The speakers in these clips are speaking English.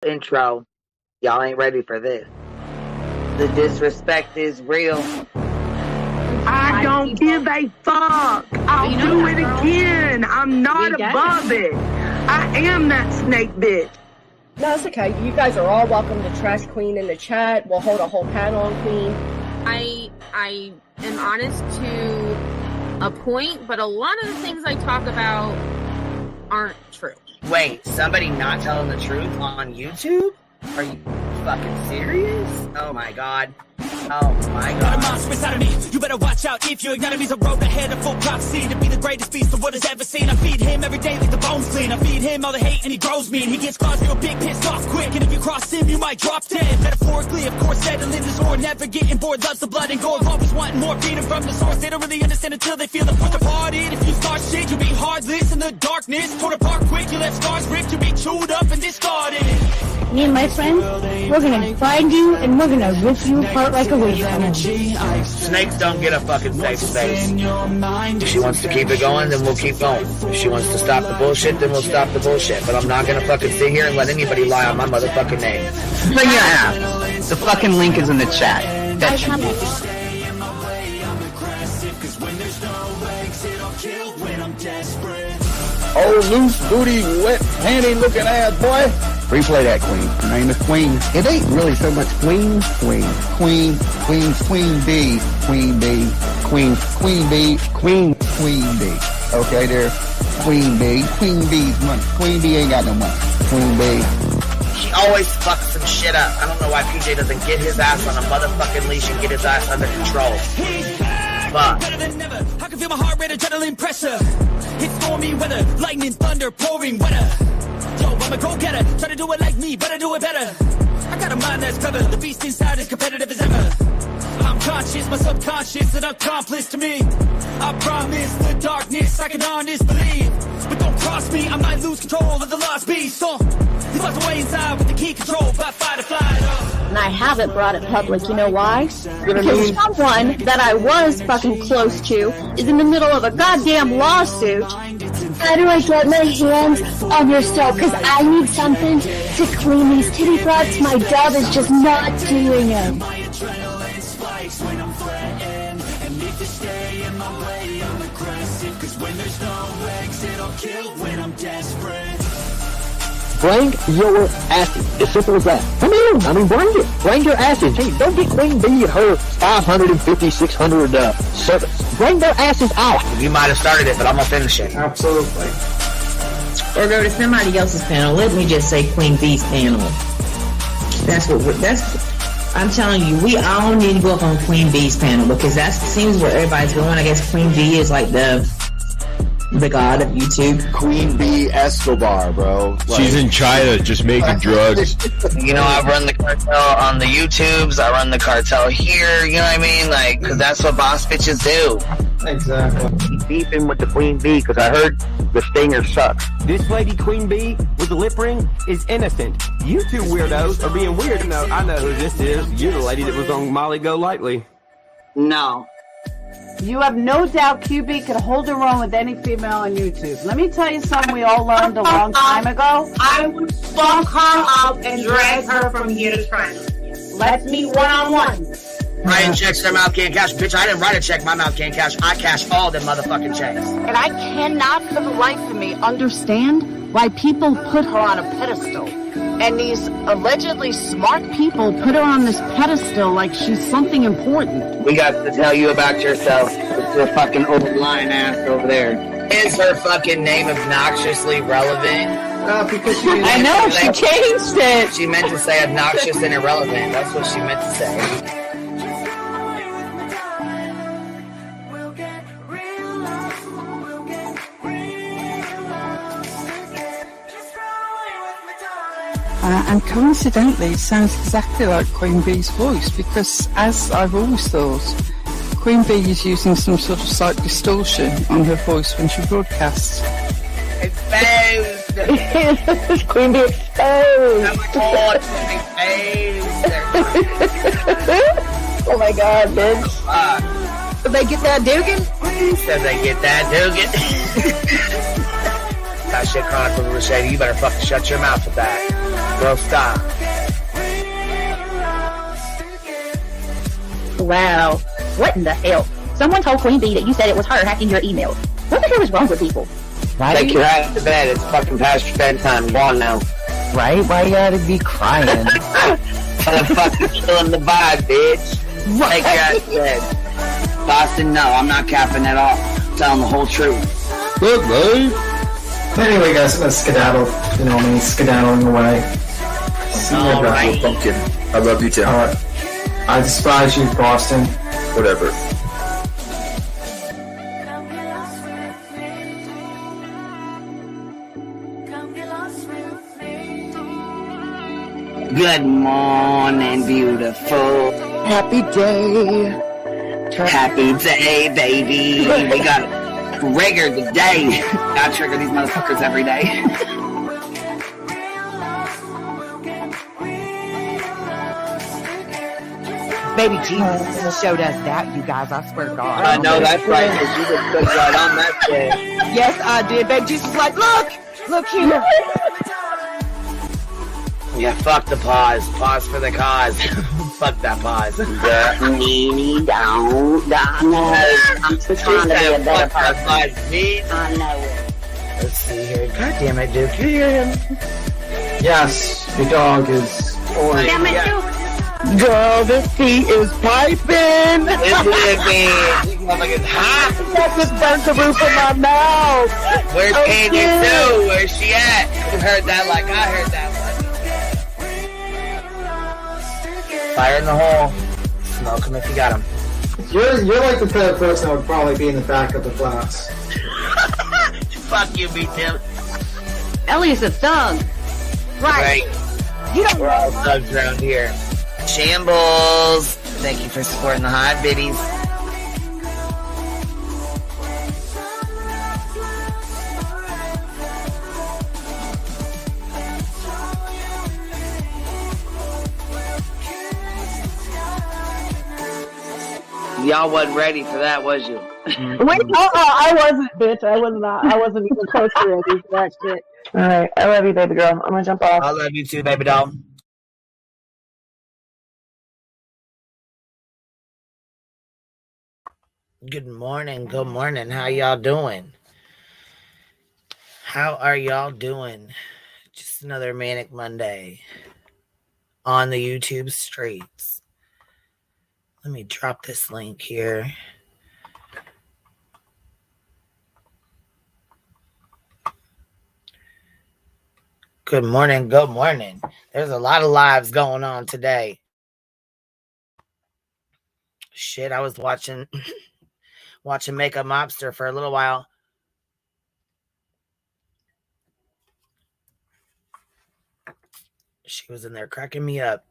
intro. Y'all ain't ready for this. The disrespect is real. I don't give a fuck. I'll do it again. I'm not above it. I am that snake bitch. No, it's okay. You guys are all welcome to trash Queen in the chat. We'll hold a whole panel on Queen. I am honest to a point, but a lot of the things I talk about aren't true. Wait, somebody not telling the truth on YouTube? Are you fucking serious? Oh my god. Oh my god. Got a monster inside of me. You better watch out if you ignite me. A road ahead of full prophecy to be the greatest beast the world has ever seen. I feed him every day like the bones clean. I feed him all the hate and he grows me. And he gets claws real big, pissed off quick. And if you cross him, you might drop dead. Metaphorically, of course, settling this war. Never getting bored, loves the blood and gore. Always wanting more freedom from the source. They don't really understand until they feel the force departed. If you start shit, you'll be heartless in the darkness. Torn apart quick, you let scars rip. You'll be chewed up and discarded. Me and my friends, we're gonna find you and we're gonna rip you apart like a wasteland. Snakes don't get a fucking safe space. If she wants to keep it going, then we'll keep going. If she wants to stop the bullshit, then we'll stop the bullshit. But I'm not gonna fucking sit here and let anybody lie on my motherfucking name. Bring your ass. The fucking link is in the chat. That's Oh, loose booty, wet panty looking ass boy. Replay that, Queen. Her name is Queen. It ain't really so much Queen. Queen B. Queen B. Okay, there. Queen B. Queen B's money. Queen B ain't got no money. Queen B. She always fucks some shit up. I don't know why PJ doesn't get his ass on a motherfucking leash and get his ass under control. Fuck. Better than never. I can feel my heart rate, adrenaline pressure. It's stormy weather, lightning, thunder, pouring weather. Yo, I'm a go-getter. Try to do it like me, but I do it better. I got a mind that's clever. The beast inside is competitive as ever. I'm conscious, my subconscious, an accomplice to me. I promise the darkness I can honest believe. But don't cross me, I might lose control of the lost beast. So, he's locked away inside with the key control by fight or flight. And I haven't brought it public, you know why? Because someone that I was fucking close to is in the middle of a goddamn lawsuit. How do I get my hands on your soul? Because I need something to clean these titty flaps. My dub is just not doing it. Bring your asses. As simple as that. Come in. I mean, bring it. Bring your asses. Hey, don't get Queen B at her 550, 600 service. Bring their asses out. You might have started it, but I'm gonna finish it. Absolutely. Or go to somebody else's panel. Let me just say Queen B's panel. I'm telling you, we all need to go up on Queen B's panel because that seems where everybody's going. I guess Queen B is like the god of YouTube. Queen B Escobar, bro. She's in China just making drugs. You know, I run the cartel on the YouTubes. I run the cartel here. You know what I mean? Like, because that's what boss bitches do. Exactly. Beefing with the Queen Bee because I heard the stinger sucks. This lady Queen Bee with the lip ring is innocent. You two weirdos are being weird. No, I know who this is. You're the lady that was on Molly Go Lightly. No. You have no doubt QB could hold her own with any female on YouTube. Let me tell you something we all learned a long time ago. I would fuck her up and drag her from here to China. Let's meet one-on-one. Writing checks, their mouth can't cash. Bitch, I didn't write a check, my mouth can't cash. I cash all them motherfucking checks. And I cannot for the life of me understand why people put her on a pedestal. And these allegedly smart people put her on this pedestal like she's something important. We got to tell you about yourself. It's your fucking overlying ass over there. Is her fucking name obnoxiously relevant? Because I know, she changed it. She meant to say obnoxious and irrelevant. That's what she meant to say. And coincidentally, it sounds exactly like Queen Bee's voice because, as I've always thought, Queen Bee is using some sort of slight distortion on her voice when she broadcasts. Exposed! Queen Bee exposed! Oh my god, bitch. Did they get that Dugan? Said they get that Dugan. That shit chronic with Rashady. You better fucking shut your mouth with that. Bro, stop. Wow. What in the hell? Someone told Queen Bee that you said it was her hacking your emails. What the hell is wrong with people? Right? Take your ass to bed. It's fucking past your bedtime. Go on now. Right? Why you gotta be crying? Motherfucking killing the vibe, bitch. Take your ass to bed. Boston, no, I'm not capping at all. I'm telling the whole truth. Good, babe. Anyway, guys, I'm gonna skedaddle. You know me, skedaddling away. See you All right. Pumpkin. I love you too. Alright. I despise you, Boston. Whatever. Good morning, beautiful. Happy day. Happy day, baby. We got trigger today. Gotta trigger these motherfuckers every day. Baby Jesus showed us that, you guys. I swear to God. I know that's right, because you just put right on that shit. Yes, I did. Baby Jesus was like, look here. Yeah, fuck the pause. Pause for the cause. Fuck that pause. I'm just trying to be a better person. I know it. Let's see here. God damn it, Duke. You hear him? Yes, your dog is orange. Damn it, Duke. Girl, this tea is piping. It's living. These motherfuckers hot. That just burnt the roof of my mouth. Where's Candy Sue? Where's she at? You heard that like I heard that one. Fire in the hole. Smoke him if you got him. You're like the type of person that would probably be in the back of the class. Fuck you, me too. Ellie's a thug. Right. You don't We're all thugs around here. Shambles. Thank you for supporting the hot biddies. Y'all wasn't ready for that, was you? Wait, I wasn't, bitch. I wasn't even close to ready for that shit. Alright, I love you, baby girl. I'm gonna jump off. I love you too, baby doll. Good morning. Good morning. How y'all doing? How are y'all doing? Just another manic Monday on the YouTube streets. Let me drop this link here. Good morning. Good morning. There's a lot of lives going on today. Shit, I was watching Makeup Mobster for a little while. She was in there cracking me up.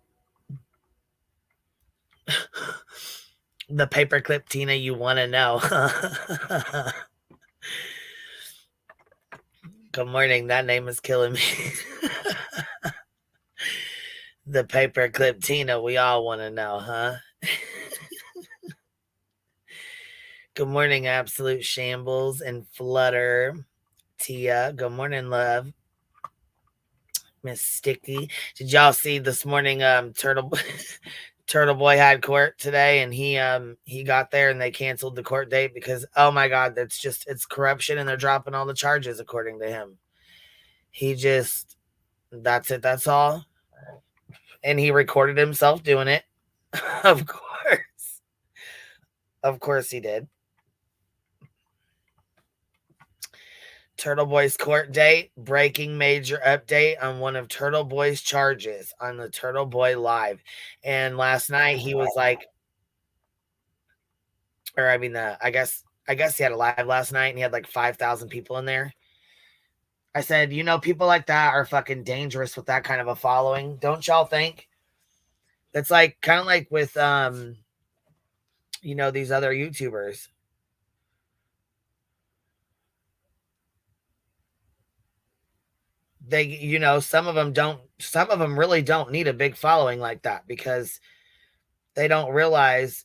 The paperclip Tina you want to know. Good morning. That name is killing me. The paperclip Tina we all want to know, huh? Good morning, Absolute Shambles and Flutter. Tia, good morning, love. Miss Sticky. Did y'all see this morning Turtle Boy had court today, and he got there and they canceled the court date because, oh my God, it's corruption and they're dropping all the charges according to him. That's it, that's all. And he recorded himself doing it. Of course he did. Turtle Boy's court date, breaking major update on one of Turtle Boy's charges on the Turtle Boy Live. And last night he was like, I guess he had a live last night and he had like 5,000 people in there. I said, people like that are fucking dangerous with that kind of a following. Don't y'all think? That's like kind of like with, these other YouTubers. They, some of them really don't need a big following like that because they don't realize,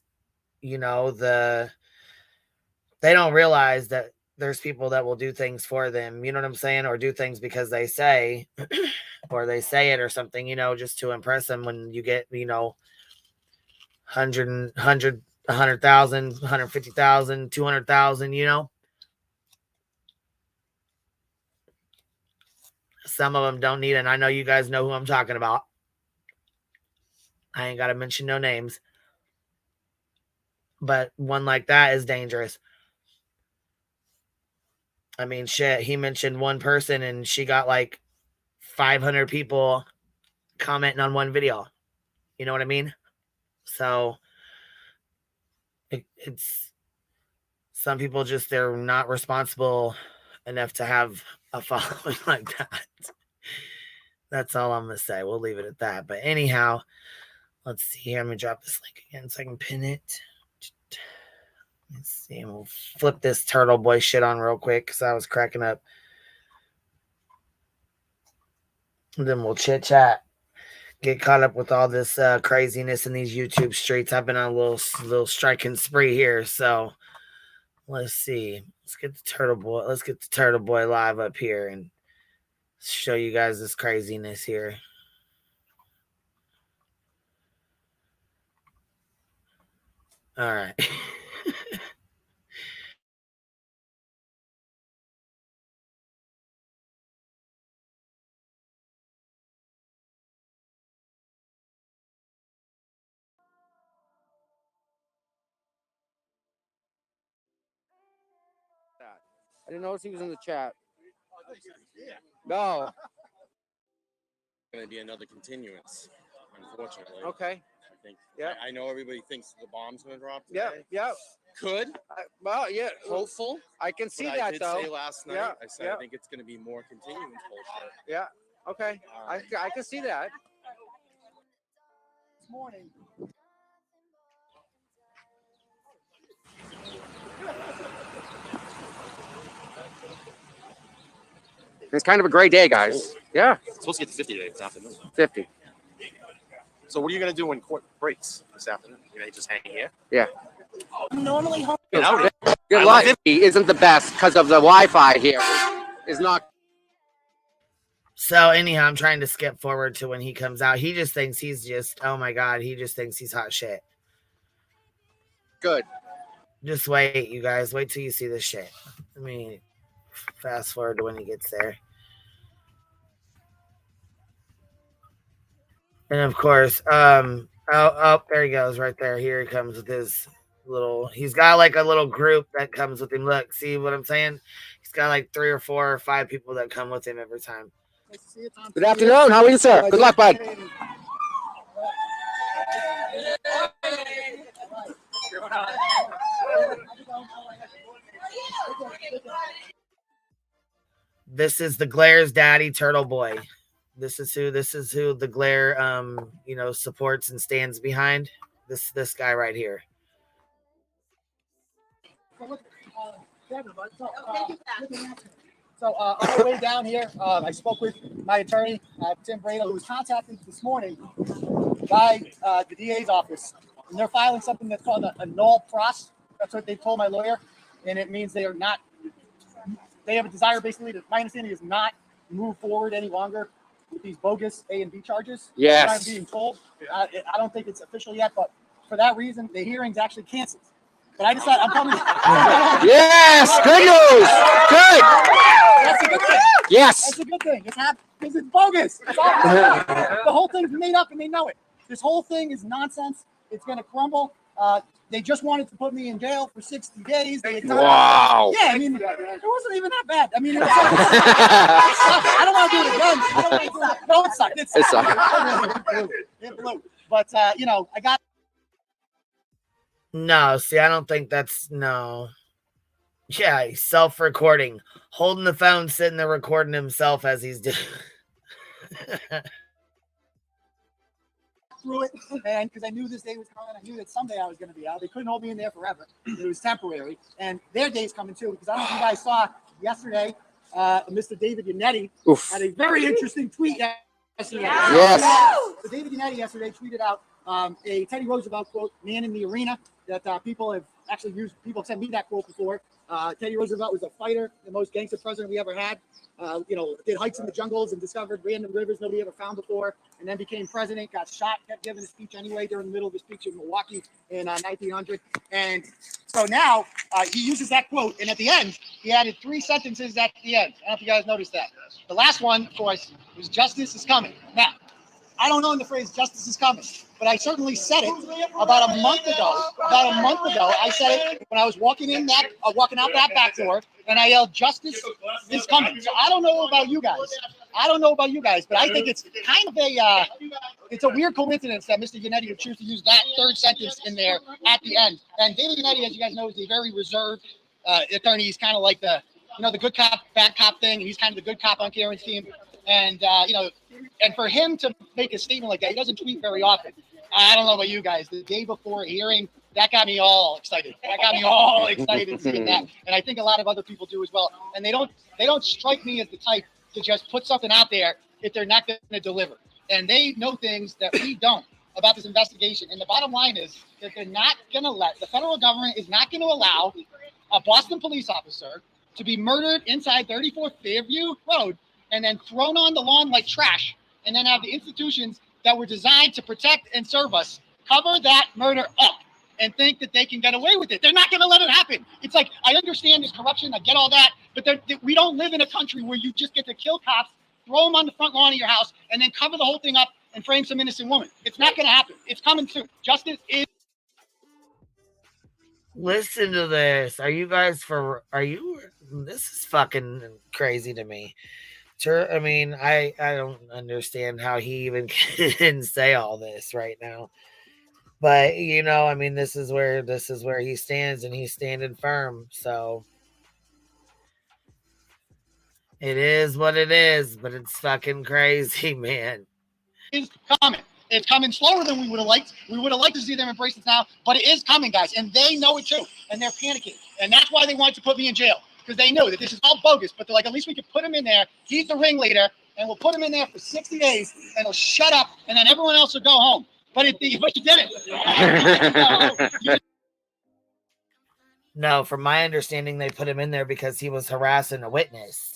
they don't realize that there's people that will do things for them, you know what I'm saying? Or do things because they say, or they say it or something, just to impress them when you get, 100, 100,000, 150,000, 200,000, Some of them don't need it. And I know you guys know who I'm talking about. I ain't got to mention no names. But one like that is dangerous. I mean, shit, he mentioned one person and she got like 500 people commenting on one video. You know what I mean? So it's some people just, they're not responsible enough to have a following like that. That's all I'm going to say. We'll leave it at that. But anyhow, let's see here. I'm going to drop this link again so I can pin it. Let's see. We'll flip this Turtle Boy shit on real quick because I was cracking up. And then we'll chit chat. Get caught up with all this craziness in these YouTube streets. I've been on a little striking spree here. So let's see. Let's get the Turtle Boy. Let's get the Turtle Boy live up here and show you guys this craziness here. All right. I didn't notice he was in the chat. No. Going to be another continuance, unfortunately. Okay. I think. Yeah. I know everybody thinks the bomb's going to drop today. Yeah. Yeah. Could. Well, yeah. Hopeful. I can see but that I did though. say last night. Yeah. I said I think it's going to be more continuance bullshit. Yeah. Okay. I can see that. This morning. It's kind of a great day, guys. Yeah. It's supposed to get to 50 today this afternoon. 50. So what are you going to do when court breaks this afternoon? You know, just hang here? Yeah. I'm normally home. Your life isn't the best because of the Wi-Fi here. Is not. So anyhow, I'm trying to skip forward to when he comes out. He just thinks he's just, oh my God, he just thinks he's hot shit. Good. Just wait, you guys. Wait till you see this shit. Let me fast forward to when he gets there. And of course, oh, there he goes right there. Here he comes with his little, he's got like a little group that comes with him. Look, see what I'm saying? He's got like 3 or 4 or 5 people that come with him every time. Good afternoon. How are you, sir? Good luck, bud. This is the Glare's daddy, Turtle Boy. This is who the Glare supports and stands behind. This guy right here. So on the way down here, I spoke with my attorney, Tim Brado, who was contacted this morning by the DA's office. And they're filing something that's called a null pros. That's what they told my lawyer. And it means they have a desire basically to, my understanding is not move forward any longer with these bogus A and B charges. Yes. I'm being told. I don't think it's official yet, but for that reason, the hearing's actually canceled. But I decided I'm coming. Yes, good news. Good. That's a good thing. Yes. That's a good thing. Because it's bogus. It's all, the whole thing's made up and they know it. This whole thing is nonsense. It's going to crumble. They just wanted to put me in jail for 60 days. Wow. Yeah, I mean, it wasn't even that bad. I mean, it sucked. I don't want to do it again. I don't want to do it. No, it sucked. It sucked. It blew. But, I got. No, see, I don't think that's, no. Yeah, he's self-recording. Holding the phone, sitting there recording himself as he's doing. Through it, and because I knew this day was coming, I knew that someday I was going to be out. They couldn't hold me in there forever. It was temporary, and their day's coming too. Because I don't know if you guys saw yesterday, Mr. David Yannetti had a very interesting tweet yesterday. Yes. So David Yannetti yesterday tweeted out a Teddy Roosevelt quote, "Man in the arena," that people have actually used, people have sent me that quote before. Teddy Roosevelt was a fighter, the most gangster president we ever had. Did hikes in the jungles and discovered random rivers nobody ever found before, and then became president, got shot, kept giving a speech anyway during the middle of the speech in Milwaukee in 1900. And so now he uses that quote, and at the end, he added 3 sentences at the end. I don't know if you guys noticed that. The last one, of course, was justice is coming. Now, I don't know the phrase justice is coming, but I certainly said it about a month ago. I said it when I was walking out that back door, and I yelled, justice is coming. So I don't know about you guys. But I think it's kind of it's a weird coincidence that Mr. Yannetti would choose to use that 3rd sentence in there at the end. And David Yannetti, as you guys know, is a very reserved attorney. He's kind of like the good cop, bad cop thing. And he's kind of the good cop on Karen's team. And, and for him to make a statement like that, he doesn't tweet very often. I don't know about you guys. The day before a hearing, that got me all excited. Seeing that. And I think a lot of other people do as well. And they don't strike me as the type to just put something out there if they're not going to deliver. And they know things that we don't about this investigation. And the bottom line is that they're not going to the federal government is not going to allow a Boston police officer to be murdered inside 34th Fairview Road and then thrown on the lawn like trash, and then have the institutions that were designed to protect and serve us cover that murder up and think that they can get away with it. They're not going to let it happen. It's like, I understand there's corruption, I get all that, but we don't live in a country where you just get to kill cops, throw them on the front lawn of your house, and then cover the whole thing up and frame some innocent woman. It's not going to happen. It's coming soon. Justice is... Listen to this. This is fucking crazy to me. Sure, I mean, I don't understand how he even can say all this right now. But I mean, this is where he stands, and he's standing firm. So it is what it is, but it's fucking crazy, man. It's coming. It's coming slower than we would have liked. We would have liked to see them embrace it now, but it is coming, guys, and they know it too, and they're panicking, and that's why they wanted to put me in jail. Because they know that this is all bogus, but they're like, at least we can put him in there. He's the ringleader, and we'll put him in there for 60 days, and he'll shut up, and then everyone else will go home. But you didn't. No, from my understanding, they put him in there because he was harassing a witness,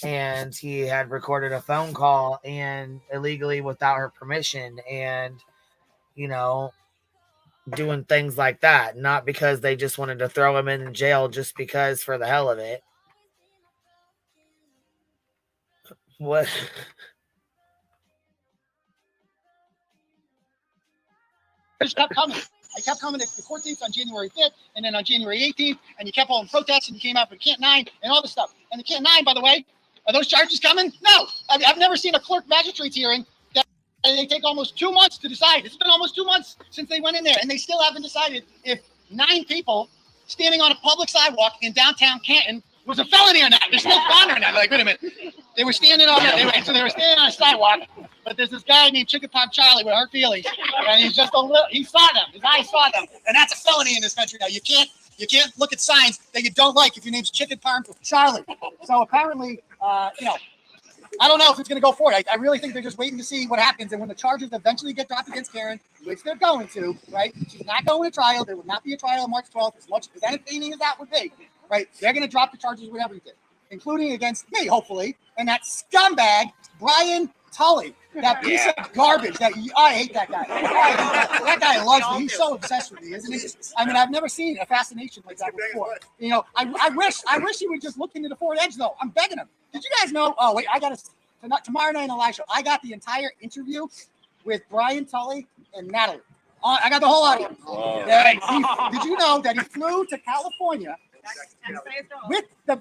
and he had recorded a phone call and illegally without her permission, and doing things like that, not because they just wanted to throw him in jail just because for the hell of it. What? It kept coming. I kept coming to the court dates on January 5th and then on January 18th, and you kept on protesting. You came out for Can't 9 and all this stuff. And the Can't 9, by the way, are those charges coming? No. I've never seen a clerk magistrate's hearing that they take almost 2 months to decide. It's been almost 2 months since they went in there, and they still haven't decided if 9 people standing on a public sidewalk in downtown Canton was a felony or not. They're still pondering that. Like, wait a minute. They were standing on a sidewalk, but there's this guy named Chicken Pop Charlie with hurt feelings, and he's just he saw them. His eyes saw them, and that's a felony in this country now. You can't look at signs that you don't like if your name's Chicken Pop Charlie. So apparently, I don't know if it's going to go forward. I really think they're just waiting to see what happens. And when the charges eventually get dropped against Karen, which they're going to, right? She's not going to trial. There would not be a trial on March 12th, as much as entertaining as that would be, right? They're going to drop the charges with everything, including against me, hopefully, and that scumbag, Brian Tully, that piece of garbage. I hate that guy. That guy loves me. He's so obsessed with me, isn't he? I mean, I've never seen a fascination like that before. I wish he would just look into the forward edge, though. I'm begging him. Did you guys know? Oh, wait, I got tomorrow night on the live show. I got the entire interview with Brian Tully and Natalie. I got the whole audio. Did you know that he flew to California with the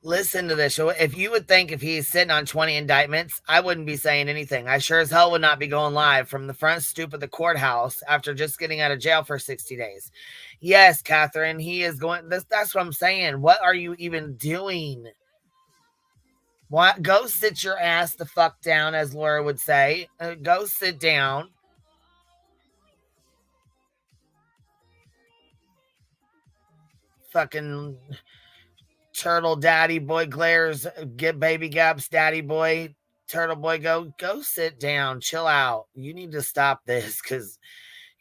Listen to this. If you would think if he's sitting on 20 indictments, I wouldn't be saying anything. I sure as hell would not be going live from the front stoop of the courthouse after just getting out of jail for 60 days. Yes, Catherine, he is going. That's what I'm saying. What are you even doing? What? Go sit your ass the fuck down, as Laura would say. Go sit down. Fucking turtle daddy boy glares, get baby gaps daddy boy, turtle boy, go sit down, chill out. You need to stop this because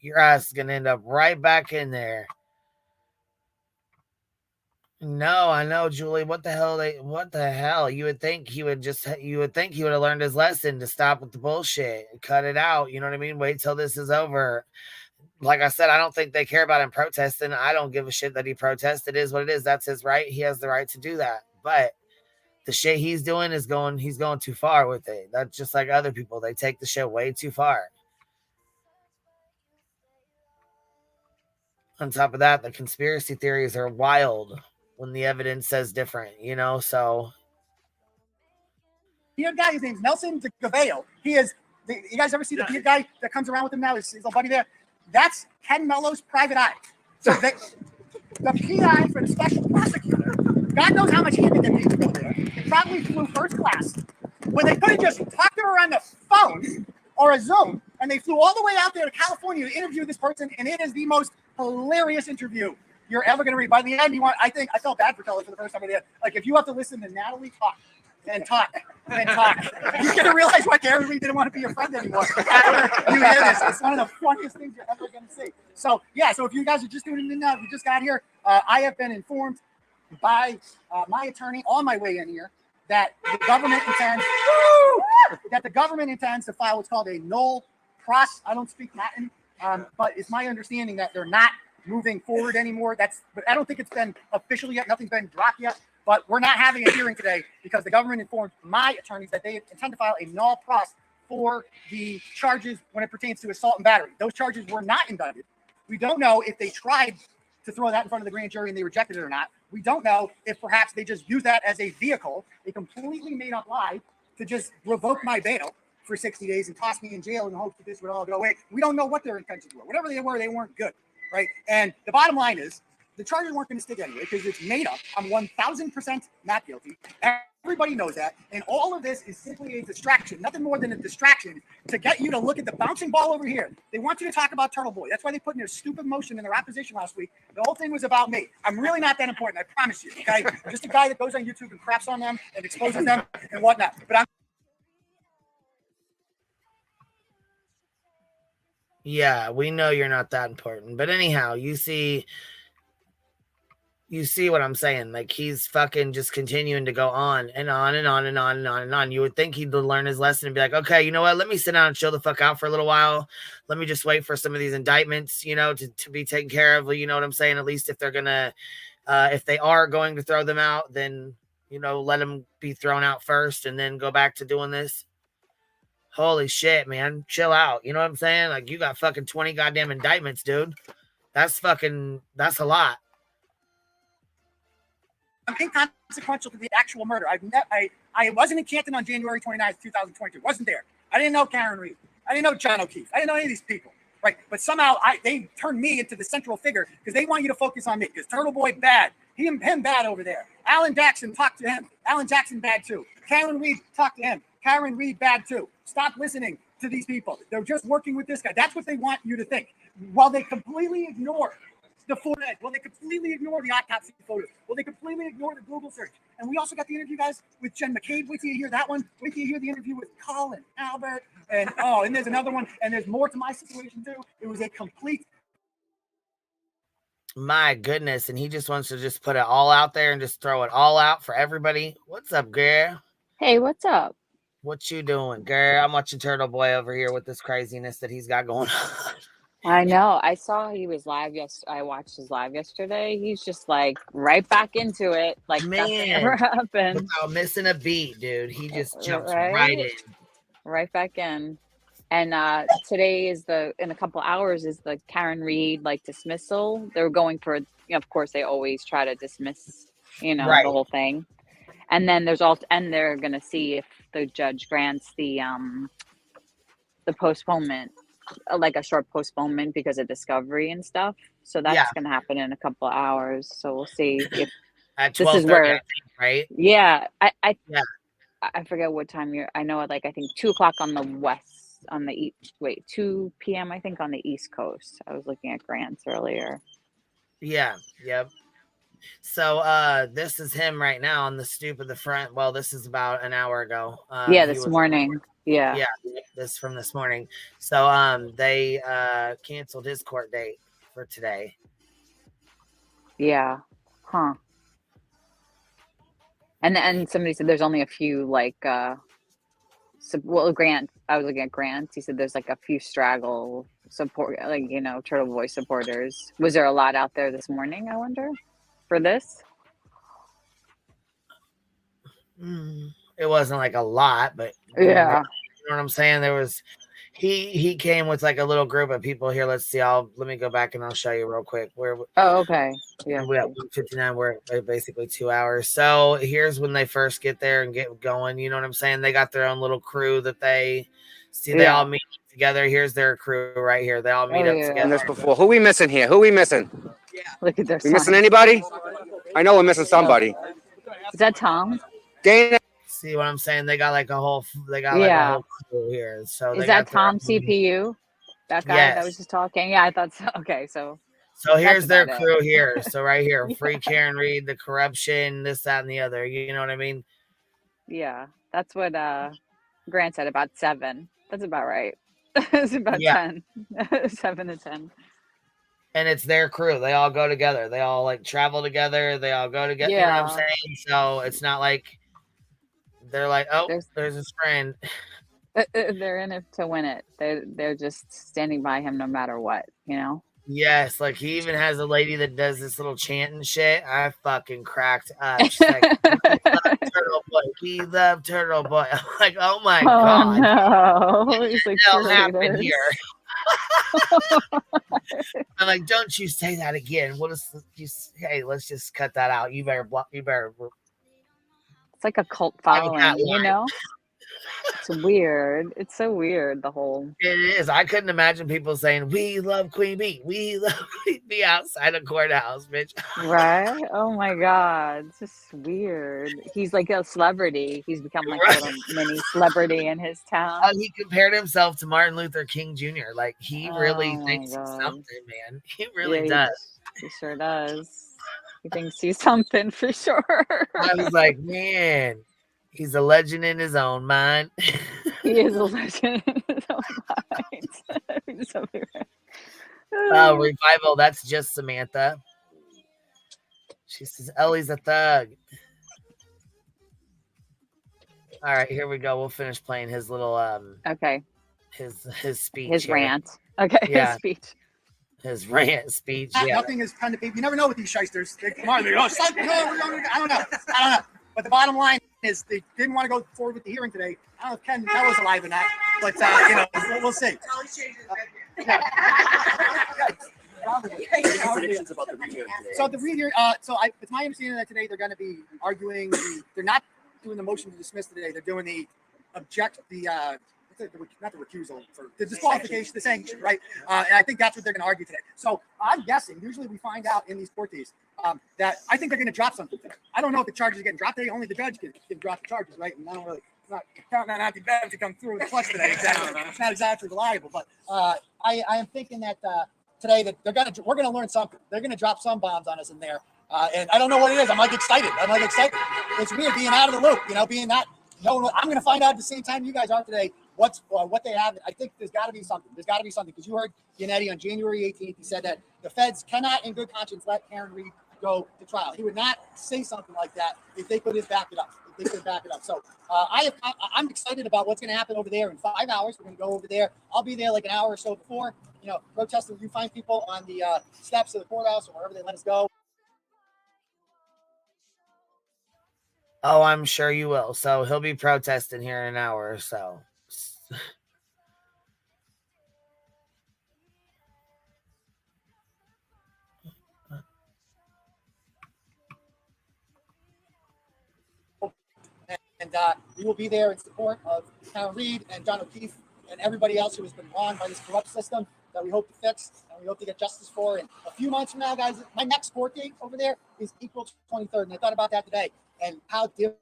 your ass is gonna end up right back in there. No, I know, Julie. What the hell? What the hell? You would think he would have learned his lesson to stop with the bullshit and cut it out. You know what I mean? Wait till this is over. Like I said, I don't think they care about him protesting. I don't give a shit that he protests. It is what it is. That's his right. He has the right to do that. But the shit he's doing he's going too far with it. That's just like other people. They take the shit way too far. On top of that, the conspiracy theories are wild when the evidence says different, you know, so. Beard guy, his name's Nelson DeGaveo. He is, you guys ever see the beard guy that comes around with him now? His little buddy there? That's Ken Mello's private eye. So the PI for the special prosecutor, God knows how much he had to get paid to go there, probably flew first class, when they could have just talked to her on the phone or a Zoom, and they flew all the way out there to California to interview this person, and it is the most hilarious interview you're ever going to read. By the end, I felt bad for Kelly for the first time I did. Like, if you have to listen to Natalie talk, and talk, you're going to realize why Gary Reed didn't want to be your friend anymore. You hear this. It's one of the funniest things you're ever going to see. So, yeah, so if you guys are just doing it now, if you just got here, I have been informed by my attorney on my way in here that the government intends to file what's called a null pros. I don't speak Latin, but it's my understanding that they're not moving forward anymore. But I don't think it's been official yet. Nothing's been dropped yet. But we're not having a hearing today because the government informed my attorneys that they intend to file a null pros for the charges when it pertains to assault and battery. Those charges were not indicted. We don't know if they tried to throw that in front of the grand jury and they rejected it or not. We don't know if perhaps they just used that as a vehicle, a completely made up lie, to just revoke my bail for 60 days and toss me in jail in the hopes that this would all go away. We don't know what their intentions were. Whatever they were, they weren't good, right? And the bottom line is, the charges weren't going to stick anyway because it's made up. I'm 1,000% not guilty. Everybody knows that. And all of this is simply a distraction, nothing more than a distraction to get you to look at the bouncing ball over here. They want you to talk about Turtle Boy. That's why they put in their stupid motion in their opposition last week. The whole thing was about me. I'm really not that important, I promise you, okay? I'm just a guy that goes on YouTube and craps on them and exposes them and whatnot. But I'm Yeah, we know you're not that important. But anyhow, you see what I'm saying? Like, he's fucking just continuing to go on and on and on and on and on and on. You would think he'd learn his lesson and be like, okay, you know what? Let me sit down and chill the fuck out for a little while. Let me just wait for some of these indictments, you know, to be taken care of. You know what I'm saying? At least if they're going to, if they are going to throw them out, then, you know, let them be thrown out first and then go back to doing this. Holy shit, man. Chill out. You know what I'm saying? Like, you got fucking 20 goddamn indictments, dude. That's a lot. I'm inconsequential to the actual murder. I wasn't in Canton on January 29th, 2022. Wasn't there. I didn't know Karen Reed. I didn't know John O'Keefe. I didn't know any of these people. Right? But somehow they turned me into the central figure because they want you to focus on me. Because Turtle Boy bad. Him bad over there. Alan Jackson, talk to him. Alan Jackson bad too. Karen Reed, talk to him. Karen Reed bad too. Stop listening to these people. They're just working with this guy. That's what they want you to think. While they completely ignore the forehead. Well, they completely ignore the autopsy photos. Well, they completely ignore the Google search. And we also got the interview, guys, with Jen McCabe. Wait till you hear that one. Wait till you hear the interview with Colin Albert. And there's another one. And there's more to my situation, too. It was a complete. My goodness. And he just wants to just put it all out there and just throw it all out for everybody. What's up, girl? Hey, what's up? What you doing, girl? I'm watching Turtle Boy over here with this craziness that he's got going on. I know. I saw he was live I watched his live yesterday. He's just like right back into it. Like nothing ever happened. Without missing a beat, dude. He just jumps right in. Right back in. And today is in a couple hours is the Karen Reed like dismissal. They're going for, of course they always try to dismiss, the whole thing. And then they're gonna see if the judge grants the postponement. Like a short postponement because of discovery and stuff. So that's going to happen in a couple of hours. So we'll see if at 12:30, right? Yeah. I forget what time I know, I think 2:00 on the west, 2 p.m. I think on the East Coast. I was looking at grants earlier. Yeah. Yep. So this is him right now on the stoop of the front. Well, this is about an hour ago. Yeah, this morning. Yeah. Yeah, this from this morning. So they canceled his court date for today. Yeah. Huh. And somebody said there's only a few like Grant. I was looking at Grant. He said there's like a few straggle support, like Turtle Boy supporters. Was there a lot out there this morning? I wonder for this. It wasn't like a lot, but yeah, you know what I'm saying. There was. He came with like a little group of people here. Let's see. Let me go back and I'll show you real quick. Oh, okay. Yeah. We have 159. We're basically 2 hours. So here's when they first get there and get going. You know what I'm saying? They got their own little crew that they see. They all meet together. Here's their crew right here. They all meet up together. This before. Who we missing here? Who we missing? Look at this. We missing anybody? I know we're missing somebody. Is that Tom? Dana. See what I'm saying? They got like a whole. They got like a whole crew here. So is that Tom CPU? That guy that was just talking? Yeah, I thought so. Okay, so here's their crew here. So right here, free Karen Reed, the corruption, this, that, and the other. You know what I mean? Yeah, that's what Grant said, about 7. That's about right. It's about 10. 7 to 10. And it's their crew. They all go together. They all like travel together. They all go together. Yeah. You know what I'm saying? So it's not like they're like, oh, there's his friend. They're in it to win it. They're just standing by him no matter what, Yes, like he even has a lady that does this little chanting shit. I fucking cracked up. She's like, Turtle Boy. We love Turtle Boy. I'm like, oh my god. No. He's like, what happened here? I'm like, don't you say that again. Hey, let's just cut that out. You better block. You better. It's like a cult following, It's weird. It's so weird, the whole. It is. I couldn't imagine people saying, we love Queen Bee. We love Queen Bee outside of Courthouse, bitch. Right? Oh my God. It's just weird. He's like a celebrity. He's become like a little mini celebrity in his town. He compared himself to Martin Luther King Jr. Like, he really thinks he's something, man. He really does. He sure does. He thinks he's something for sure. I was like, man. He's a legend in his own mind. He is a legend in his own mind. Revival, that's just Samantha. She says, Ellie's a thug. All right, here we go. We'll finish playing his little his speech. His rant. Okay, his speech. His rant speech. Yeah. Nothing is kind of big. You never know with these shysters. They come on, I don't know. But the bottom line is they didn't want to go forward with the hearing today. I don't know if Ken that was alive or not, but we'll see. So the rehearing. It's my understanding that today they're going to be arguing. They're not doing the motion to dismiss today. They're doing the not the recusal, for the disqualification, the sanction, right? And I think that's what they're going to argue today. So I'm guessing, usually we find out in these court days that I think they're going to drop something today. I don't know if the charges are getting dropped today. Only the judge can drop the charges, right? And I don't really, it's not counting on anti-bad to come through with the plus today. Exactly. It's not exactly reliable, but I am thinking that today that we're going to learn something. They're going to drop some bombs on us in there. And I don't know what it is. I'm like excited. It's weird being out of the loop, being not knowing I'm going to find out at the same time you guys are today. What they have. I think there's got to be something. Because you heard Yannetti on January 18th. He said that the feds cannot, in good conscience, let Karen Reed go to trial. He would not say something like that if they could back it up. So I'm excited about what's going to happen over there in 5 hours. We're going to go over there. I'll be there like an hour or so before. Protesting. You find people on the steps of the courthouse or wherever they let us go. Oh, I'm sure you will. So he'll be protesting here in an hour or so. And we will be there in support of Karen Reed and John O'Keefe and everybody else who has been wronged by this corrupt system that we hope to fix and we hope to get justice for. And a few months from now, guys, my next court date over there is April 23rd. And I thought about that today and how different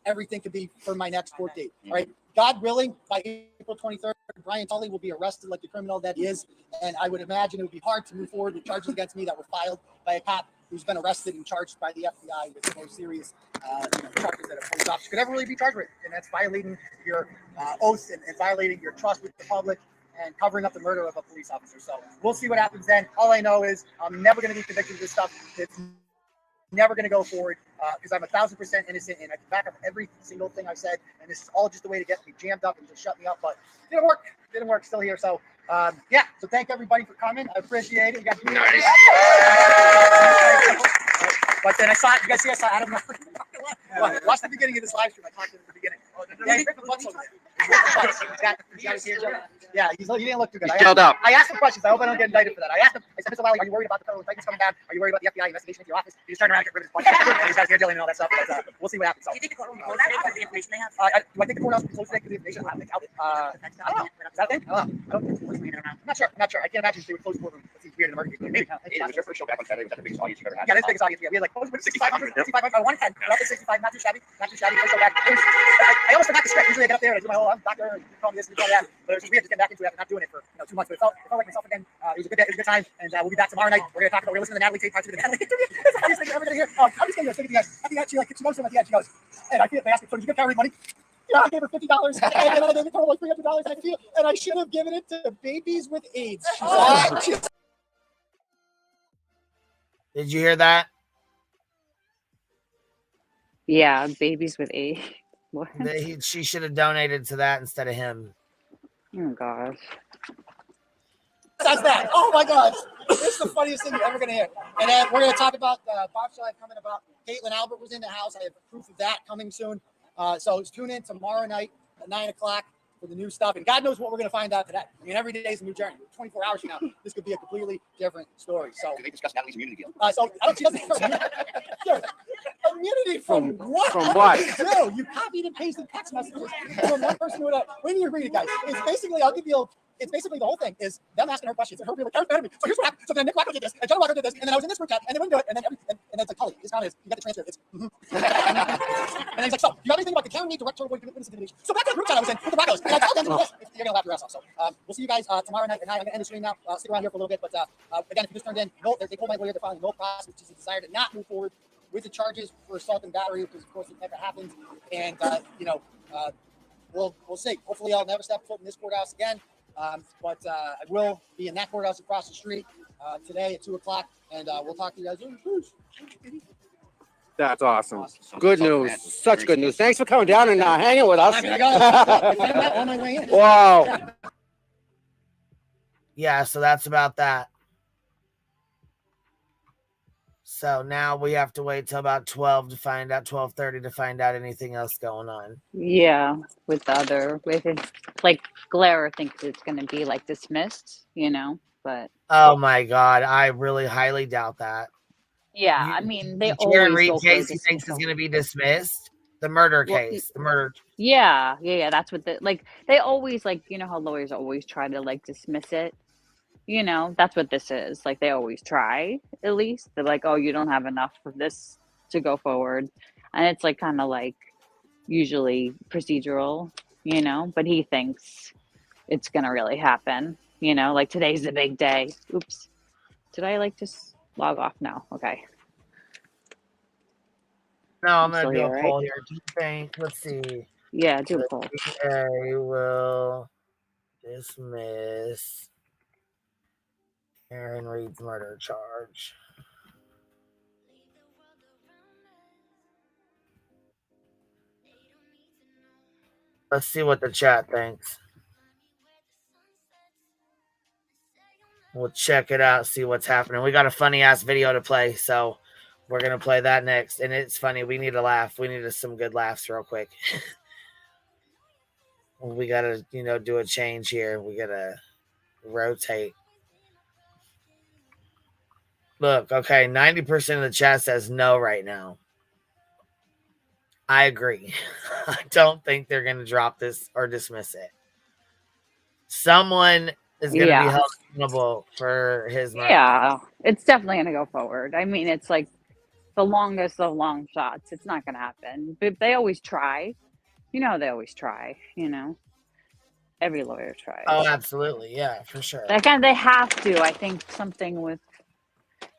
everything could be for my next court date. All right. God willing, by April 23rd, Brian Tully will be arrested like the criminal that he is. And I would imagine it would be hard to move forward with charges against me that were filed by a cop who's been arrested and charged by the FBI with the most serious charges that a police officer could ever really be charged with, and that's violating your oath and violating your trust with the public and covering up the murder of a police officer. So we'll see what happens then. All I know is I'm never going to be convicted of this stuff. It's never going to go forward because I'm 1,000% innocent, and I can back up every single thing I've said. And this is all just a way to get me jammed up and to shut me up. But it didn't work. Didn't work. Still here. So yeah. So thank everybody for coming. I appreciate it. You guys. But then you guys see I saw Adam. Watch the beginning of this live stream. I talked to him at the beginning. Yeah, he's ripping butts over there. Yeah, he didn't look too good. I asked him questions. I hope I don't get indicted for that. I asked him, I said, Mr. Lally, are you worried about the federal indictments coming down? Are you worried about the FBI investigation into your office? He just turned around and got rid of his punch. These guys here dealing and all that stuff. But we'll see what happens. So. Do you think the courtroom will close out because of the information they have? Do I think the courthouse will be closed today because of the information? I don't know. Is that a thing? I don't know. I'm not sure. I can't imagine they would close the courtroom. It seems weird in the murder case. Maybe. It was your first show back on Saturday. Was that the biggest audience you've ever had? Yeah, that's the biggest audience. We had like 6,500, 6,500. I won 10. Not the 65, not too shabby. First show back. I almost forgot the script. Usually I get up there and I do my whole, I'm doctor, you call me this, you call me that. But it was just weird just getting back into it after not doing it for 2 months. But it felt like myself again. It was a good day, it was a good time. And we'll be back tomorrow night. We're going to talk about, we're listening to the Natalie tape, parts of the Natalie interview. That's the funniest thing you're ever going to hear. I'm just going to say to you guys, I think that she knows him at the end. She goes, and I feel they asked me, so did you get Carrie money? Yeah, I gave her $50 and then I gave her like $300 and I should have given it to babies with AIDS. Did you hear that? Yeah, babies with AIDS. What? She should have donated to that instead of him. Oh gosh. That's that. Oh my God. This is the funniest thing you're ever going to hear. And then we're going to talk about bombshell I have coming about. Caitlin Albert was in the house. I have proof of that coming soon. So tune in tomorrow night at 9 o'clock for the new stuff. And God knows what we're going to find out today. I mean, every day is a new journey. 24 hours from now, this could be a completely different story. So, do they discuss Natalie's immunity deal? So I don't. She doesn't. Immunity from what? From what? No, you copied and pasted text messages from one person to another. When you read it, guys, it's basically it's basically the whole thing is them asking her questions and her being like, Karen, so here's what happened. So then Nick Wacko did this, and John Walker did this, and then I was in this group chat, and they wouldn't do it, and then it's like, Tully, it's not his. You got the transcript. It's and then he's like, so you got anything about the Karen Reed directorial board witness intimidation? So back to the group chat I was in with the Wackos, and I told them this. You're gonna laugh your ass off. So we'll see you guys tomorrow night at 9. I'm gonna end the stream now. Stick around here for a little bit, but again, if you just turned in, they told my lawyer they're filing no process, which is a desire to not move forward with the charges for assault and battery, because of course it never happened, and we'll see. Hopefully, I'll never step foot in this courthouse again. But I will be in that courthouse across the street today at 2 o'clock, and we'll talk to you guys. That's awesome. Good news. Such good news. Thanks for coming down and hanging with us. On my way in. Wow. Yeah, so that's about that. So now we have to wait till about 12 to find out, 12:30 to find out anything else going on. Yeah, with it, like Glare thinks it's going to be like dismissed, but. Oh my God, I really highly doubt that. Yeah, I mean, they always Karen Reed go case he thinks is going to be dismissed. The murder case, the murder. Yeah. That's what they always how lawyers always try to dismiss it. That's what this is. Like, they always try, at least. They're like, oh, you don't have enough of this to go forward. And it's kind of usually procedural, but he thinks it's going to really happen. Today's the big day. Oops. Did I just log off now? Okay. No, I'm going to do a poll here. Do you think, let's see. Yeah, do a poll. I will dismiss Karen Reed's murder charge. Let's see what the chat thinks. We'll check it out, see what's happening. We got a funny ass video to play, so we're gonna play that next. And it's funny. We need a laugh. We need some good laughs real quick. We gotta, do a change here. We gotta rotate. Look, okay, 90% of the chat says no right now. I agree. I don't think they're going to drop this or dismiss it. Someone is going to be held accountable for his murder. Yeah, it's definitely going to go forward. I mean, it's the longest of long shots. It's not going to happen. But they always try. They always try, Every lawyer tries. Oh, absolutely. Yeah, for sure. They have to. I think something with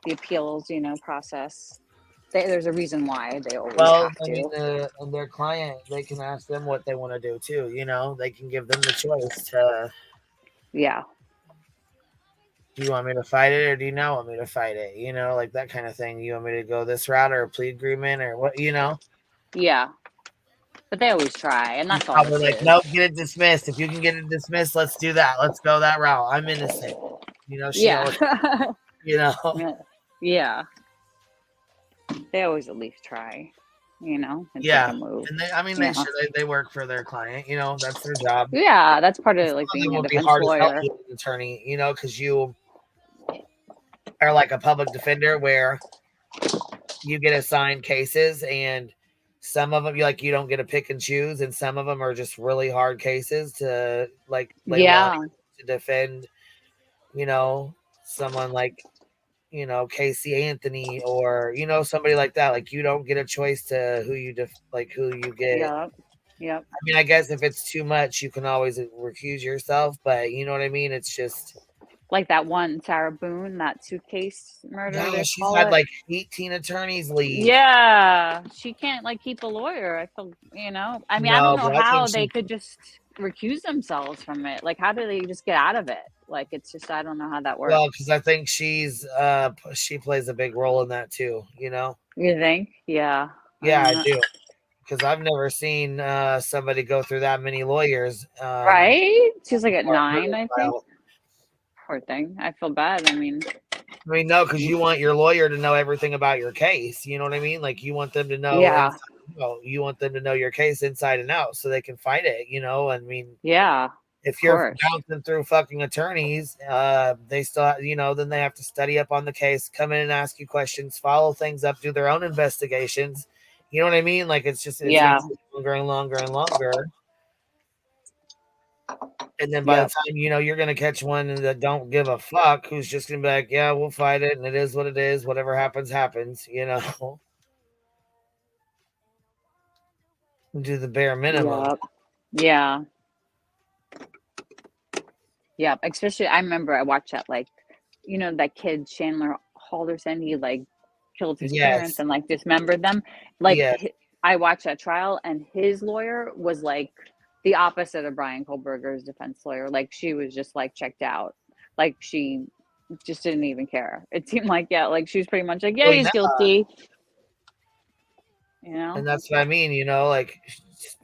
the appeals, process. There's a reason why they always Well, have I mean, to. and their client, they can ask them what they want to do too. They can give them the choice to. Yeah. Do you want me to fight it, or do you not want me to fight it? Like that kind of thing. You want me to go this route, or a plea agreement, or what? Yeah. But they always try, and that's all Probably this like, is. nope, get it dismissed. If you can get it dismissed, let's do that. Let's go that route. I'm innocent. She Yeah. always, Yeah. They always at least try, and yeah. take a move. And they should. They work for their client. That's their job. Yeah, that's part of like It being a would be defense hard as hell lawyer. to be an attorney, because you are like a public defender where you get assigned cases, and some of them you don't get to pick and choose, and some of them are just really hard cases to like lay law to defend. Someone like Casey Anthony, or somebody like that. Like you don't get a choice to who you who you get. Yep. I mean, I guess if it's too much, you can always recuse yourself, but you know what I mean? It's just like that one Sarah Boone, that suitcase murder. yeah, she's had like 18 attorneys leave. Yeah, she can't like keep a lawyer. I feel, I mean, I don't know how they could just recuse themselves from it. Like, how do they just get out of it? Like, it's just, I don't know how that works. Well, because I think she plays a big role in that too. You think? Yeah. Yeah, I do. Because I've never seen somebody go through that many lawyers. Right? She's like at 9, I think. Poor thing. I feel bad. I mean, no, because you want your lawyer to know everything about your case. You know what I mean? Like, you want them to know. Yeah. You want them to know your case inside and out so they can fight it. I mean. Yeah. If you're bouncing through fucking attorneys, they still, then they have to study up on the case, come in and ask you questions, follow things up, do their own investigations. You know what I mean? Like, it's gonna take longer and longer and longer. And then by the time, you're going to catch one that don't give a fuck, who's just going to be like, yeah, we'll fight it. And it is what it is. Whatever happens, happens, Do the bare minimum. Yeah. Yeah. Especially, I remember I watched that, like, that kid, Chandler Halderson, he, like, killed his parents and, like, dismembered them. Like, I watched that trial, and his lawyer was, like, the opposite of Brian Kohlberger's defense lawyer. Like, she was just like checked out. Like, she just didn't even care. It seemed like, like she was pretty much like, he's guilty. And that's what I mean, like,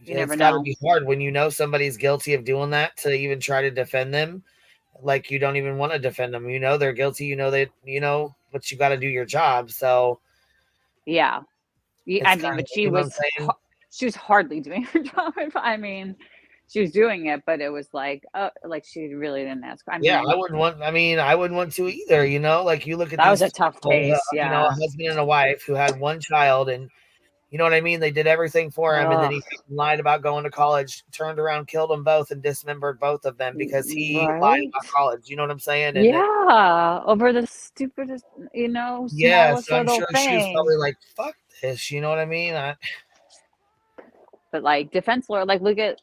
it's gotta be hard when somebody's guilty of doing that to even try to defend them. Like, you don't even want to defend them. They're guilty, but you got to do your job. So yeah. I mean, but she was hardly doing her job. I mean, she was doing it, but it was like she really didn't ask. I mean, I wouldn't want to either. Like, you look at that was a tough case. A husband and a wife who had one child, and you know what I mean. They did everything for him, and then he lied about going to college, turned around, killed them both, and dismembered both of them because he lied about college. You know what I'm saying? And over the stupidest, smallest so I'm sure thing. She was probably like, "Fuck this," you know what I mean? But like defense lawyer, like look at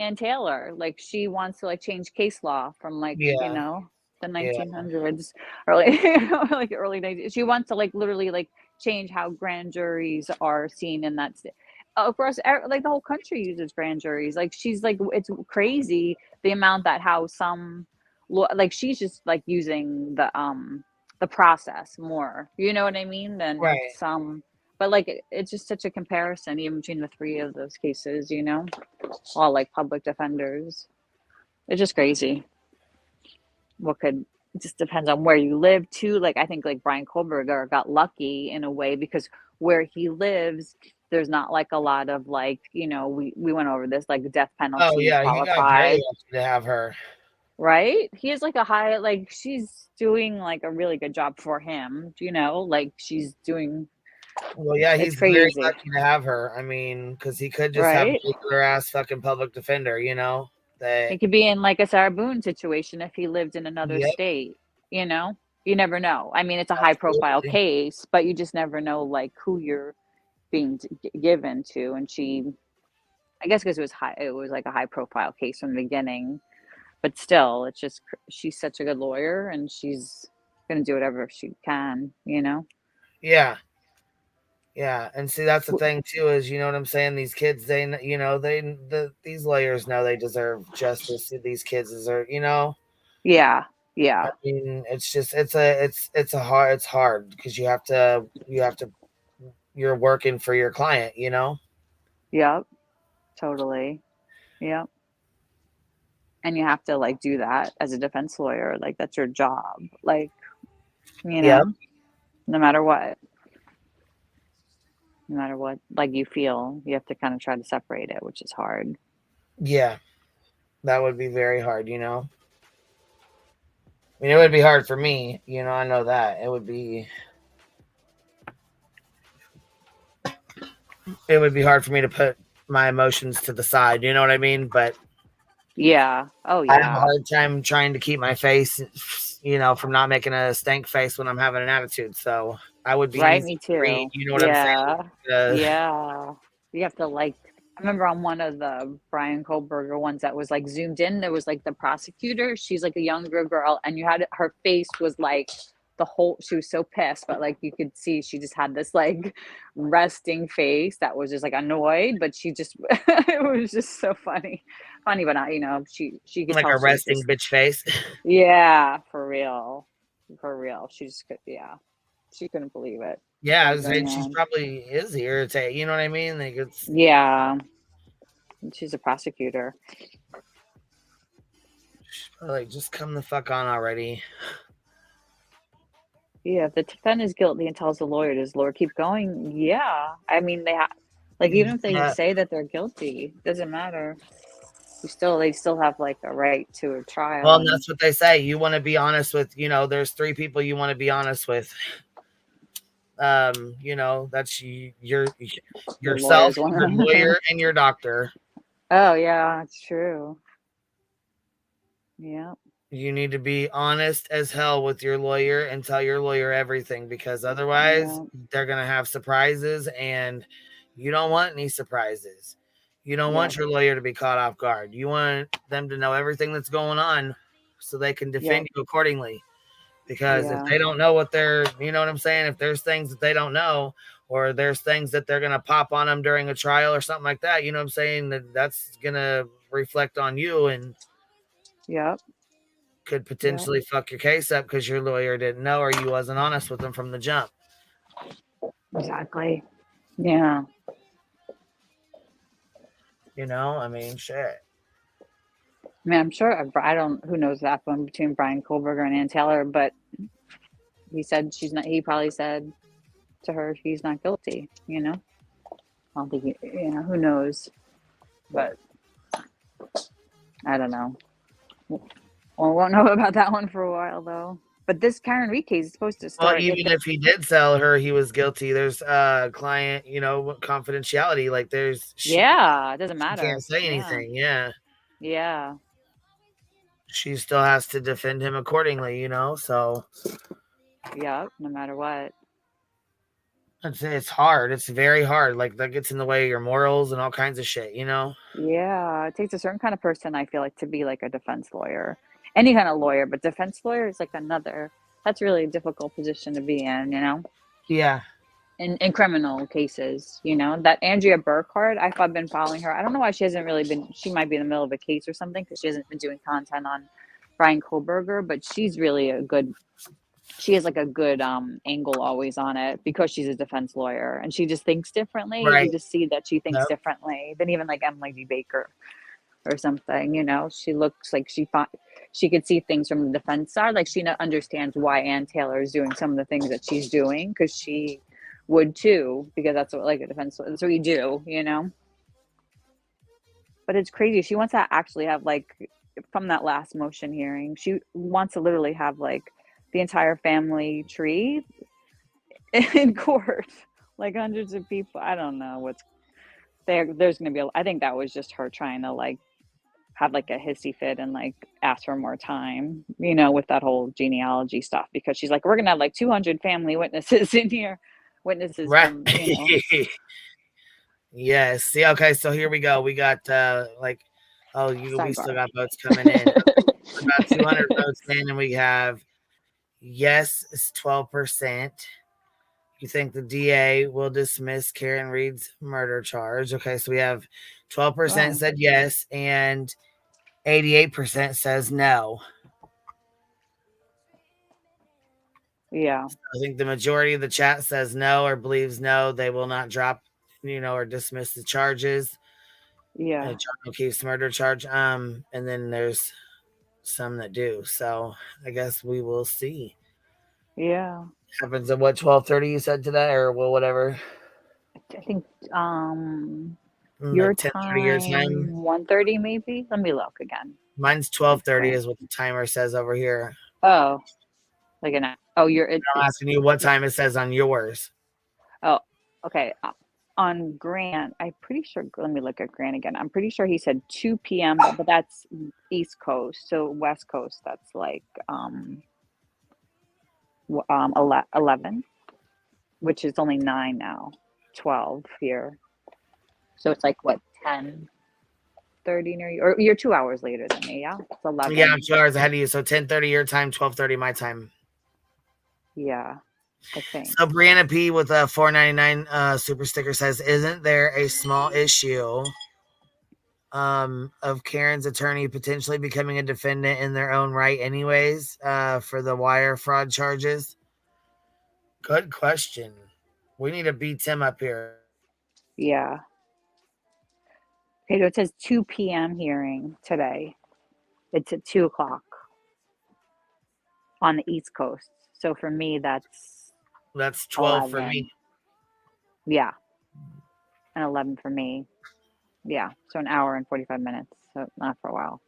Ann Taylor, like she wants to like change case law from like the 1900s, early like early 90s. She wants to like literally like change how grand juries are seen in that state. Of course, like the whole country uses grand juries. Like she's like, it's crazy the amount that how some like she's just like using the process more. You know what I mean? Than some. But like it's just such a comparison even between the three of those cases, all like public defenders. It's just crazy. It just depends on where you live too. Like I think like Brian Kohlberger got lucky in a way because where he lives, there's not like a lot of like, we went over this like death penalty. Oh yeah, he got very lucky to have her. Right? He has like a high, like she's doing like a really good job for him, like she's doing. Well, yeah, he's very lucky to have her. I mean, because he could just have a regular ass fucking public defender, He could be in like a Sarah Boone situation if he lived in another state, You never know. I mean, it's a high profile case, but you just never know like who you're being given to. And I guess because it was like a high profile case from the beginning, but still, it's just, she's such a good lawyer and she's gonna do whatever she can, you know? Yeah. Yeah, and see that's the thing too is you know what I'm saying. These kids, these lawyers know they deserve justice. These kids deserve, you know. Yeah, I yeah, mean, it's just it's hard because you're working for your client, you know. yep, totally, yep. And you have to like do that as a defense lawyer, like that's your job, like you Yep. know, no matter what, no matter what, like you feel, you have to kind of try to separate it, which is hard. Yeah, that would be very hard, you know. I mean, it would be hard for me, you know. I know that it would be hard for me to put my emotions to the side, you know what I mean? But Yeah. Oh I have a yeah. hard time trying to keep my face, you know, from not making a stank face when I'm having an attitude. So I would be Right, easy me to read. too. You know what I'm saying? Yeah. Uh, Yeah. You have to like I remember on one of the Brian Kohlberger ones that was like zoomed in, there was like the prosecutor. She's like a younger girl, and you had her face was like she was so pissed, but like you could see she just had this like resting face that was just like annoyed, but she just it was just so funny. Funny, but not, she could like tell a she was resting just bitch face. yeah, for real. For real. She just could yeah. She couldn't believe it. Yeah, I What was was going saying she's on. probably is irritated. You know what I mean? Like it's Yeah. She's a prosecutor. like just come the fuck on already. Yeah, if the defendant is guilty and tells the lawyer, does the lawyer keep going? Yeah. I mean, they have, like, even if they say that they're guilty, doesn't matter. They still have like a right to a trial. Well, And that's what they say. You want to be honest with, you know, there's 3 people you want to be honest with. You know, that's yourself, one of your them. lawyer, and your doctor. Oh yeah, it's true. Yeah. You need to be honest as hell with your lawyer and tell your lawyer everything because otherwise they're going to have surprises and you don't want any surprises. You don't want your lawyer to be caught off guard. You want them to know everything that's going on so they can defend you accordingly. Because if they don't know what you know what I'm saying? If there's things that they don't know or there's things that they're going to pop on them during a trial or something like that, you know what I'm saying? That's going to reflect on you and could potentially fuck your case up because your lawyer didn't know or you wasn't honest with them from the jump. Exactly. Yeah. You know, I mean, shit. I mean, I'm sure who knows that one between Brian Kohlberger and Ann Taylor, but he said he probably said to her he's not guilty, you know? I don't think who knows? But I don't know. Well, we won't know about that one for a while, though. But this Karen Reed case is supposed to start. Well, even if he did sell her, he was guilty. There's client, you know, confidentiality. Like it doesn't matter. She can't say anything. Yeah. Yeah. She still has to defend him accordingly, you know. So. Yeah, no matter what. It's hard. It's very hard. Like that gets in the way of your morals and all kinds of shit, you know. Yeah, it takes a certain kind of person, I feel like, to be like a defense lawyer. Any kind of lawyer, but defense lawyer is like that's really a difficult position to be in, you know? Yeah. In criminal cases, you know? That Andrea Burkhardt, I've been following her. I don't know why she hasn't really been, she might be in the middle of a case or something because she hasn't been doing content on Brian Kohlberger, but she's really she has like a good angle always on it because she's a defense lawyer and she just thinks differently. Right. You just see that she thinks differently than even like Emily D. Baker or something, you know. She looks like she could see things from the defense side, like she understands why Ann Taylor is doing some of the things that she's doing because she would too, because that's what like a defense, that's what you do, you know. But it's crazy. She wants to actually have like from that last motion hearing, she wants to literally have like the entire family tree in court, like hundreds of people. I don't know what's there. There's going to be I think that was just her trying to like have like a hissy fit and like ask for more time, you know, with that whole genealogy stuff, because she's like, we're going to have like 200 family witnesses in here. Witnesses. Right. From, you know. Yes. See, okay. So here we go. We got we still got votes coming in. About 200 votes in, and we have yes is 12%. You think the DA will dismiss Karen Reed's murder charge? Okay, so we have 12% Wow. said yes, and 88% says no. Yeah. I think the majority of the chat says no or believes no, they will not drop, or dismiss the charges. Yeah. John O'Keefe's murder charge. And then there's some that do. So I guess we will see. Yeah. Happens at what, 12:30 you said today, or well, whatever. I think your Like 10:30 your time time. 1:30 maybe. Let me look again. Mine's 12:30 is what the timer says over here. Oh, like you're. I'm asking you what time it says on yours. Oh, okay. On Grant, I'm pretty sure. Let me look at Grant again. I'm pretty sure he said 2 p.m., but that's East Coast. So West Coast, that's like 11, which is only 9 now. 12 here. So it's like what 10:30 near you, or you're 2 hours later than me. Yeah, it's 11. Yeah, I'm 2 hours ahead of you. So 10:30 your time, 12:30 my time. Yeah, I think. So Brianna P with a $4.99 super sticker says, "Isn't there a small issue of Karen's attorney potentially becoming a defendant in their own right, anyways, for the wire fraud charges?" Good question. We need to beat Tim up here. Yeah. Okay, so it says 2 p.m. hearing today. It's at 2 o'clock on the East Coast. So for me, that's 12 for 11. me. Yeah. And 11 for me. Yeah. So an hour and 45 minutes. So not for a while.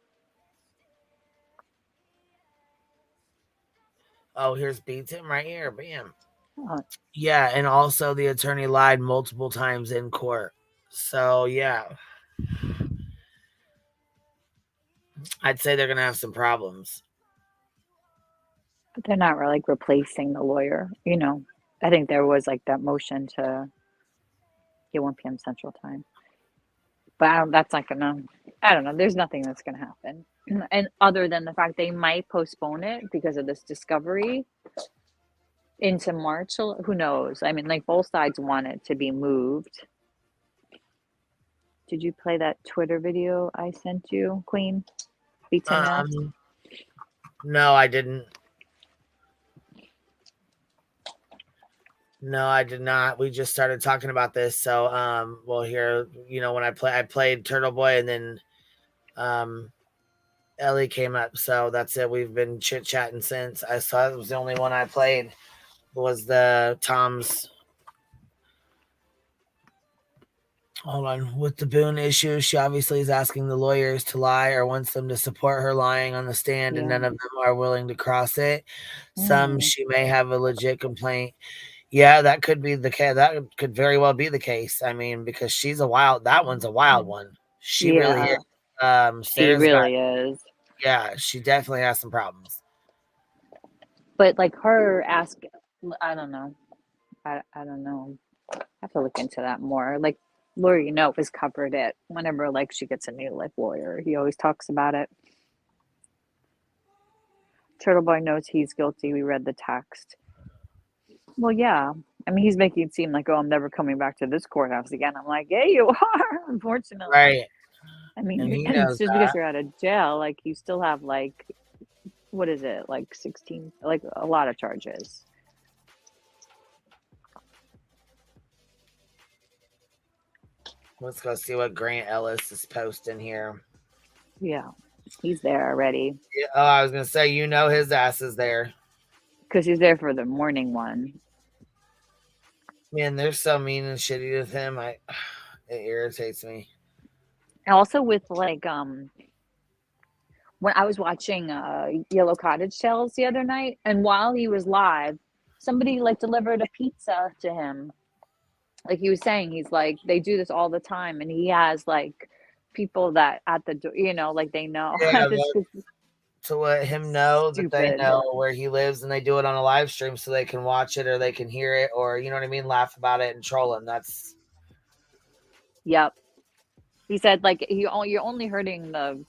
Oh, here's beat Tim right here. Bam. Oh. Yeah, and also the attorney lied multiple times in court. So yeah. I'd say they're gonna have some problems. But they're not really like replacing the lawyer, I think there was like that motion to get 1 p.m. Central Time. But that's not gonna, I don't know. There's nothing that's gonna happen. And other than the fact they might postpone it because of this discovery into March, who knows? I mean, like both sides want it to be moved. Did you play that Twitter video I sent you, Queen? No, I didn't. No, I did not. We just started talking about this. So, well, here, when I played Turtle Boy, and then Ellie came up. So that's it. We've been chit chatting since. I saw it was the only one I played was the Tom's. Hold on. With the Boone issue, she obviously is asking the lawyers to lie or wants them to support her lying on the stand, and none of them are willing to cross it. Some she may have a legit complaint. Yeah, that could be the case. That could very well be the case. I mean, because that one's a wild one. She really is. She really is. Yeah, she definitely has some problems. But like her I don't know. I don't know. I have to look into that more. Like Lori, has covered it whenever like she gets a new like lawyer. He always talks about it. Turtle Boy knows he's guilty. We read the text. Well, yeah. I mean, he's making it seem like, oh, I'm never coming back to this courthouse again. I'm like, yeah, you are, unfortunately. Right. I mean, it's just because you're out of jail, like you still have like, what is it, like 16, like a lot of charges. Let's go see what Grant Ellis is posting here. Yeah, he's there already. Yeah, I was going to say, his ass is there. Because he's there for the morning one. Man, they're so mean and shitty with him. It irritates me. Also with like, when I was watching Yellow Cottage Tales the other night, and while he was live, somebody like delivered a pizza to him. Like he was saying, he's like, they do this all the time, and he has like people that at the door, like they know. Yeah, to let him know that they know where he lives, and they do it on a live stream so they can watch it or they can hear it, or you know what I mean, laugh about it and troll him. That's Yep. He said like you're only hurting the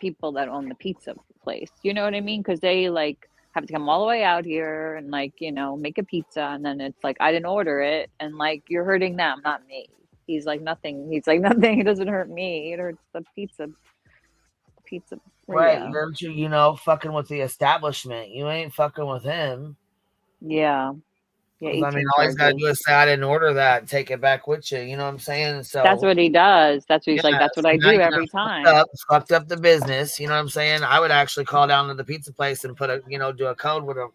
people that own the pizza place. You know what I mean? Because they like have to come all the way out here and like, you know, make a pizza, and then it's like I didn't order it, and like you're hurting them, not me. He's like nothing. He's like nothing. It doesn't hurt me. It hurts the pizza. Right, Yeah. you're you know fucking with the establishment. You ain't fucking with him. Yeah. Yeah. 'Cause, I mean, 18 all he's got to charges. do is say I didn't order that, take it back with you. You know what I'm saying? So That's what he does. That's what he's like. yeah, That's what so I now do you every time. fucked up the business. You know what I'm saying? I would actually call down to the pizza place and put a do a code with them.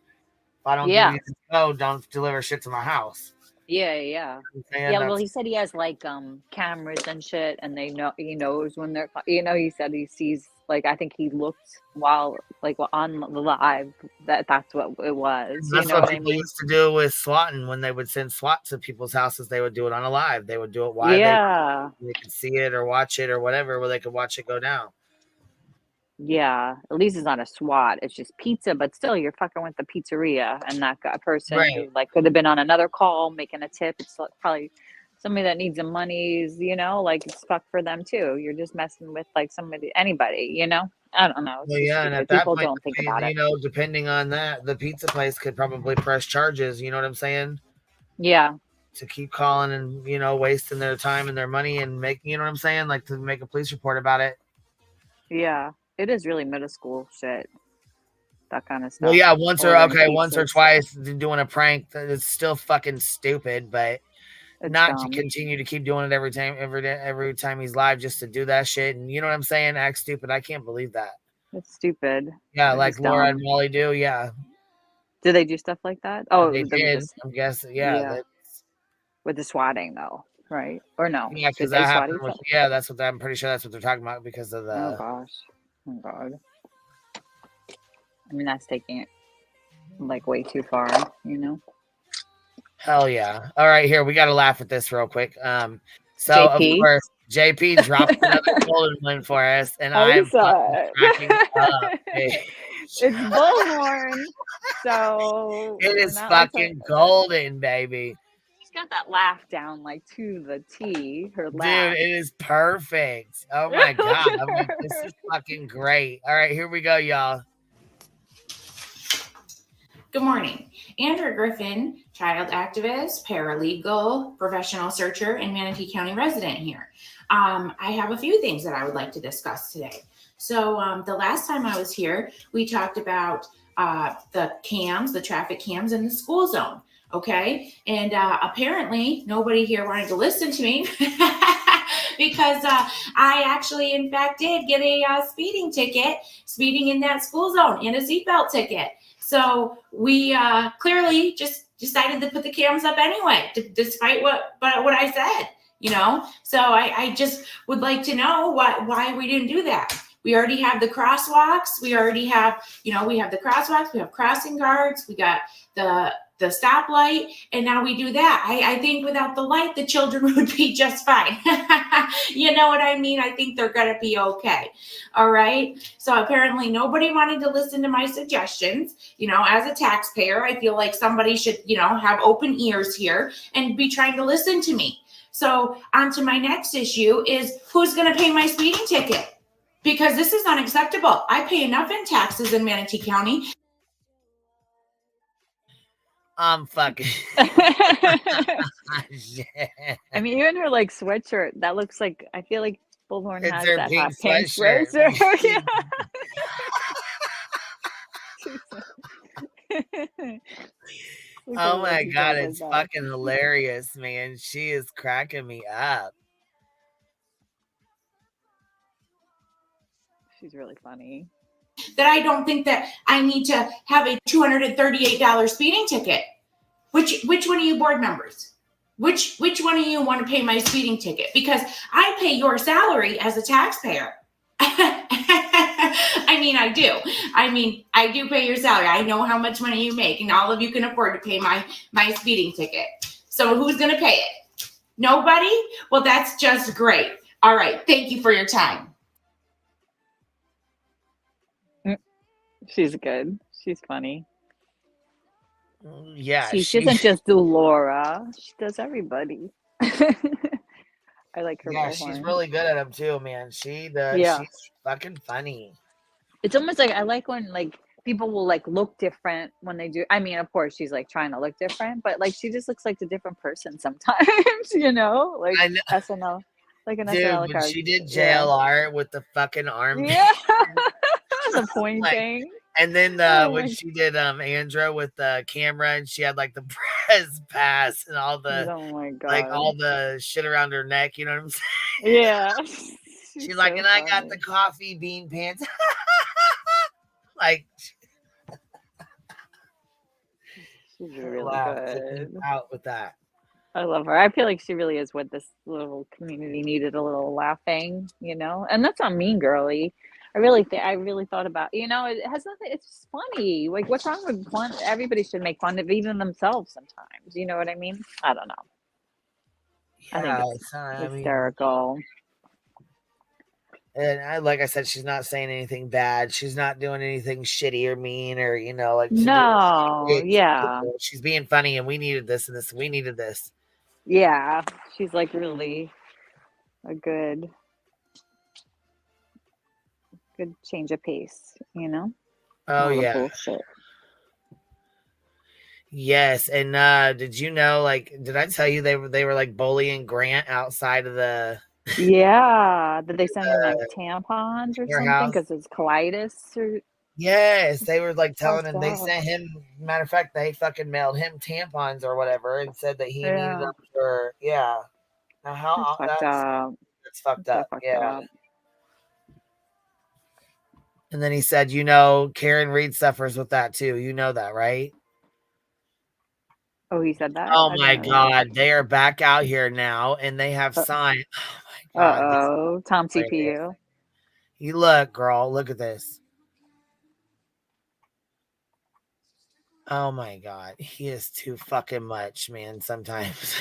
If I don't give Yeah. you the code, don't deliver shit to my house. Yeah. And Yeah, well, he said he has like cameras and shit, and he knows when they're, you know, he said he sees, like, I think he looked while on the live that's what it was. That's You know what what I people mean? used to do with swatting. When they would send SWAT to people's houses, they would do it on a live. They would do it while Yeah. they could see it or watch it or whatever, where they could watch it go down. Yeah, at least it's not a SWAT. It's just pizza, but still, you're fucking with the pizzeria, and that person Right. who like could have been on another call making a tip. It's like probably somebody that needs the monies. You know, like it's fucked for them too. You're just messing with like anybody. You know, I don't know. It's Well, just yeah, and stupid. at that People point, don't think about it. depending on that, the pizza place could probably press charges. You know what I'm saying? Yeah. To keep calling and wasting their time and their money and making, you know what I'm saying, like to make a police report about it. Yeah, it is really middle school shit. That kind of stuff. Well, yeah, once or Ordering twice doing a prank, it's still fucking stupid, but It's not dumb. to continue to keep doing it every time he's live just to do that shit. And you know what I'm saying? Act stupid. I can't believe that. It's stupid. Yeah, It's like just Laura dumb. and Molly do. Yeah, Do they do stuff like that? Oh, they with did. this, I'm guessing. Yeah, with the swatting though, right? Or no? yeah, Did because they that swat happened. each other? Yeah, that's what I'm pretty sure that's what they're talking about because of the. Oh gosh. Oh god. I mean, that's taking it like way too far, you know. Hell yeah! All right, here we got to laugh at this real quick. So JP? of course JP dropped another golden one for us, and I'm cracking up. It's bullhorn, so It is not fucking golden, baby. She's got that laugh down like to the T. Her Dude, laugh. it is perfect. Oh my god, I'm like, this is fucking great. All right, here we go, y'all. Good morning. Andrew Griffin, child activist, paralegal, professional searcher, and Manatee County resident here. I have a few things that I would like to discuss today. So the last time I was here, we talked about the cams, the traffic cams in the school zone. Okay. And apparently nobody here wanted to listen to me because I actually, in fact, did get a speeding ticket, speeding in that school zone, and a seatbelt ticket. So we clearly just decided to put the cams up anyway, despite what I said, you know. So I just would like to know why we didn't do that. We already have the crosswalks. We already have, we have the crosswalks. We have crossing guards. We got the stoplight, and now we do that. I think without the light, the children would be just fine. You know what I mean? I think they're going to be okay. All right. So apparently nobody wanted to listen to my suggestions. As a taxpayer, I feel like somebody should, have open ears here and be trying to listen to me. So on to my next issue is who's going to pay my speeding ticket? Because this is unacceptable. I pay enough in taxes in Manatee County. I'm fucking. I mean, even her like sweatshirt, that looks like, I feel like Bullhorn It's has her that pink hot pink sweatshirt. Yeah. Oh my god, it's fucking hilarious, man. She is cracking me up. She's really funny. That I don't think that I need to have a $238 speeding ticket. Which one of you board members? Which one of you want to pay my speeding ticket? Because I pay your salary as a taxpayer. I mean, I do. I do pay your salary. I know how much money you make, and all of you can afford to pay my speeding ticket. So who's going to pay it? Nobody? Well, that's just great. All right. Thank you for your time. She's good. She's funny. Yeah. She doesn't just do Laura. She does everybody. I like her. Yeah, Bullhorn. she's really good at them too, man. She's fucking funny. It's almost like I like when like people will like look different when they do. I mean, of course, she's like trying to look different, but like she just looks like a different person sometimes, you know? Like I know. SNL, like an Dude, SNL when card. she did Yeah. JLR with the fucking arm. Yeah. The pointing. And then Oh when my- she did Andra with the camera and she had like the press pass and all the Oh my god. like all the shit around her neck, you know what I'm saying? Yeah. She's like, so and I got funny. the coffee bean pants. Like She's really good. Out with that. I love her. I feel like she really is what this little community needed, a little laughing, you know? And that's not mean girly. I really thought about, you know, it has nothing, it's just funny. Like, what's wrong with fun? Everybody should make fun of even themselves sometimes. You know what I mean? I don't know. I think it's hysterical. And like I said, she's not saying anything bad. She's not doing anything shitty or mean or, you know, like. No, yeah. She's being funny and we needed this and this. We needed this. Yeah. She's like really a good change of pace, you know? Oh, yeah. Bullshit. Yes. And did you know, like, did I tell you they were like bullying Grant outside of the. Yeah. Did they send him like tampons or something house? because it's colitis or. Yes, they were like telling him, they up. sent him, matter of fact, they fucking mailed him tampons or whatever and said that he needed them for, Now, how that's fucked up. Yeah. And then he said, you know, Karen Reed suffers with that too. You know that, right? Oh, he said that? Oh my God. They are back out here now and they have signed. Oh my God. Tom CPU. You look, girl, look at this. Oh my God. He is too fucking much, man, sometimes.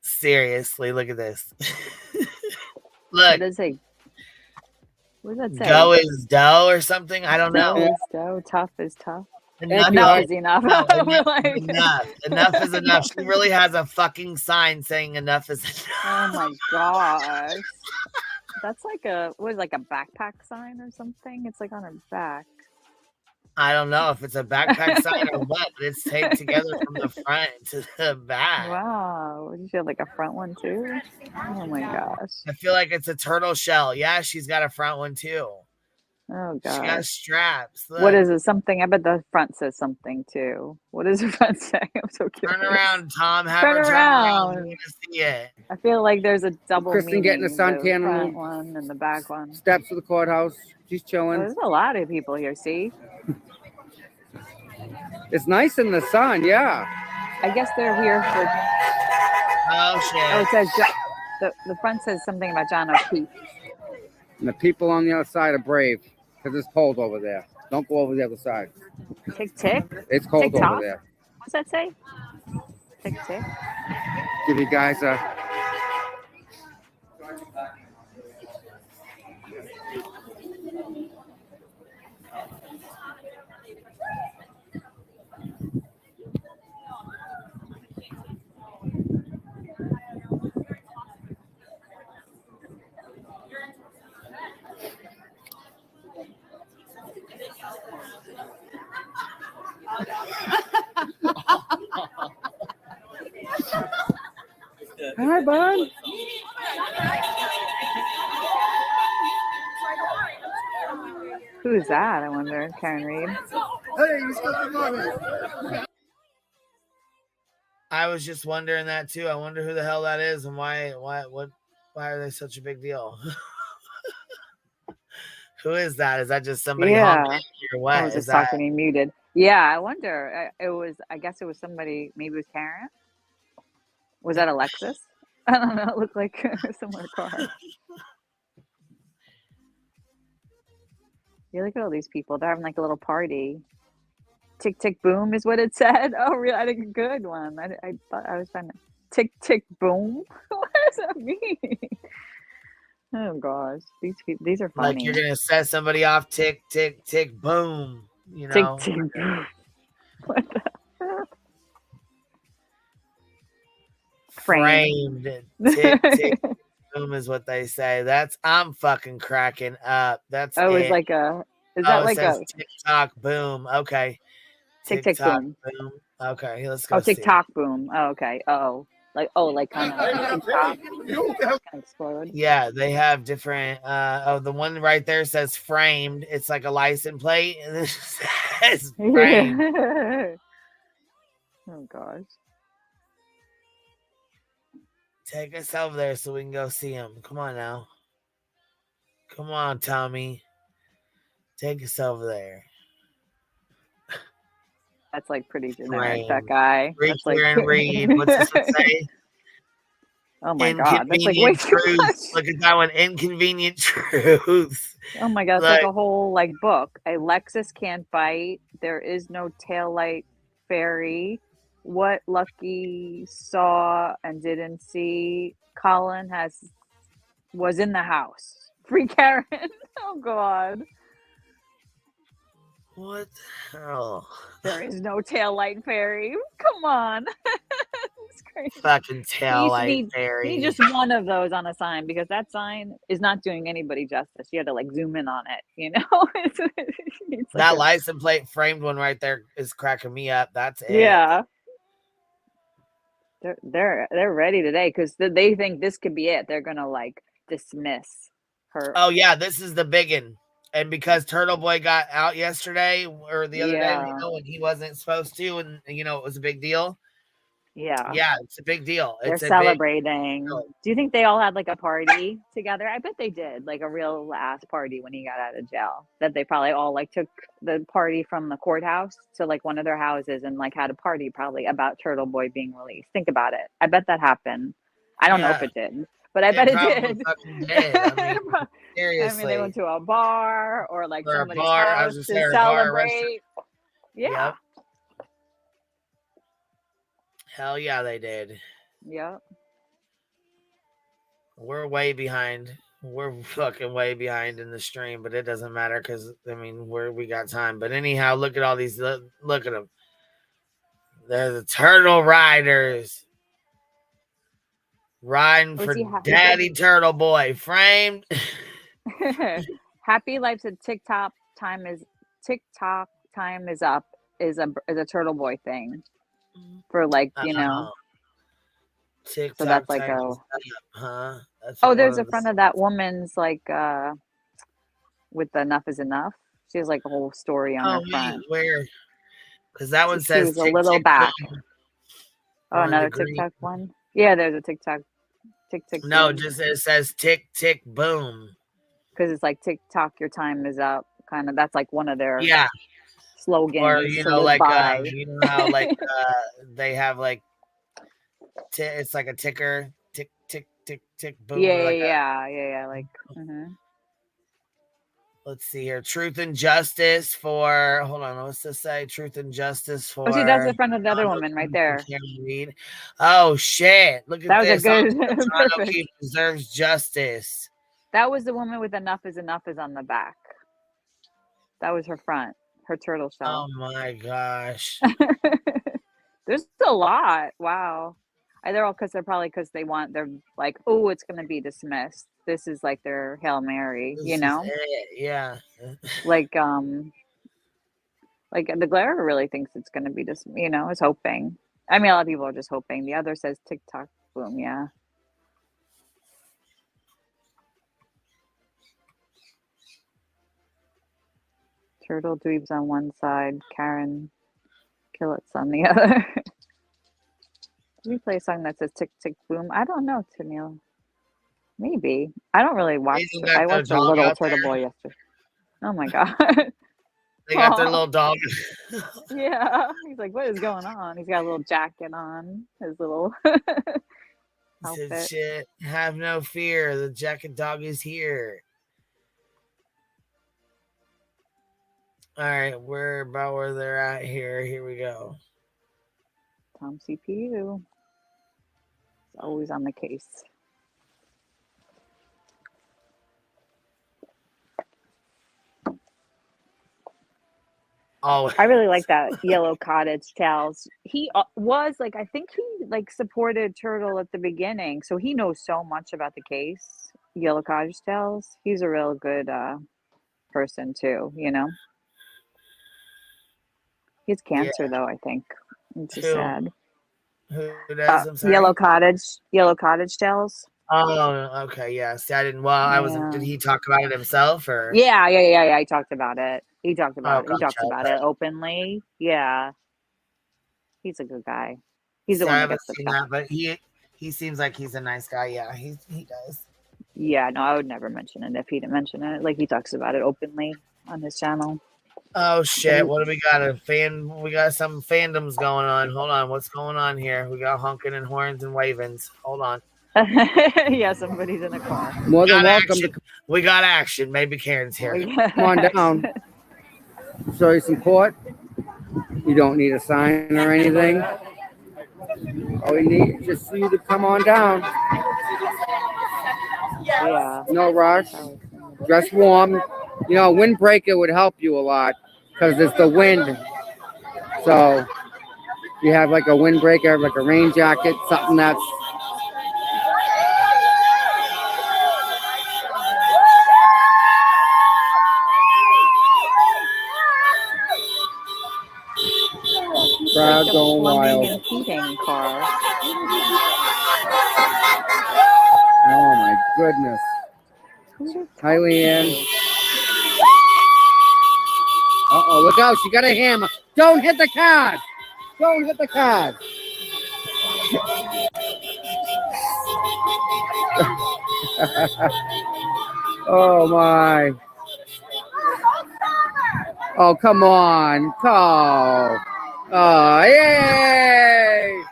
Seriously, look at this. Look. What does it say? Go is dough or something. I don't know. Dough is dough. Tough is tough. Enough is enough. No, enough is enough. She really has a fucking sign saying enough is enough. Oh my gosh. That's like a backpack sign or something? It's like on her back. I don't know if it's a backpack sign or what, but it's taped together from the front to the back. Wow. Did she have like a front one too? Oh my gosh. I feel like it's a turtle shell. Yeah, she's got a front one too. Oh gosh. She got straps. Look. What is it? Something? I bet the front says something too. What does the front say? I'm so curious. Turn around, Tom. Have Turn her turn around. around. We're gonna see it. I feel like there's a double Kristen meaning. getting the suntan front on one and the back one. Steps of the courthouse. She's chilling. There's a lot of people here. See? It's nice in the sun, yeah. I guess they're here for. Oh shit! Oh, it says the front says something about John O'Keefe. And the people on the other side are brave because it's cold over there. Don't go over the other side. Tick tick. It's cold TikTok? over there. What's that say? Tick tick. Give you guys a. Hi, bud. Who is that? I wonder. Karen Reed. Hey, he's got the money. I was just wondering that too. I wonder who the hell that is and why are they such a big deal? Who is that? Is that just somebody honking or what? I was just talking to me muted. Yeah, I wonder. I guess it was somebody, maybe it was Karen. Was that Alexis? I don't know. It looked like a similar car. Yeah, look at all these people. They're having like a little party. Tick, tick, boom is what it said. Oh, really? I think a good one. I thought I was trying to tick, tick, boom. What does that mean? Oh gosh, these are funny. Like you're gonna set somebody off. Tick, tick, tick, boom. You know. Tick, tick, boom. What the? Framed. Tick, tick, boom is what they say. I'm fucking cracking up. That's it's like a Is that it like says a TikTok boom. Okay. tick tick TikTok boom? boom. Okay, let's go Oh, see. TikTok boom. Oh, okay. Like kind of TikTok kind of explode. Yeah, they have different. The one right there says framed. It's like a license plate, and it says framed. Oh gosh. Take us over there so we can go see him. Come on now. Come on, Tommy. Take us over there. That's like pretty generic. Framed. That guy. Reach That's like. here and read. What's this one say? Oh my god, that's like way Inconvenient too truths. much. Look at that one. Inconvenient truths. Oh my god, it's Like, like a whole like book. A Lexus can't bite. There is no taillight fairy. What Lucky saw and didn't see. Colin was in the house. Free Karen. Oh god. what the hell? There is no taillight fairy. Come on. It's crazy. Fucking taillight He fairy. need just one of those on a sign because that sign is not doing anybody justice. You had to like zoom in on it, you know? It's That like license plate framed one right there is cracking me up. That's it. yeah. They're ready today because they think this could be it. They're gonna like dismiss her. Oh yeah, this is the biggin. And because Turtle Boy got out yesterday or the other day, and he wasn't supposed to, and it was a big deal. Yeah. Yeah, it's a big deal. They're It's celebrating. Do you think they all had like a party together? I bet they did, like a real ass party when he got out of jail. That they probably all like took the party from the courthouse to like one of their houses and like had a party probably about Turtle Boy being released. Think about it. I bet that happened. I don't know if it did, but I bet it did. Fucking did. I mean, seriously. I mean, they went to a bar or like Or a somebody's bar, I house was to just saying, a bar, a celebrate. Yeah. Yep. Hell yeah, they did. Yep. We're way behind. We're fucking way behind in the stream, but it doesn't matter because we got time. But anyhow, look at all these. Look at them. They're the Turtle Riders riding for Daddy Turtle Boy. Framed. Happy Life said TikTok time is up is a Turtle Boy thing for like TikTok. So that's like time is up, huh? That's there's a front of that woman's like with the enough is enough. She has like a whole story on her front. Where? Because that one says she was a little back. Oh, on another the green. TikTok one. Yeah, there's a TikTok. Tick tick. No, boom. just it says tick tick boom. Because it's like TikTok, your time is up. Kind of. That's like one of their slogans. Or like how like they have like it's like a ticker, tick tick tick tick boom. Yeah. Like. Let's see here. Truth and justice for. Hold on. What's this say? Truth and justice for. Oh, see, that's the front of the other woman right there. Read. Oh shit! Look at that this. That was a good. Perfect. Deserves justice. That was the woman with enough is on the back. That was her front. Her turtle shell. Oh my gosh. There's a lot. Wow. They're all because they're like, oh, it's gonna be dismissed. This is like their Hail Mary, Yeah. Like the Glare really thinks it's gonna be is hoping. I mean, a lot of people are just hoping. The other says TikTok boom, yeah. Turtle Dweebs on one side, Karen Killets on the other. Did we play a song that says tick tick boom? I don't know, Tennille. Maybe. I don't really watch it. I watched a little Turtle Boy yesterday. Oh my god. They got their little dog. Yeah. He's like, what is going on? He's got a little jacket on. His little outfit. Said, shit, have no fear. The jacket dog is here. All right, we're about where they're at here. Here we go. Tom CPU. It's always on the case. Oh, I really like that Yellow Cottage Tales. He was like, I think he like supported Turtle at the beginning, so he knows so much about the case. Yellow Cottage Tales. He's a real good person too, you know? He has cancer though, I think. It's just Who? sad. Who does? I'm sorry. Yellow Cottage Tales. Oh, okay, yeah. See, I didn't. Well, I wasn't. Did Yeah. he talk about it himself or? Yeah. He talked about it. He talked about Oh, it. He talks gotcha. about Okay. it openly. Yeah. He's a good guy. He's the See, one I that haven't gets the seen cut. that, but he seems like he's a nice guy. Yeah, he does. Yeah, no, I would never mention it if he didn't mention it. Like he talks about it openly on his channel. Oh shit! What do we got? We got some fandoms going on. Hold on, what's going on here? We got honking and horns and wavings. Hold on. Yeah, somebody's in a car. More than welcome to. We got action. Maybe Karen's here. Come on down. Show you some court. You don't need a sign or anything. All you need is just for you to come on down. Yeah. No rush. Dress warm. You know, windbreaker would help you a lot because it's the wind. So you have like a windbreaker, like a rain jacket, something that's. Crowd like going wild. and heating car. Oh my goodness. Hi, Leanne. Uh-oh, look out, she got a hammer. Don't hit the card. Don't hit the card. Oh my. Oh, come on. Oh. Oh, yay!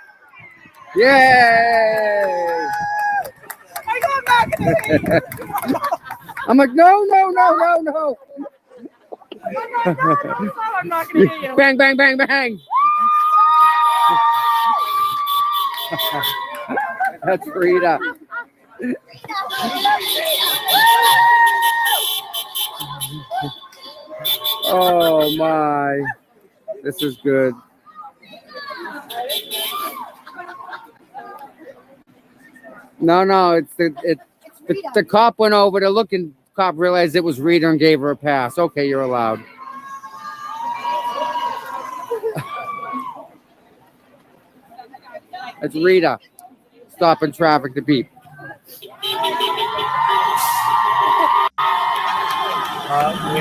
Yay! I'm like, no. I'm not gonna hit you. Bang, bang, bang, bang. That's Rita. Oh my. This is good. No, it's the cop went over to look and cop realized it was Rita and gave her a pass. Okay, you're allowed. It's Rita stopping traffic to beep. Here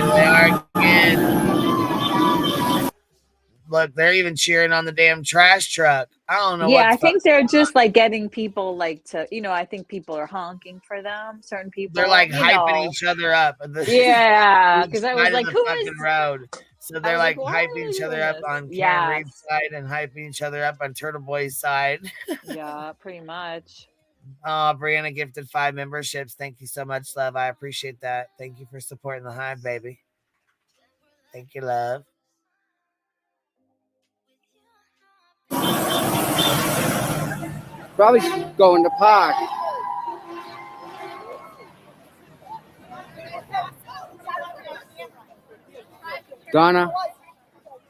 they are again. Look, they're even cheering on the damn trash truck. I don't know. Yeah, I think they're just like getting people like to, I think people are honking for them. Certain people. They're like hyping each other up. Yeah, because I was like, who is road? So they're like why hyping are each they other doing up this? on Karen Yes. Reed's side and hyping each other up on Turtle Boy's side. Yeah, pretty much. Brianna gifted 5 memberships. Thank you so much, love. I appreciate that. Thank you for supporting the Hive, baby. Thank you, love. Probably going to park. Donna,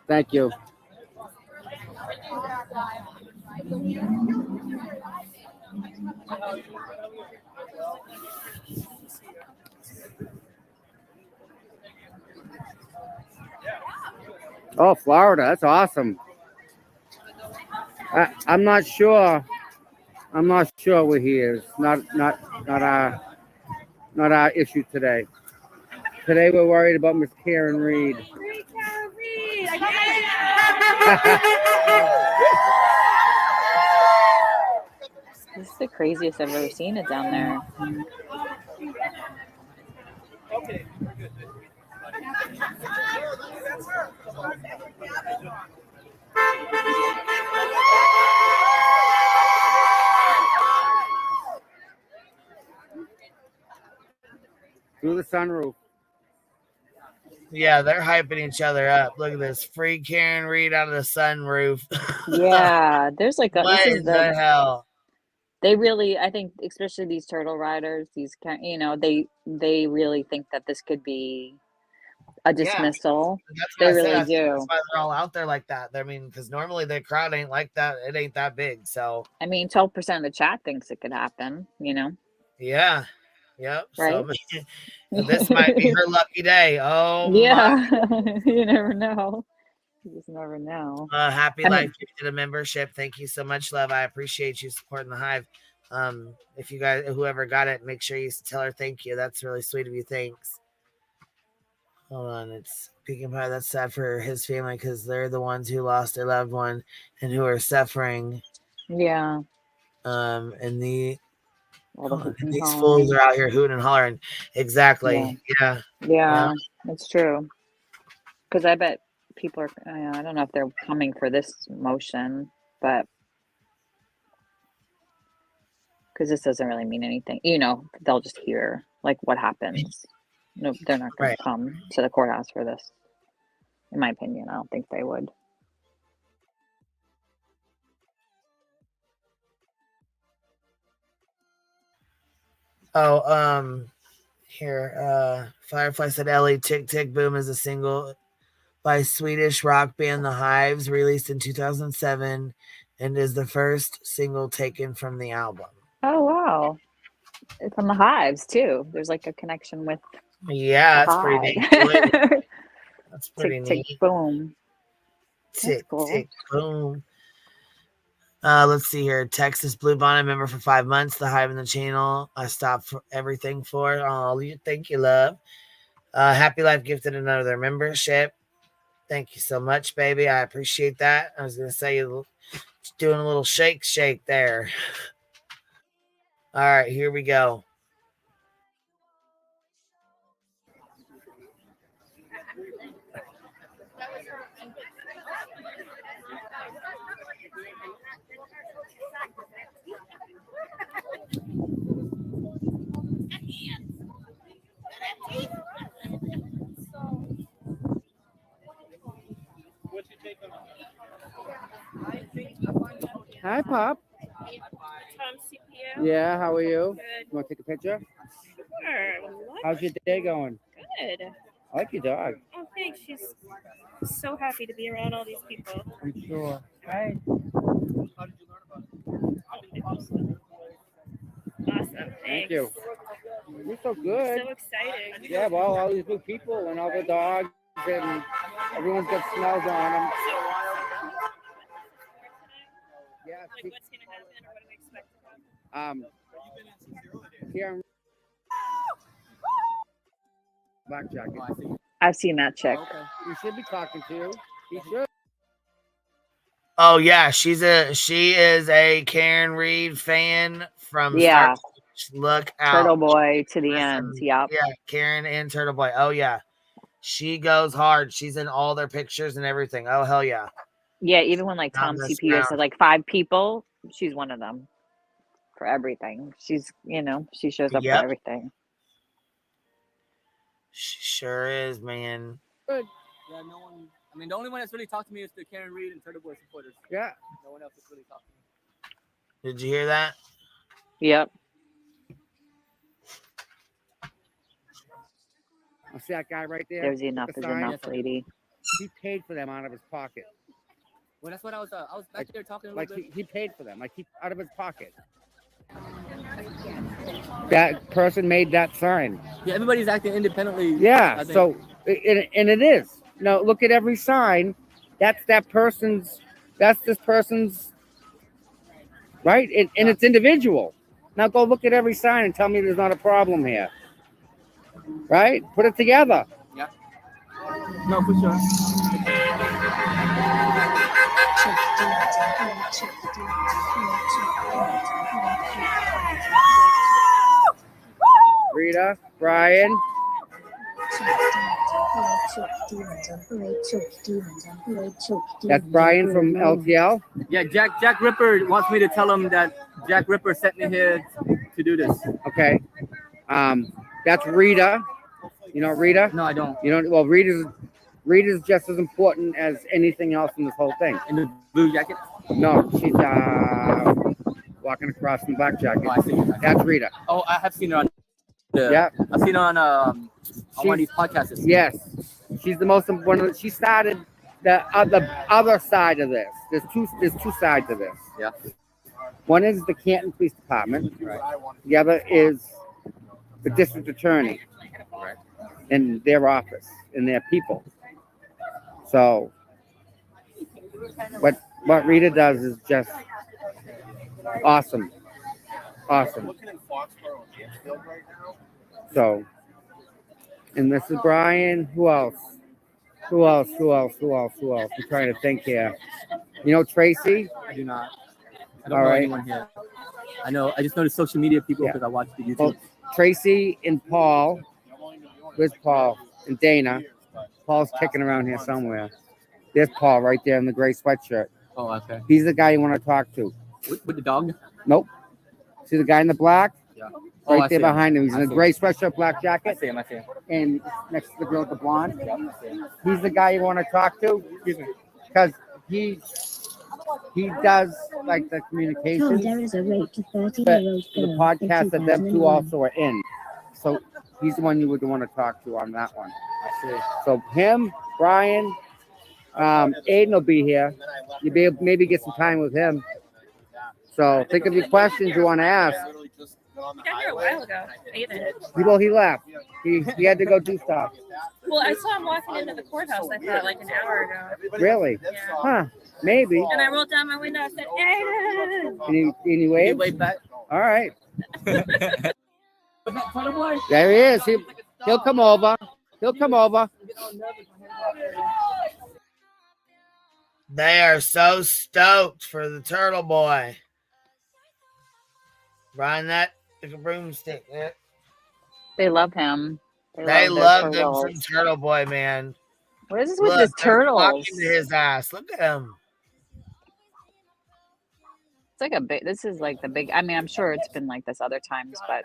thank you. Oh, Florida, that's awesome. I'm not sure. I'm not sure where he is. Not our issue today. Today we're worried about Miss Karen Reed. This is the craziest I've ever seen it down there. Okay. Through the sunroof. Yeah, they're hyping each other up. Look at this. Free Karen Reed out of the sunroof. Yeah, there's like what this is in the hell? They really, I think, especially these turtle riders, they really think that this could be a dismissal. That's they what I really said. do. That's why they're all out there like that. I mean, because normally the crowd ain't like that. It ain't that big. So I mean, 12% of the chat thinks it could happen. Yeah. Yep. Right? So this might be her lucky day. Oh my. Yeah. You never know. You just never know. Happy I Life mean, gifted a membership. Thank you so much, love. I appreciate you supporting the Hive. If you guys, whoever got it, make sure you tell her thank you. That's really sweet of you. Thanks. Hold on, it's Pecan Pie. That's sad for his family because they're the ones who lost their loved one and who are suffering. yeah. And All the hooting and these fools hollering. are out here hooting and hollering. Exactly. Yeah. Yeah, that's true. Because I bet people are, I don't know if they're coming for this motion, but because this doesn't really mean anything. You know, they'll just hear like what happens. No, they're not going to come to the courthouse for this. In my opinion, I don't think they would. Oh, here, Firefly said Ellie Tick Tick Boom is a single by Swedish rock band The Hives, released in 2007, and is the first single taken from the album. Oh, wow. It's from the Hives, too. There's like a connection with Yeah, that's pretty neat. That's pretty tick, neat. Tick, boom. Tick, tick, boom. Let's see here. Texas Blue Bonnet member for 5 months. The Hive in the channel. I stopped for everything for it. Oh, thank you, love. Happy Life gifted another membership. Thank you so much, baby. I appreciate that. I was gonna say you're doing a little shake there. All right, here we go. Hi, Pop. Tom CPU. Yeah, how are you? Good. You want to take a picture? Sure. How's your day going? Good. I like your dog. Oh, thanks. She's so happy to be around all these people. I'm sure. Hi. Awesome. Thanks. Thank you. You're so good. So exciting. Yeah, well, all these new people and all the dogs and everyone's got smells on them. Yeah. Like, what's going to happen or what do we expect to happen? Here, black jacket. I've seen that chick. Okay. We should be talking to you. He should. Oh yeah, she is a Karen Reed fan from start to finish. Look out. Turtle Boy to the end. Yep. Yeah, Karen and Turtle Boy. Oh yeah. She goes hard. She's in all their pictures and everything. Oh hell yeah. Yeah, even when like Tom CPU said like 5 people, she's one of them for everything. She's, she shows up for everything. She sure is, man. Good. Yeah, no one. I mean, the only one that's really talked to me is the Karen Reed and Turtle Boy supporters. Yeah. No one else has really talked to me. Did you hear that? Yep. I see that guy right there. There's enough is enough, lady. He paid for them out of his pocket. Well, that's what I was back there talking a little bit. He paid for them, out of his pocket. That person made that sign. Yeah, everybody's acting independently. Yeah, so and it is. Now look at every sign. That's this person's, right? And it's individual. Now go look at every sign and tell me there's not a problem here. Right? Put it together. Yeah. No, for sure. Rita, Brian. That's Brian from LTL. Yeah, Jack Ripper wants me to tell him that Jack Ripper sent me here to do this. Okay. That's Rita. You know Rita? No, I don't. You know, well, Rita's just as important as anything else in this whole thing. In the blue jacket? No, she's walking across in the black jacket. Oh, I see. That's Rita. Oh, I have seen her on. Yeah, I've seen her on one of these podcasts. Yes, she's the most important. She started the other side of this. There's two sides of this. Yeah. One is the Canton Police Department. Right. The other is the district attorney in their office, in their people. So what Rita does is just awesome. So, and this is Brian. Who else? I'm trying to think here. You know Tracy? I do not. I don't know anyone here. I just know the social media people because I watch the YouTube. Well, Tracy and Paul. Where's Paul? And Dana. Paul's kicking around here somewhere. There's Paul right there in the gray sweatshirt. Oh, okay. He's the guy you want to talk to. With the dog? Nope. See the guy in the black? Yeah. Right there behind him. He's in a gray sweatshirt, black jacket. I see him. And next to the girl with the blonde. He's the guy you want to talk to. Because he does like the communications. There is a rate to 30 But euros the podcast that them two also are in. So he's the one you would want to talk to on that one. I see. So him, Brian, Aiden will be here. You'll be able maybe get some time with him. So think of your questions you want to ask. He got here a while ago. Aiden. Well, he left. He had to go do stuff. Well, I saw him walking into the courthouse, I thought, like an hour ago. Really? Yeah. Huh. Maybe. And I rolled down my window and said, Aiden! And he waved? Wave back. All right. There he is. He'll come over. They are so stoked for the turtle boy. Riding that like a broomstick, man. They love him. They love them some turtle boy, man. What is this with this turtles? Talking to his ass. Look at him. It's like a big. This is like the big. I mean, I'm sure it's been like this other times, but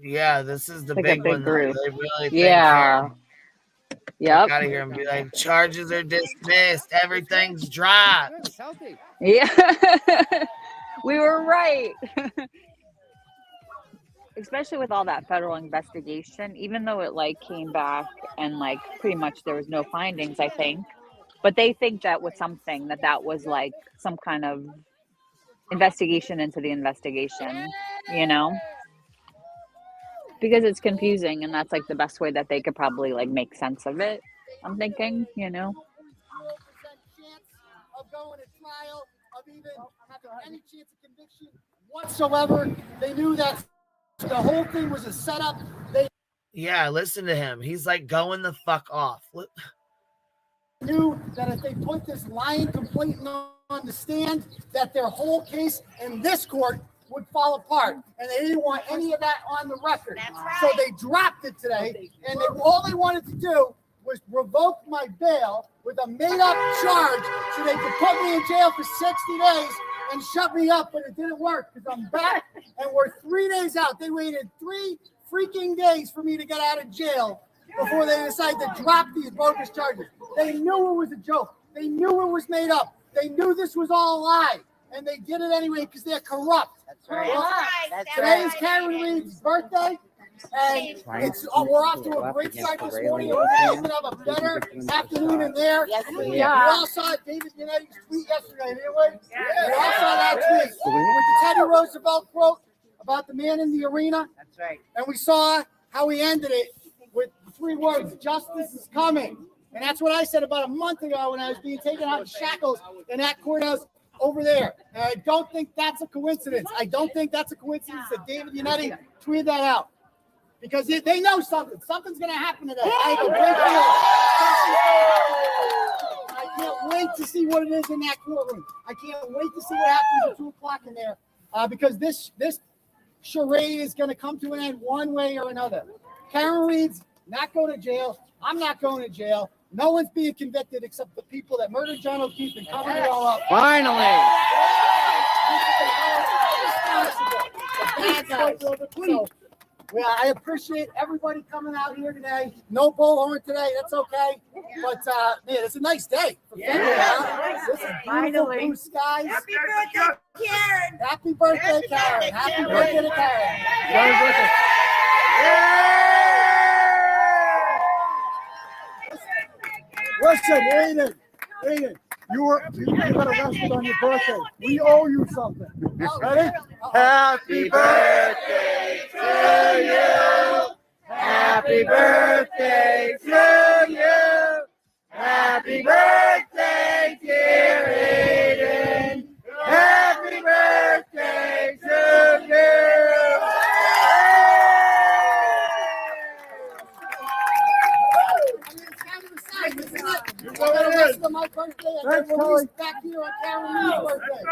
yeah, this is the like big a big one. group. They really Yeah. Yep. Out of here and be like, charges are dismissed. Everything's dropped. Yeah. We were right. Especially with all that federal investigation, even though it like came back and like pretty much there was no findings, I think. But they think that was something that was like some kind of investigation into the investigation, you know? Because it's confusing and that's like the best way that they could probably like make sense of it. I'm thinking, you know. Of going to trial, of even having any chance of conviction whatsoever. They knew that the whole thing was a setup. Yeah, listen to him. He's like going the fuck off. Knew that if they put this lying complainant on the stand, that their whole case in this court would fall apart, and they didn't want any of that on the record. So they dropped it today, and all they wanted to do was revoke my bail with a made-up charge so they could put me in jail for 60 days and shut me up, but it didn't work because I'm back, and we're 3 days out. They waited 3 freaking days for me to get out of jail before they decided to drop these bogus charges. They knew it was a joke. They knew it was made up. They knew this was all a lie, and they did it anyway because they're corrupt. That's right. Today's Karen Reed's birthday, and we're off to a great start this morning. We're going to have a better afternoon in there. Yes, we all saw David Yanetti's tweet yesterday, didn't we? We all saw that tweet with the Teddy Roosevelt quote about the man in the arena. That's right. And we saw how he ended it with 3 words: justice is coming. And that's what I said about a month ago when I was being taken out in shackles in that courthouse over there. And I don't think that's a coincidence. I don't think that's a coincidence that David Yannetti tweeted that out. Because they know something. Something's going to happen today. I have a great feeling. I can't wait to see what it is in that courtroom. I can't wait to see what happens at 2 o'clock in there. Because this charade is going to come to an end one way or another. Karen Reed's not going to jail. I'm not going to jail. No one's being convicted except the people that murdered John O'Keefe and covered it all up. Finally. So, well, I appreciate everybody coming out here today. No bullhorn today. That's okay. But, man, it's a nice day. This is beautiful blue skies. Happy birthday, Karen. Happy birthday, Karen. Happy birthday to Karen. Listen, Aiden, You got arrested on your birthday. We owe you something. Ready? Happy birthday to you. Happy birthday to you. Happy birthday, dear Aiden. Happy birthday to you. You got arrested on my birthday. I got released back here on Carolina's birthday.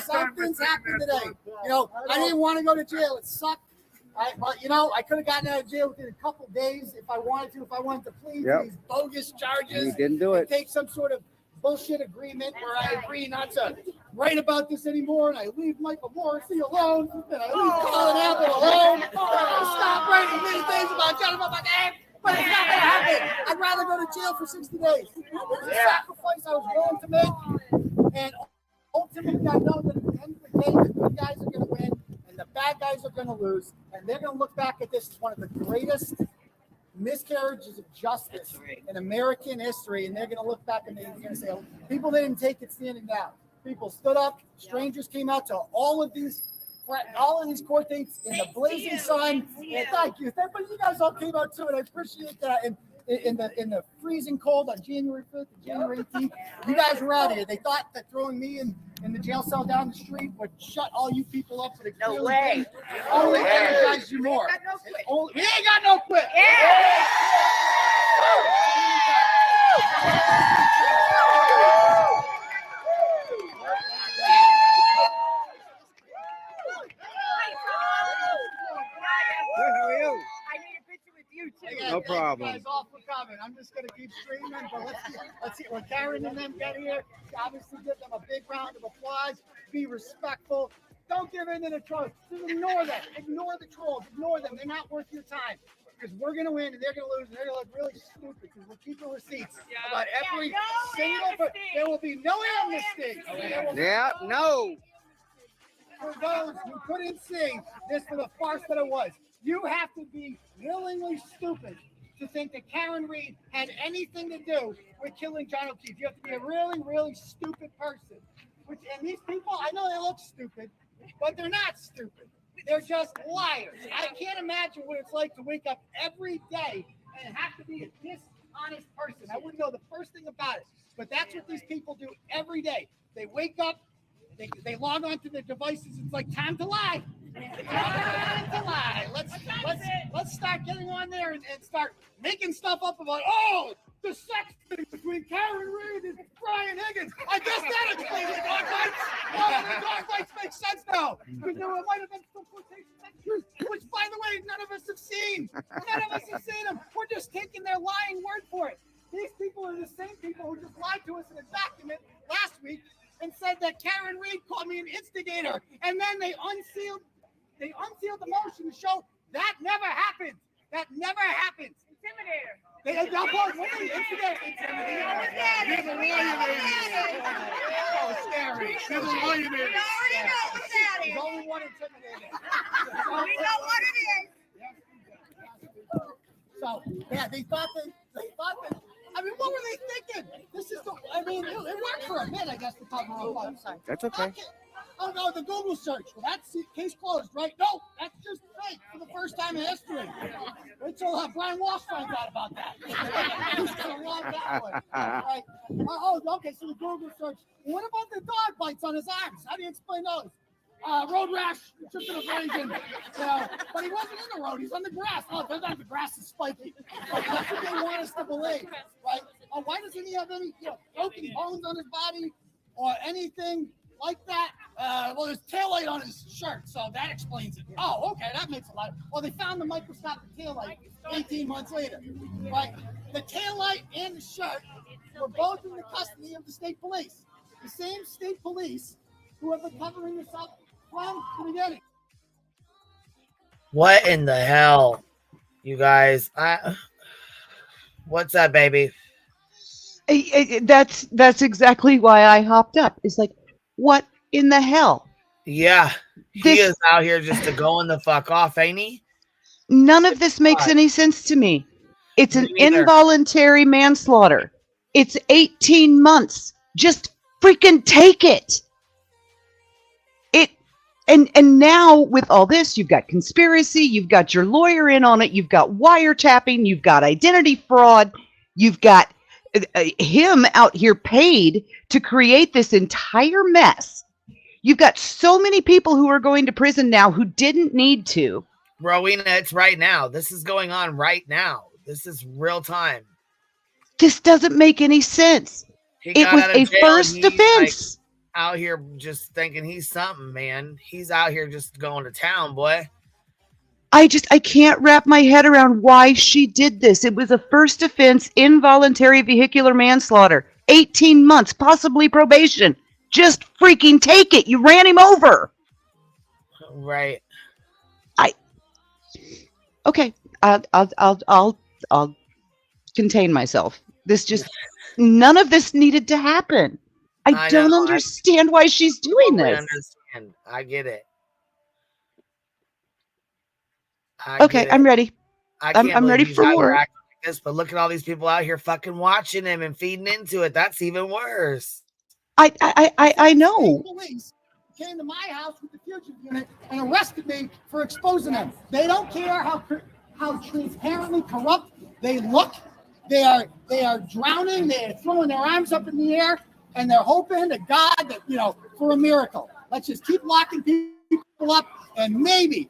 Something's happened today. You know, I didn't want to go to jail. It sucked. But you know, I could have gotten out of jail within a couple days if I wanted to. If I wanted to plead these bogus charges, you didn't do it. Take some sort of bullshit agreement where I agree not to write about this anymore, and I leave Michael Morrissey alone, and I leave Colin Apple alone, and I stop writing these things about Jennifer McCain. But it's not going to happen. I'd rather go to jail for 60 days. It was a sacrifice I was willing to make. And ultimately, I know that at the end of the day, the good guys are going to win and the bad guys are going to lose. And they're going to look back at this as one of the greatest miscarriages of justice in American history. And they're going to look back and they're going to say, oh, people didn't take it standing down. People stood up. Strangers came out to all of these court dates in the blazing sun. And thank you. But you guys all came out too, and I appreciate that. And in the freezing cold on January 5th and January 18th, you guys were out here. They thought that throwing me in the jail cell down the street would shut all you people up. But it no way. Only energized you more. We ain't got no quit. Yeah. How are you? I need a picture with you too. No problem. Thank you guys all for coming. I'm just gonna keep streaming, but let's see. When Karen and them get here, obviously give them a big round of applause. Be respectful. Don't give in to the trolls. Just ignore them. Ignore the trolls. Ignore them. They're not worth your time. Because we're gonna win and they're gonna lose and they're gonna look really stupid because we're keeping receipts about every single. There will be no amnesty. No. For those who couldn't see this for the farce that it was. You have to be willingly stupid to think that Karen Reed had anything to do with killing John O'Keefe. You have to be a really, really stupid person. And these people, I know they look stupid, but they're not stupid. They're just liars. I can't imagine what it's like to wake up every day and have to be a dishonest person. I wouldn't know the first thing about it, but that's what these people do every day. They wake up, they log onto their devices. It's like time to lie. Time to lie. Let's start getting on there and start making stuff up about the sex thing between Karen Reed and Brian Higgins. I guess that explains the dog fights. The dog fights make sense now because there might have been some quotation pictures, which, by the way, none of us have seen. None of us have seen them. We're just taking their lying word for it. These people are the same people who just lied to us in a document last week and said that Karen Reed called me an instigator, and then they unsealed the motion to show that never happened. That never happened. Intimidator. Intimidator. You're the liar, lady. Oh, scary. You're the liar, lady. We already know what that is. There's only one intimidator. We know what it is. So, yeah, they thought that. I mean, what were they thinking? It worked for a minute, I guess, to talk about website. That's okay. Oh, no, the Google search. Well, that's case closed, right? No, that's just fake for the first time in history. Wait till Brian Walsh finds out about that. He's going to love that one. Right? Okay, so the Google search. What about the dog bites on his arms? How do you explain those? Road rash, just an abrasion. But he wasn't in the road. He's on the grass. The grass is spiky. That's what they want us to believe, right? Why doesn't he have any broken bones on his body or anything like that? Well, there's taillight on his shirt, so that explains it. Oh, okay, that makes a lot. Well, they found the microscopic taillight 18 months later, right? The taillight and the shirt were both in the custody of the state police. The same state police who have been covering this up from the beginning. What in the hell, you guys? What's up, baby? That's exactly why I hopped up. It's like, what in the hell? Yeah, he is out here just to go in the fuck off, ain't he? None of this makes any sense to me. It's an involuntary manslaughter. It's 18 months. Just freaking take it. And now with all this, you've got conspiracy, you've got your lawyer in on it, you've got wiretapping, you've got identity fraud, you've got him out here paid to create this entire mess. You've got so many people who are going to prison now who didn't need to. Rowena, it's right now. This is going on right now. This is real time. This doesn't make any sense. It was a first offense. Out here just thinking he's something, man. He's out here just going to town, boy. I can't wrap my head around why she did this. It was a first offense, involuntary vehicular manslaughter, 18 months, possibly probation. Just freaking take it. You ran him over. Right. Okay. I'll contain myself. None of this needed to happen. I don't understand why she's doing this. Understand. I get it. I'm ready. I'm ready for more. Like this, but look at all these people out here fucking watching him and feeding into it. That's even worse. I know. Police came to my house with the fugitive unit and arrested me for exposing them. They don't care how transparently corrupt they look. They are drowning. They are throwing their arms up in the air. And they're hoping to God that, for a miracle. Let's just keep locking people up, and maybe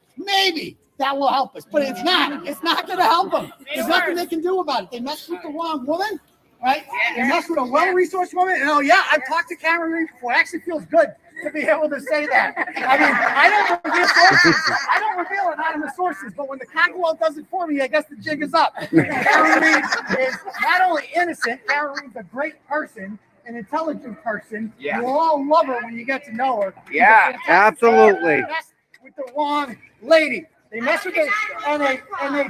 that will help us. But it's not. It's not going to help them. There's nothing they can do about it. They messed with the wrong woman, right? They messed with a well-resourced woman. And I've talked to Cameron Reed before. It actually feels good to be able to say that. I mean, I don't reveal sources. I don't reveal anonymous sources, but when the Commonwealth does it for me, I guess the jig is up. Cameron Reed is not only innocent, Cameron Reed's a great person, an intelligent person. Yeah. You'll all love her when you get to know her. Yeah, absolutely. They messed with the wrong lady. They messed with it, and they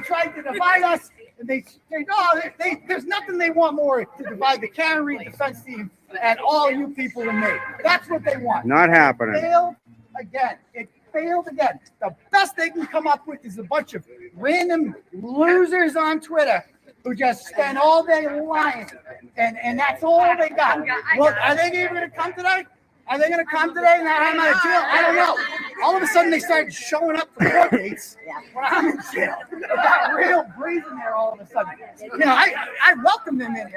tried to divide us. And there's nothing they want more to divide the Cameron Reed defense team and all you people and me. That's what they want. Not happening. It failed again. It failed again. The best they can come up with is a bunch of random losers on Twitter who just spend all day lying, and that's all they got. Well, are they even going to come today? Are they going to come today and not have them out of jail? I don't know. All of a sudden, they started showing up for court dates when I'm in jail. They got real brazen there all of a sudden. I welcome them in.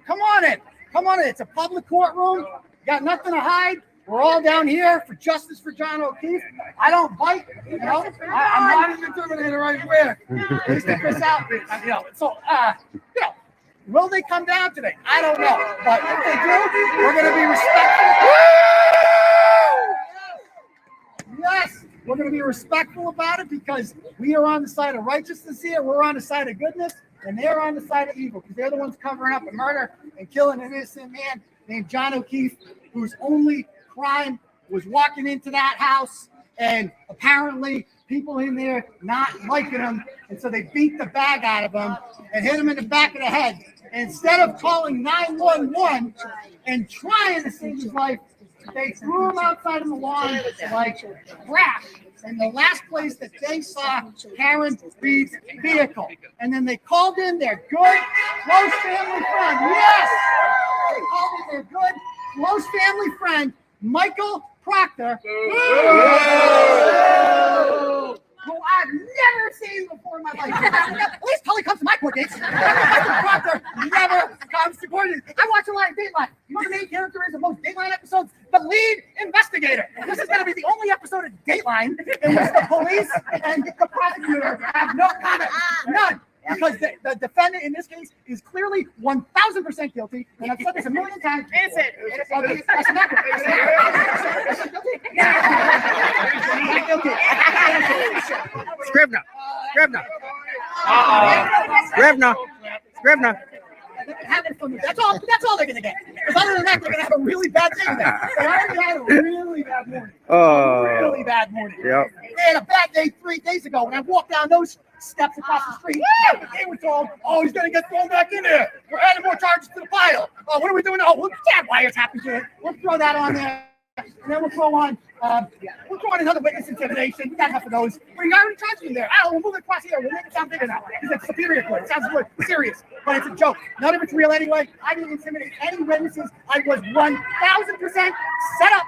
Come on in. Come on in. It's a public courtroom. You got nothing to hide. We're all down here for justice for John O'Keefe. I don't bite, I'm not even intimidated right where. At least if it's out, So, will they come down today? I don't know. But if they do, we're going to be respectful. Yes, we're going to be respectful about it because we are on the side of righteousness here. We're on the side of goodness, and they're on the side of evil because they're the ones covering up a murder and killing an innocent man named John O'Keefe, whose only crime was walking into that house, and apparently people in there not liking him, and so they beat the bag out of him and hit him in the back of the head. And instead of calling 911 and trying to save his life, they threw him outside on the lawn like crap. And the last place that they saw Cameron Reed's vehicle. And then they called in their good, close family friend. Yes! They called in their good, close family friend, Michael Proctor, who I've never seen before in my life. At least till he comes to my court dates. Michael Proctor never comes to court dates. I watch a lot of Dateline. You know the main character is in most Dateline episodes? The lead investigator. This is going to be the only episode of Dateline in which the police and the prosecutor have no comment. None. Because the defendant in this case is clearly 1,000% guilty, and I've said this a million times. Innocent. That's not guilty. Scrivener. That's all they're gonna get. Because other than that, they're gonna have a really bad day today. They already had a really bad morning. Really bad morning. Yep. They had a bad day 3 days ago when I walked down those steps across the street. They were told, he's gonna get thrown back in there. We're adding more charges to the pile. What are we doing now? That wires happened to it. We'll throw that on there. And then we'll throw on another witness intimidation. We got enough of those. We already charged him there. We'll move it across here. We'll make it sound bigger now. Because it's Satirical. It sounds good, serious, but it's a joke. None of it's real anyway. I didn't intimidate any witnesses. I was 1,000% set up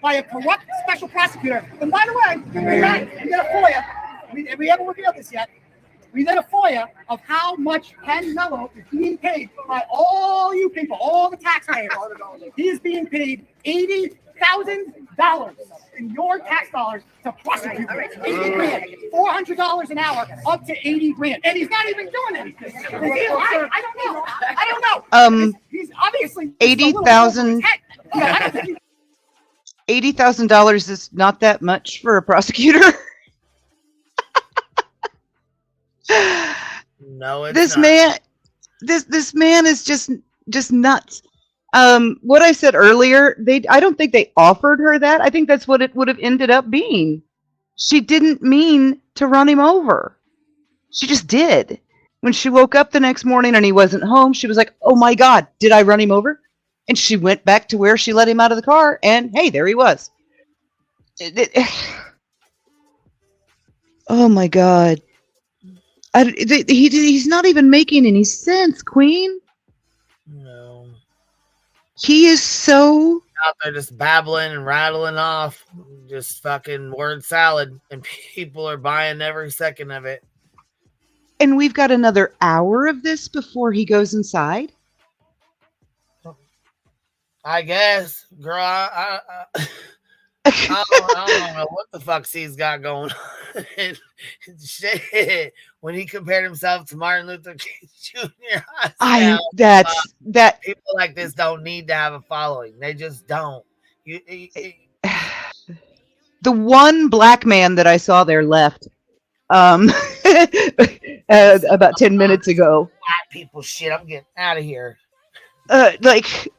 by a corrupt special prosecutor. And by the way, we did a FOIA. We haven't revealed this yet. We did a FOIA of how much Ken Mello is being paid by all you people, all the taxpayers. He is being paid $80,000 in your tax dollars to prosecute. 80 grand, $400 an hour, up to 80 grand, and he's not even doing anything. I don't know. He's obviously $80,000. $80,000 is not that much for a prosecutor. No, it's this not. this man is just nuts. What I said earlier, I don't think they offered her that. I think that's what it would have ended up being. She didn't mean to run him over. She just did. When she woke up the next morning and he wasn't home, she was like, "Oh my God, did I run him over?" And she went back to where she let him out of the car, and hey, there he was. Oh my God. He's not even making any sense, Queen. No. He is so out there just babbling and rattling off, just fucking word salad, and people are buying every second of it. And we've got another hour of this before he goes inside. I guess, girl. I don't know what the fuck he's got going on. Shit. When he compared himself to Martin Luther King Jr., people like this don't need to have a following. They just don't. The one black man that I saw there left about 10 minutes ago. Black people shit. I'm getting out of here. Like,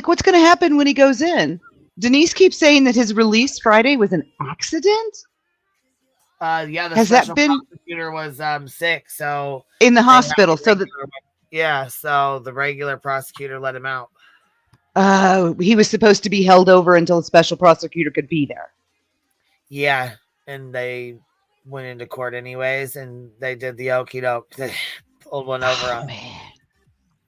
what's going to happen when he goes in? Denise keeps saying that his release Friday was an accident. Yeah, the Has special that been prosecutor was sick, so in the hospital? So that so the regular prosecutor let him out. He was supposed to be held over until the special prosecutor could be there. Yeah, and they went into court anyways, and they did the okie doke. They pulled one over on him.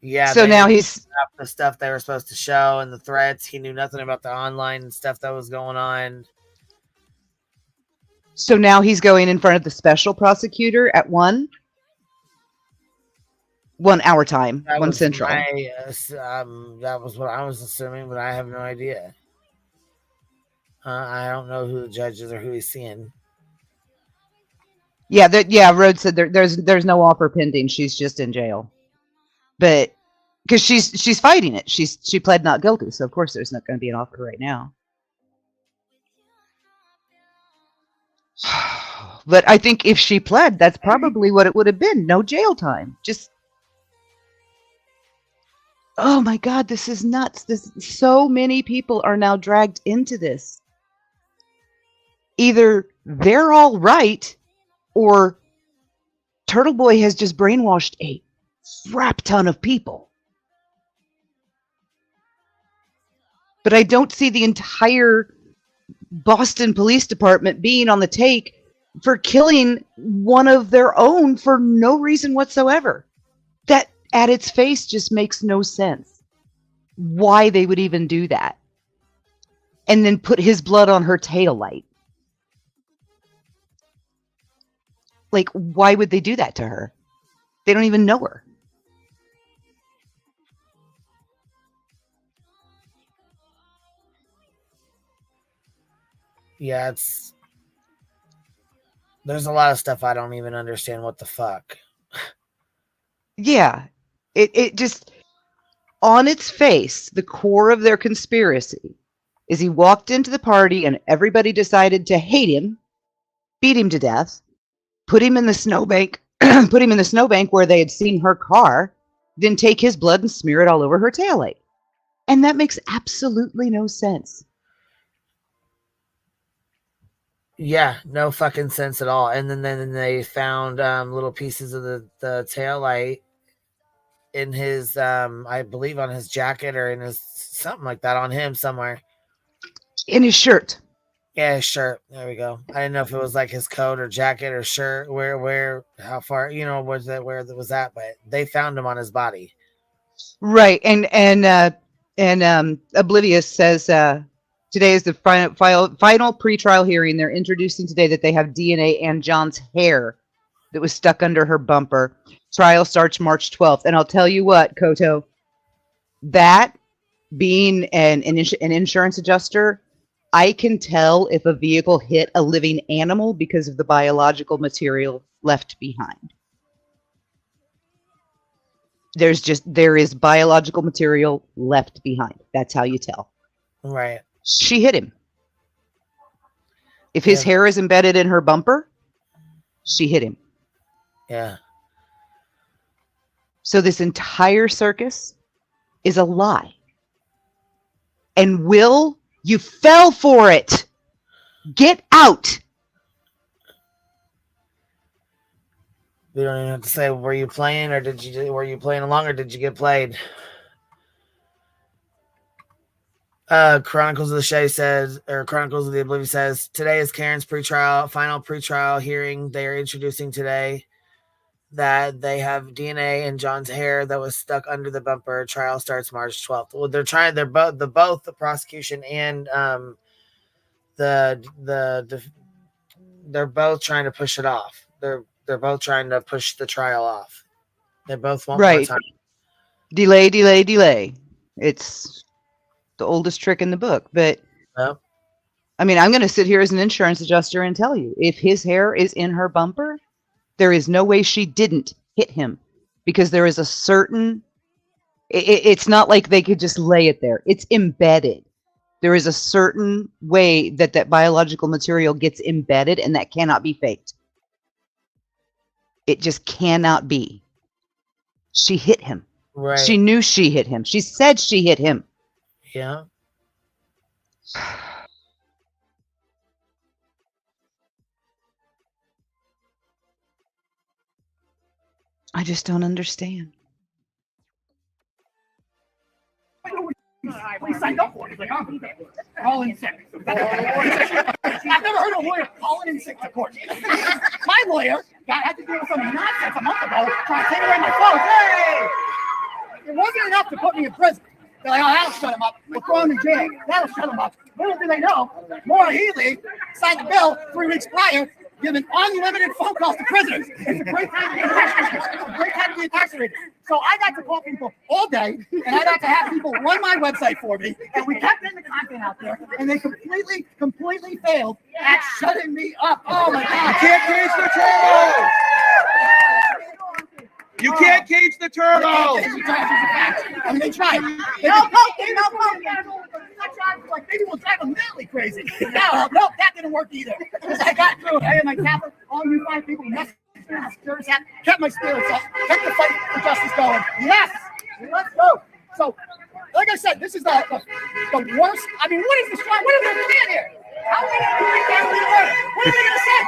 Yeah. So now he's the stuff they were supposed to show and the threats. He knew nothing about the online stuff that was going on. So now he's going in front of the special prosecutor at 1 hour time, 1 Central. That was what I was assuming, but I have no idea. I don't know who the judge is or who he's seeing. Yeah, Rhodes said there's no offer pending. She's just in jail. But because she's fighting it, she pled not guilty, so of course there's not going to be an offer right now. But I think if she pled, that's probably what it would have been. No jail time. Just, oh my God, this is nuts. So many people are now dragged into this. Either they're all right, or Turtle Boy has just brainwashed a crap ton of people. But I don't see the entire Boston Police Department being on the take for killing one of their own for no reason whatsoever. That at its face just makes no sense. Why they would even do that. And then put his blood on her taillight. Like, why would they do that to her? They don't even know her. Yeah, there's a lot of stuff I don't even understand. What the fuck? Yeah, it just, on its face, the core of their conspiracy is he walked into the party and everybody decided to hate him, beat him to death, put him in the snowbank, where they had seen her car, then take his blood and smear it all over her taillight. And that makes absolutely no sense. Yeah, no fucking sense at all. And then they found little pieces of the taillight in his, I believe on his jacket or in his something like that on him somewhere. In his shirt. Yeah, his shirt. There we go. I didn't know if it was like his coat or jacket or shirt. Where, how far, was that? Where was that? But they found him on his body. Right, and Oblivious says today is the final pre-trial hearing. They're introducing today that they have DNA and John's hair that was stuck under her bumper. Trial starts March 12th, and I'll tell you what, Koto, that being an insurance adjuster, I can tell if a vehicle hit a living animal because of the biological material left behind. There is biological material left behind. That's how you tell. Right. She hit him. If his hair is embedded in her bumper, she hit him. Yeah. So this entire circus is a lie. And Will, you fell for it. Get out. We don't even have to say, were you playing or were you playing along or did you get played? Chronicles of the Shay says, or Chronicles of the Oblivion says, today is Karen's final pretrial hearing. They are introducing today that they have DNA in John's hair that was stuck under the bumper. Trial starts March 12th. Well, they're both the prosecution and they're both trying to push it off. They're both trying to push the trial off. They both want more time. Delay. It's the oldest trick in the book. But I mean, I'm going to sit here as an insurance adjuster and tell you, if his hair is in her bumper, there is no way she didn't hit him, because there is a certain, it's not like they could just lay it there. It's embedded. There is a certain way that biological material gets embedded, and that cannot be faked. It just cannot be. She hit him. Right. She knew she hit him. She said she hit him. Yeah. I just don't understand. We signed up for it. Like, call in sick. I've never heard of a lawyer calling in sick to court. My lawyer had to deal with some nonsense a month ago trying to take away my phone. Hey! It wasn't enough to put me in prison. They're like, oh, that'll shut him up. We'll throw him in jail. That'll shut him up. Little do they know, Maura Healy signed the bill 3 weeks prior, giving unlimited phone calls to prisoners. It's a great time to be incarcerated. It's a great time to be incarcerated. So I got to call people all day, and I got to have people run my website for me, and we kept getting the content out there, and they completely failed at shutting me up. Oh my God! You can't cage the turtle. You can't cage the turtle. I mean, they tried. No poking. Like, maybe we'll drive them mentally crazy. No, that didn't work either. Because I got through it. I had my capper, all you fine people, kept my spirits up, kept the fight for justice going. Yes, let's go. So, like I said, this is the worst. I mean, what is the plan here? How are we going to break down the murder? What are they going to say?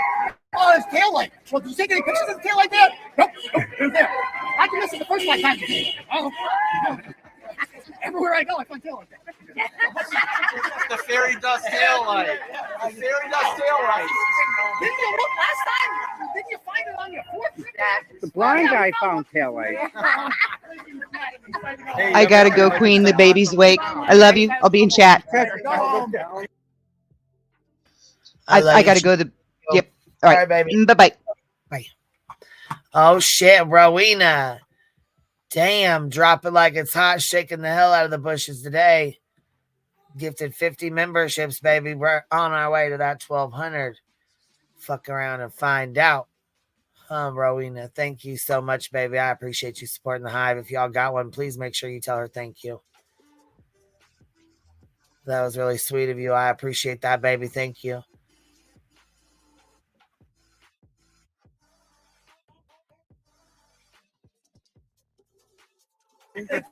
Oh, his tail light. Well, did you take any pictures of the tail light there? Nope, it was there. I can miss it the first 5 times. Oh. Everywhere I go, I find tail light. The fairy dust tail light. The fairy dust tail light. Didn't you look last time? Didn't you find it on your fourth? The blind guy found tail light. I gotta go, Queen. The baby's awake. I love you. I'll be in chat. I gotta go. Yep. All right, baby. Bye-bye. Bye. Oh, shit, Rowena. Damn, drop it like it's hot, shaking the hell out of the bushes today. Gifted 50 memberships, baby. We're on our way to that 1,200. Fuck around and find out. Rowena, thank you so much, baby. I appreciate you supporting the Hive. If y'all got one, please make sure you tell her thank you. That was really sweet of you. I appreciate that, baby. Thank you.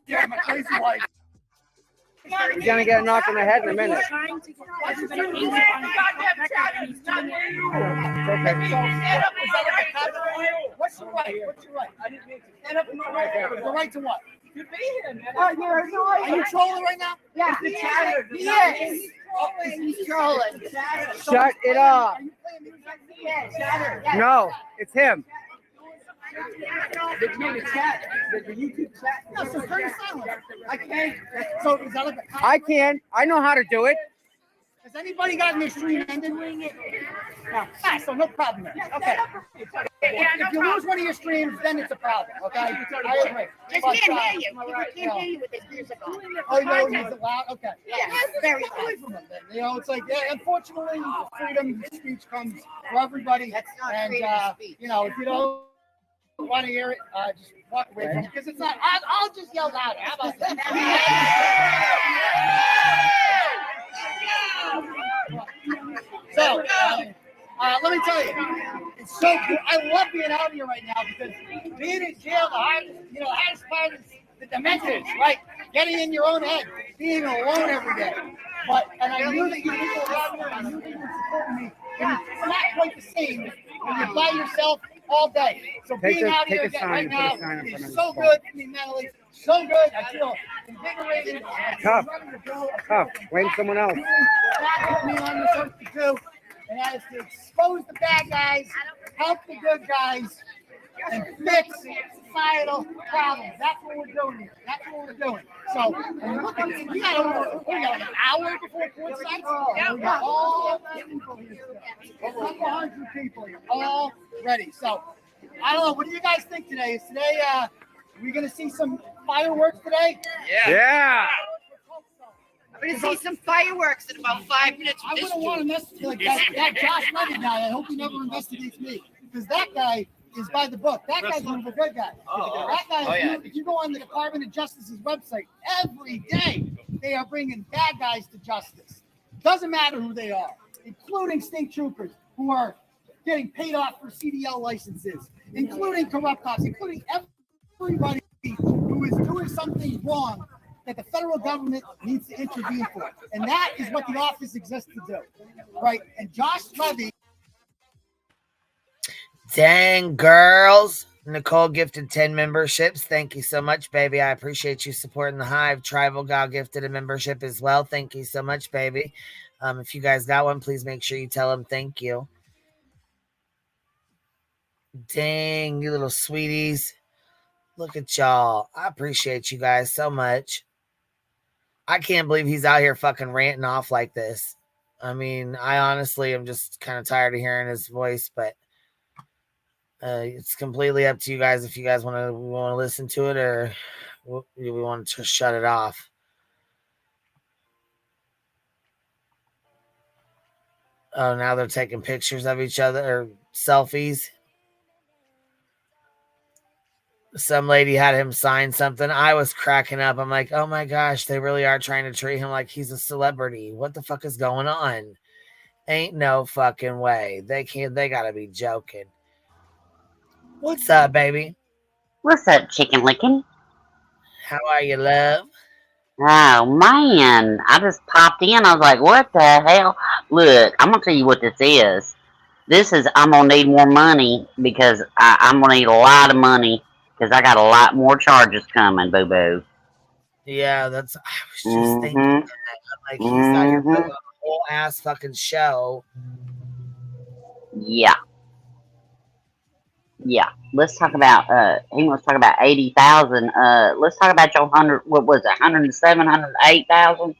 Yeah, my crazy wife. He's gonna get a knock on the head in a minute. What's your right? What's your right? I didn't mean to stand up. The right to what? To be here, man. Are you trolling right now? Yeah. Yes. He's trolling. Shut it off. No, it's him. The YouTube chat. No, so turn silent. I can't. So is that like a I can. I know how to do it. Has anybody gotten their stream ended? No. Ah, so no problem there. Okay. If you lose one of your streams, then it's a problem. Okay. I agree. Just But, can't hear you. People can't hear you with this music on. Oh, no, he's loud. Okay. Yeah, very Stay away loud. from him then. You know, it's like, yeah, unfortunately, freedom of speech comes for everybody. That's not And freedom of speech. you know, if you don't want to hear it, just walk away from it because it's not. I'll just yell louder. How about that? So, let me tell you, it's so cool. I love being out here right now because being in jail, the hardest part is the dimensions, right? Getting in your own head, being alone every day. And I knew that you people were out here, and I knew that you were supporting me. And it's not quite the same when you're by yourself all day. So being out here again right now is so good for me mentally, so good. I feel invigorated. Tough. Blame someone else. That's what me on this earth to do, and that is to expose the bad guys, help the good guys, and fix societal problems. That's what we're doing here. That's what we're doing. So, look at this. We got an hour before court starts. We got all the people here. A couple hundred people here, all ready. So, I don't know. What do you guys think today? Is today, are we going to see some fireworks today? Yeah. We're going to see some fireworks in about 5 minutes. I wouldn't want to mess like that Josh Levy guy. I hope he never investigates me because that guy is by the book. That guy's one of the good guys. That guy, if you go on the Department of Justice's website, every day they are bringing bad guys to justice. Doesn't matter who they are, including state troopers who are getting paid off for CDL licenses, including corrupt cops, including everybody who is doing something wrong that the federal government needs to intervene for. And that is what the office exists to do. Right? And Josh Levy. Dang, girls. Nicole gifted 10 memberships. Thank you so much, baby. I appreciate you supporting the Hive. Tribal Gal gifted a membership as well. Thank you so much, baby. If you guys got one, please make sure you tell them thank you. Dang, you little sweeties. Look at y'all. I appreciate you guys so much. I can't believe he's out here fucking ranting off like this. I mean, I honestly am just kind of tired of hearing his voice, but it's completely up to you guys if you guys want to listen to it or we want to shut it off. Oh, now they're taking pictures of each other or selfies. Some lady had him sign something. I was cracking up. I'm like, oh my gosh, they really are trying to treat him like he's a celebrity. What the fuck is going on? Ain't no fucking way. They gotta be joking. What's up, baby? What's up, chicken licking? How are you, love? Oh, man. I just popped in. I was like, what the hell? Look, I'm going to tell you what this is. I'm going to need more money because I'm going to need a lot of money because I got a lot more charges coming, boo-boo. Yeah, I was just thinking that. I'm like, he's out here putting on a whole ass fucking show. Yeah. Yeah, let's talk about, he wants to talk about 80,000. Let's talk about your 107, 108,000?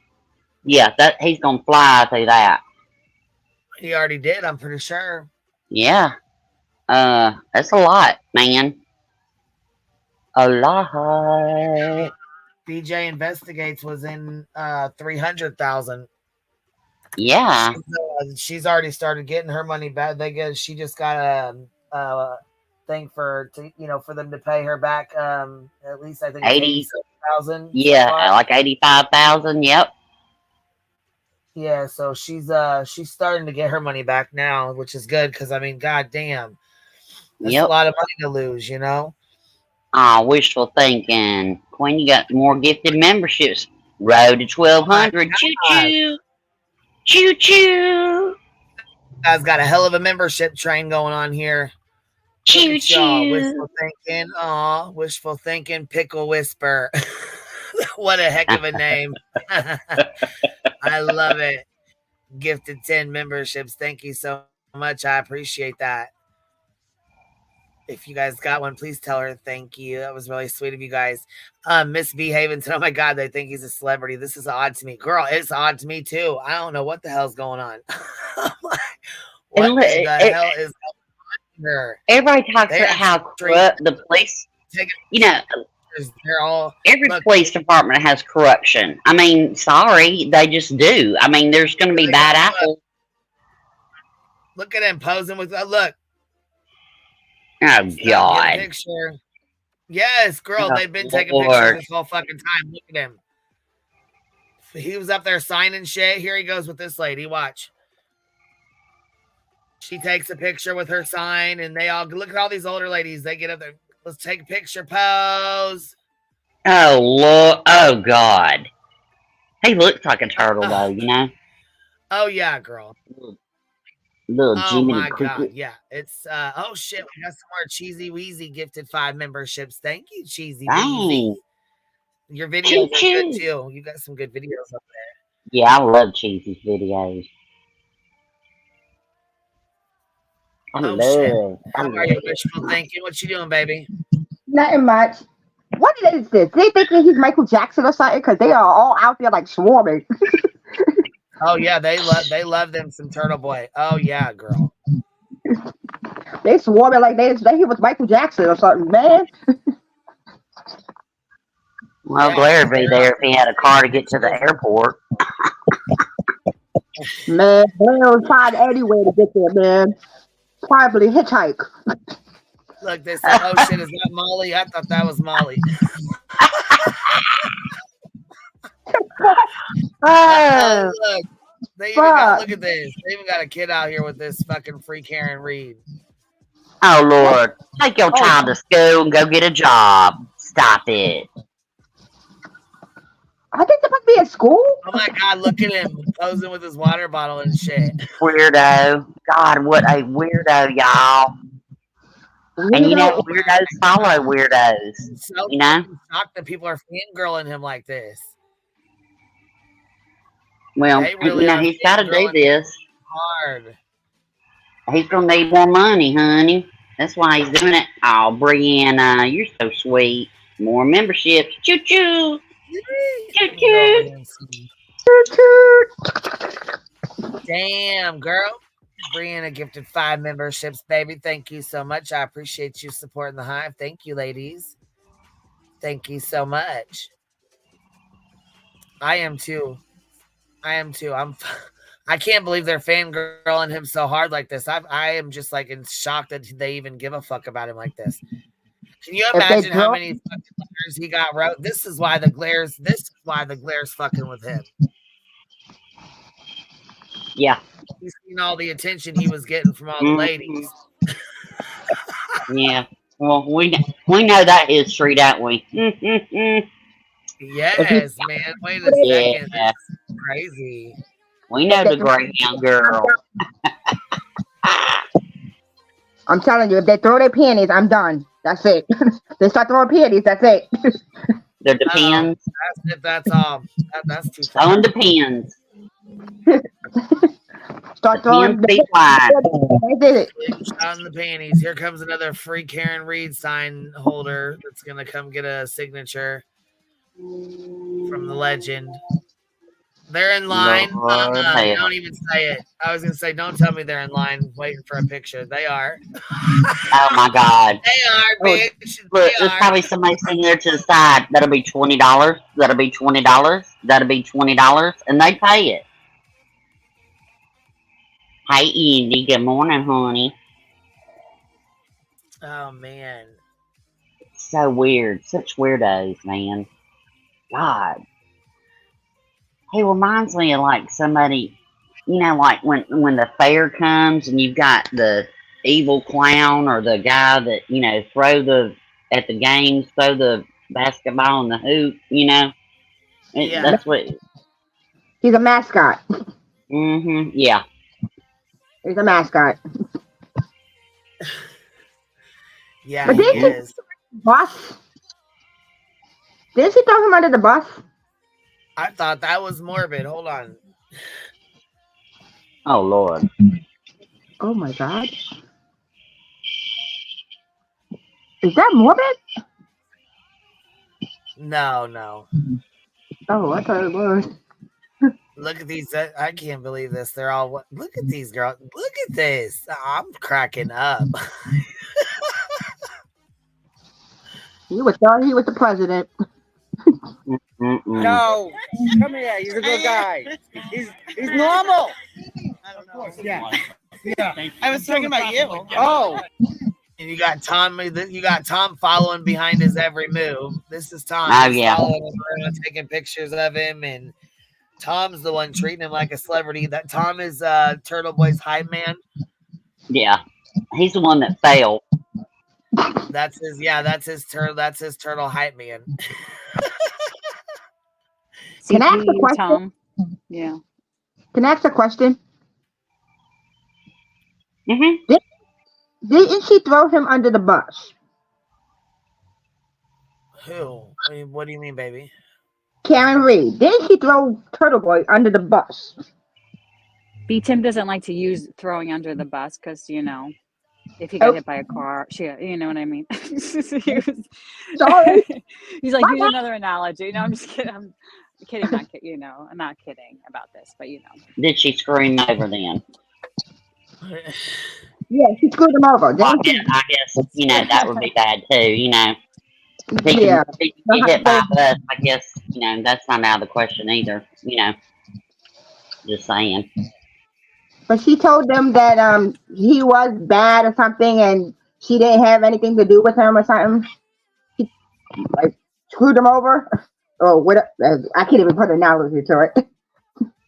Yeah, he's going to fly through that. He already did, I'm pretty sure. Yeah. That's a lot, man. A lot. DJ Investigates was in 300,000. Yeah. She's already started getting her money back. She just got a thing for them to pay her back at least I think 80,000. Yeah, like 85,000. Yep. Yeah, so she's starting to get her money back now, which is good because I mean, goddamn, that's a lot of money to lose, you know. Wishful thinking. Queen, you got more gifted memberships. Road to 1200. Choo choo. Choo choo. Guys got a hell of a membership train going on here. Choo choo. Wishful thinking. Aw, wishful thinking. Pickle whisper. What a heck of a name. I love it. Gifted 10 memberships. Thank you so much. I appreciate that. If you guys got one, please tell her thank you. That was really sweet of you guys. Misbehaving said, oh my God, they think he's a celebrity. This is odd to me. Girl, it's odd to me too. I don't know what the hell's going on. What the hell is going on here? Everybody talks about how corrupt the police, you know, every police department has corruption. I mean, sorry, they just do. I mean, there's going to be bad apples. Look at him posing with, look. Oh, God. Picture. Yes, girl, they've been taking pictures this whole fucking time. Look at him. He was up there signing shit. Here he goes with this lady. Watch. She takes a picture with her sign, and they all look at all these older ladies. They get up there. Let's take a picture pose. Oh, Lord. Oh, God. He looks like a turtle, though, you know? Oh, yeah, girl. Little oh Jimmy my Cricket. God, yeah. It's oh shit, we got some more Cheesy Wheezy gifted 5 memberships. Thank you, Cheesy Wheezy. Your videos are good too. You got some good videos up there. Yeah, I love Cheesy's videos. I love. How are you, wishful thinking? What you doing, baby? Nothing much. What is this? They thinking he's Michael Jackson or something? Because they are all out there like swarming. Oh yeah, they love them some Turtle Boy. Oh yeah, girl. They swarming like they he was Michael Jackson or something, man. Well, Blair would be there if he had a car to get to the airport. Man, Blair was trying anyway to get there, man. Probably hitchhike. Look, they said, oh shit, is that Molly? I thought that was Molly. Look, they even got, look at this. They even got a kid out here with this fucking free Karen Reed. Oh, Lord. Take your child to school and go get a job. Stop it. I think they're supposed to be at school. Oh, my God. Look at him posing with his water bottle and shit. Weirdo. God, what a weirdo, y'all. And you know, weirdos follow weirdos. So you know? Shocked that people are fangirling him like this. Well, really you know, he's got to do this. Hard. He's going to need more money, honey. That's why he's doing it. Oh, Brianna, you're so sweet. More memberships. Choo-choo. Choo-choo. Choo-choo. Damn, girl. Brianna gifted 5 memberships, baby. Thank you so much. I appreciate you supporting the Hive. Thank you, ladies. Thank you so much. I am too. I can't believe they're fangirling him so hard like this. I am just like in shock that they even give a fuck about him like this. Can you imagine how many fucking letters he got wrote? This is why the glares fucking with him. Yeah. He's seen all the attention he was getting from all the ladies. Yeah. Well, we know that history, don't we? Yes, man. Wait a second. That's crazy. We know the Greyhound girl. I'm telling you, if they throw their panties, I'm done. That's it. They start throwing panties, that's it. There depends. That's it. That's all. That's too far. On depends. Start throwing the on the panties. Here comes another free Karen Reed sign holder that's gonna come get a signature from the legend. They're in line. Don't even say it. I was gonna say, don't tell me they're in line waiting for a picture. They are. Oh my God. They are, bitch. Look, there's probably somebody sitting there to the side. That'll be $20. That'll be $20. That'll be $20, and they pay it. Hey, Indy. Good morning, honey. Oh man. So weird. Such weirdos, man. God. He reminds me of like somebody, you know, like when the fair comes and you've got the evil clown or the guy that, you know, at the games, throw the basketball in the hoop, you know, That's what. He's a mascot. Yeah. He's a mascot. Yeah, But he didn't is. Bus? Didn't she throw him under the bus? I thought that was morbid. Hold on. Oh Lord. Oh my God. Is that morbid? No. Oh, I thought it was. Look at these. I can't believe this. They're all. Look at these girls. Look at this. I'm cracking up. He was the president. No, come here. He's a good guy. He's normal. Yeah. I was talking about you. Oh. And you got Tom. You got Tom following behind his every move. This is Tom. Oh, He's yeah. following him around, taking pictures of him, and Tom's the one treating him like a celebrity. That Tom is Turtle Boy's hype man. Yeah. He's the one that failed. That's his. Yeah, that's his turtle. That's his turtle hype man. Can I ask a question? Tom. Yeah. Can I ask a question? Mm-hmm. Didn't she throw him under the bus? Who? I mean, what do you mean, baby? Karen Reed. Didn't she throw Turtle Boy under the bus? B. Tim doesn't like to use throwing under the bus because, you know, if he got hit by a car, you know what I mean? Sorry. He's like, use another analogy. No, I'm just kidding. I'm kidding, not kidding. You know, I'm not kidding about this, but you know. Did she screw him over then? Yeah, she screwed him over. Well, I guess, you know, that would be bad too, you know. If he Yeah. can get hit by a bus, I guess, you know, that's not out of the question either, you know. Just saying. But she told them that he was bad or something, and she didn't have anything to do with him or something. She like screwed him over, or what? I can't even put an analogy to it.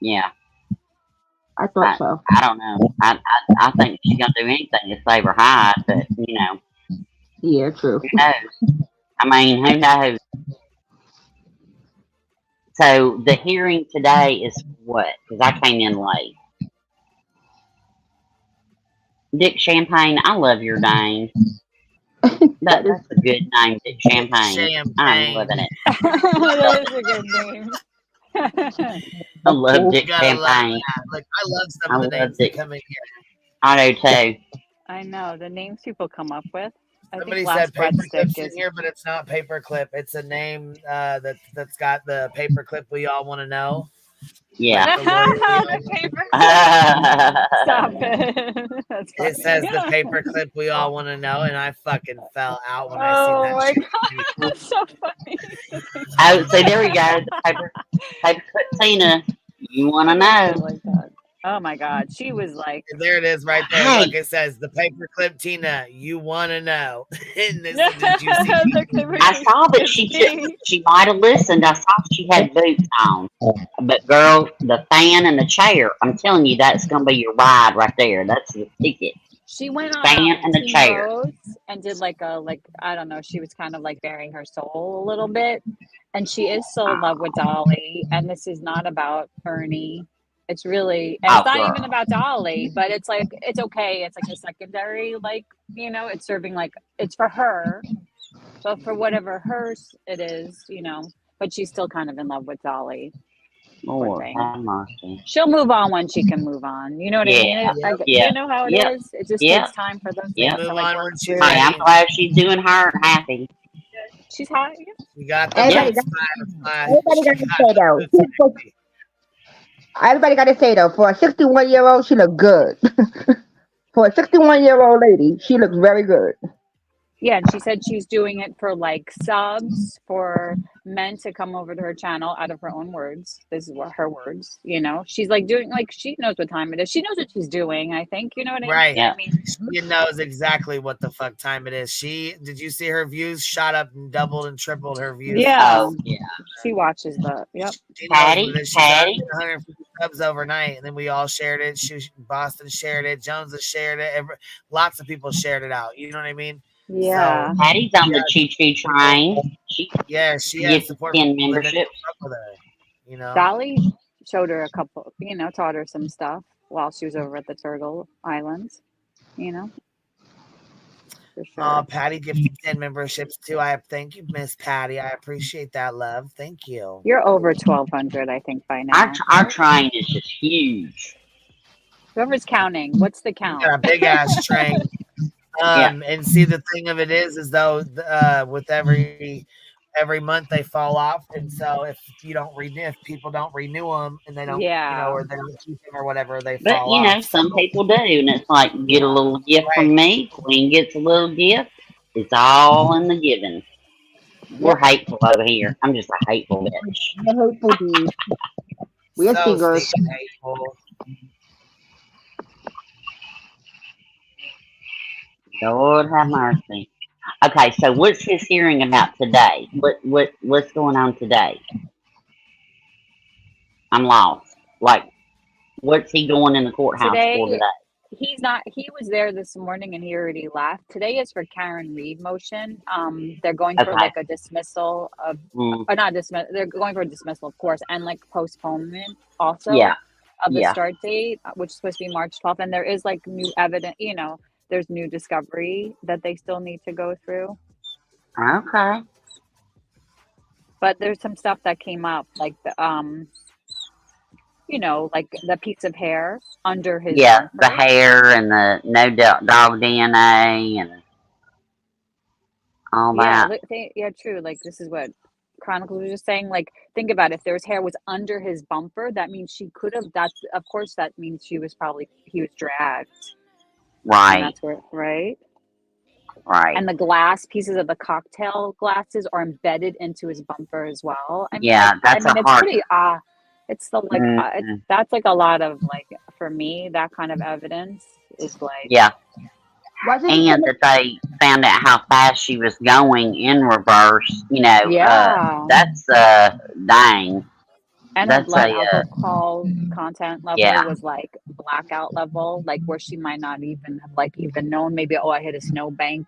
Yeah. I thought so. I don't know. I think she's gonna do anything to save her hide, but you know. Yeah, true. Who knows? I mean, who knows? So the hearing today is what? Because I came in late. Dick Champagne, I love your name. That's a good name, Dick Champagne. I'm loving it. That is a good name. I love Dick Gotta love Champagne. that. Like, I love some of the names that come in here. I do too. I know the names people come up with. I Somebody think said last paperclip's breadstick in is. here, but it's not paperclip. It's a name that's got the paperclip we all want to know. Yeah. The paper. Stop it. That's funny. It says the paperclip we all want to know, and I fucking fell out when I seen that shit. God, that's so funny. Oh, so there we go. The paperclip Tina. You want to know? Oh my God, she was like, there it is, right there. Hey. Look, it says the paperclip Tina. You want to know? And this is the juicy. I saw that she might have listened. I saw she had boots on. But girl, the fan and the chair, I'm telling you, that's gonna be your ride right there. That's the ticket. she went on Fan and the Teen chair. Rose and did like I don't know, she was kind of like bearing her soul a little bit, and she is still in love with Dolly. And this is not about Ernie. It's really, and it's not even about Dolly, but it's like, it's okay. It's like a secondary, like, you know, it's serving like, it's for her, but for whatever hers it is, you know, but she's still kind of in love with Dolly. Lord, have mercy. She'll move on when she can move on. You know what I mean? You know how it is? It just takes time for those things to like work through. Hey, I'm glad she's doing her and happy. She's hot. You got Everybody got to say though. Everybody got to say though, for a 61-year-old, she looked good. For a 61-year-old lady, she looks very good. Yeah, and she said she's doing it for like subs for men to come over to her channel out of her own words. This is what her words, you know. She's like doing, like, she knows what time it is. She knows what she's doing, I think. You know what I mean? Right. I mean, She knows exactly what the fuck time it is. Did you see her views shot up and doubled and tripled her views? yeah. She watches the, yep. She knows that she's got 150 subs overnight, and then we all shared it. Boston shared it. Jones has shared it. Lots of people shared it out. You know what I mean? Yeah. Patty's on the choo-choo train. She has support in membership. with her. You know. Dolly showed her a couple, taught her some stuff while she was over at the Turtle Islands, for sure. Patty gifted 10 memberships too. Thank you, Miss Patty. I appreciate that, love. Thank you. You're over 1,200, I think, by now. Our train is just huge. Whoever's counting, what's the count? We got a big ass train. And see, the thing of it is though, with every month they fall off, and so if people don't renew them, and they don't, or they don't keep them or whatever, they fall off. But some people do, and it's like, get a little gift from me. Queen gets a little gift. It's all in the giving. We're hateful over here. I'm just a hateful bitch. We're hateful dudes. We're fingers. Hateful. Lord have mercy. Okay, so what's his hearing about today? What's going on today? I'm lost. Like, what's he going in the courthouse for today? He's not. He was there this morning and he already left. Today is for Karen Reed motion. They're going for like a dismissal of, or not dismiss. They're going for a dismissal, of course, and like postponement also. Of the start date, which is supposed to be March 12th, and there is like new evidence. There's new discovery that they still need to go through. Okay. But there's some stuff that came up, like the like the piece of hair under his bumper. The hair and the no dog DNA and all that. True. Like this is what Chronicles was just saying. Like, think about it. If there's hair was under his bumper, that means she could have. Of course, that means he was dragged. Right. And that's where, right. Right. And the glass pieces of the cocktail glasses are embedded into his bumper as well. That's it's hard. Pretty it's the like that's like a lot of like, for me, that kind of evidence is like and that they found out how fast she was going in reverse. That's dang. And her blood alcohol content level was like blackout level, like where she might not even have even known. Maybe I hit a snowbank.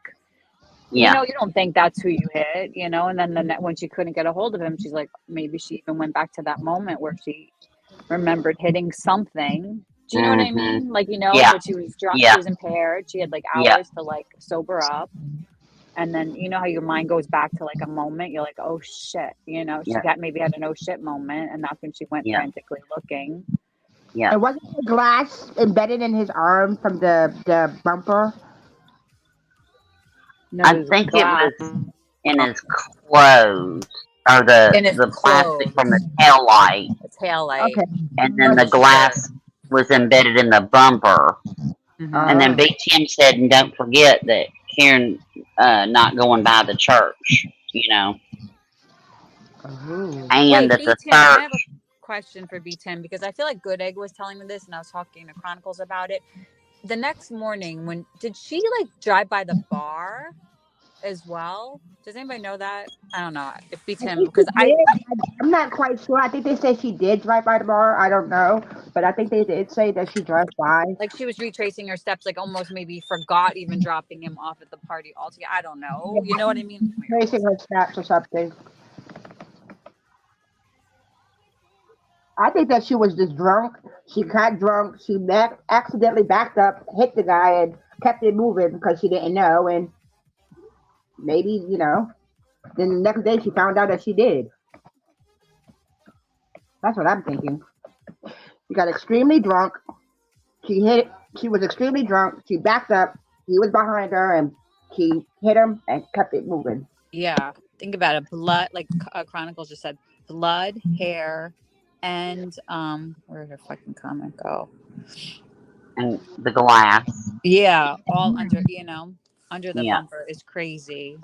You don't think that's who you hit, and then when she couldn't get a hold of him, she's like, maybe she even went back to that moment where she remembered hitting something. Do you know what I mean? Like, but she was drunk, she was impaired. She had like hours to like sober up. And then how your mind goes back to like a moment. You're like, oh shit, she maybe had an oh shit moment, and that's when she went frantically looking. Yeah. And wasn't the glass embedded in his arm from the bumper? No, I think it was in his clothes, or the plastic from the tail light. The tail light. Okay. And then the glass was embedded in the bumper. Mm-hmm. And then Big Tim said, and don't forget that Karen not going by the church, And that the third. I have a question for B10 because I feel like Good Egg was telling me this, and I was talking to Chronicles about it. The next morning, did she like drive by the bar as well? Does anybody know that? I don't know. If B10, because I'm not quite sure. I think they said she did drive by the bar. I don't know, but I think they did say that she drove by. Like she was retracing her steps, like almost maybe forgot even dropping him off at the party altogether. I don't know. You know what I mean? Retracing her steps or something. I think that she was just drunk. She got drunk. She accidentally backed up, hit the guy, and kept it moving because she didn't know. And maybe, then the next day she found out that she did. That's what I'm thinking. She got extremely drunk. She was extremely drunk. She backed up. He was behind her, and she hit him and kept it moving. Yeah. Think about it. Blood, like Chronicles just said, blood, hair, and where did her fucking comment go? And the glass. Yeah, all under, under the bumper is crazy.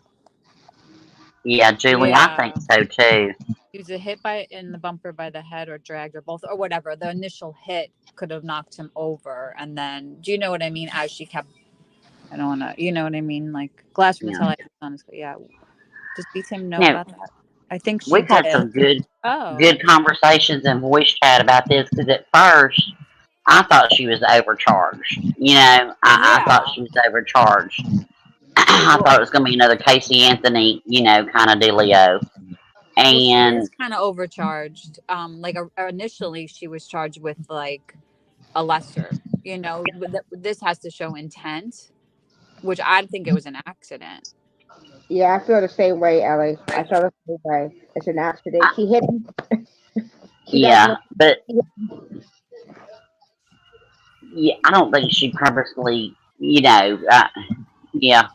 Yeah, Julie, I think so too. He was hit in the bumper by the head or dragged or both or whatever. The initial hit could have knocked him over, and then do you know what I mean? As she kept, I don't want to, you know what I mean? Like glass from the tail light. Honestly, Does B10 know about that? I think she we've had some good conversations in voice chat about this because at first I thought she was overcharged. I thought she was overcharged. I thought it was going to be another Casey Anthony, kind of dealio. And It's kind of overcharged. Initially, she was charged with like a lesser. You know, this has to show intent, which I think it was an accident. Yeah, I feel the same way, Ellie. I feel the same way. It's an accident. She hit him. yeah, but yeah, I don't think she purposely, yeah, yeah.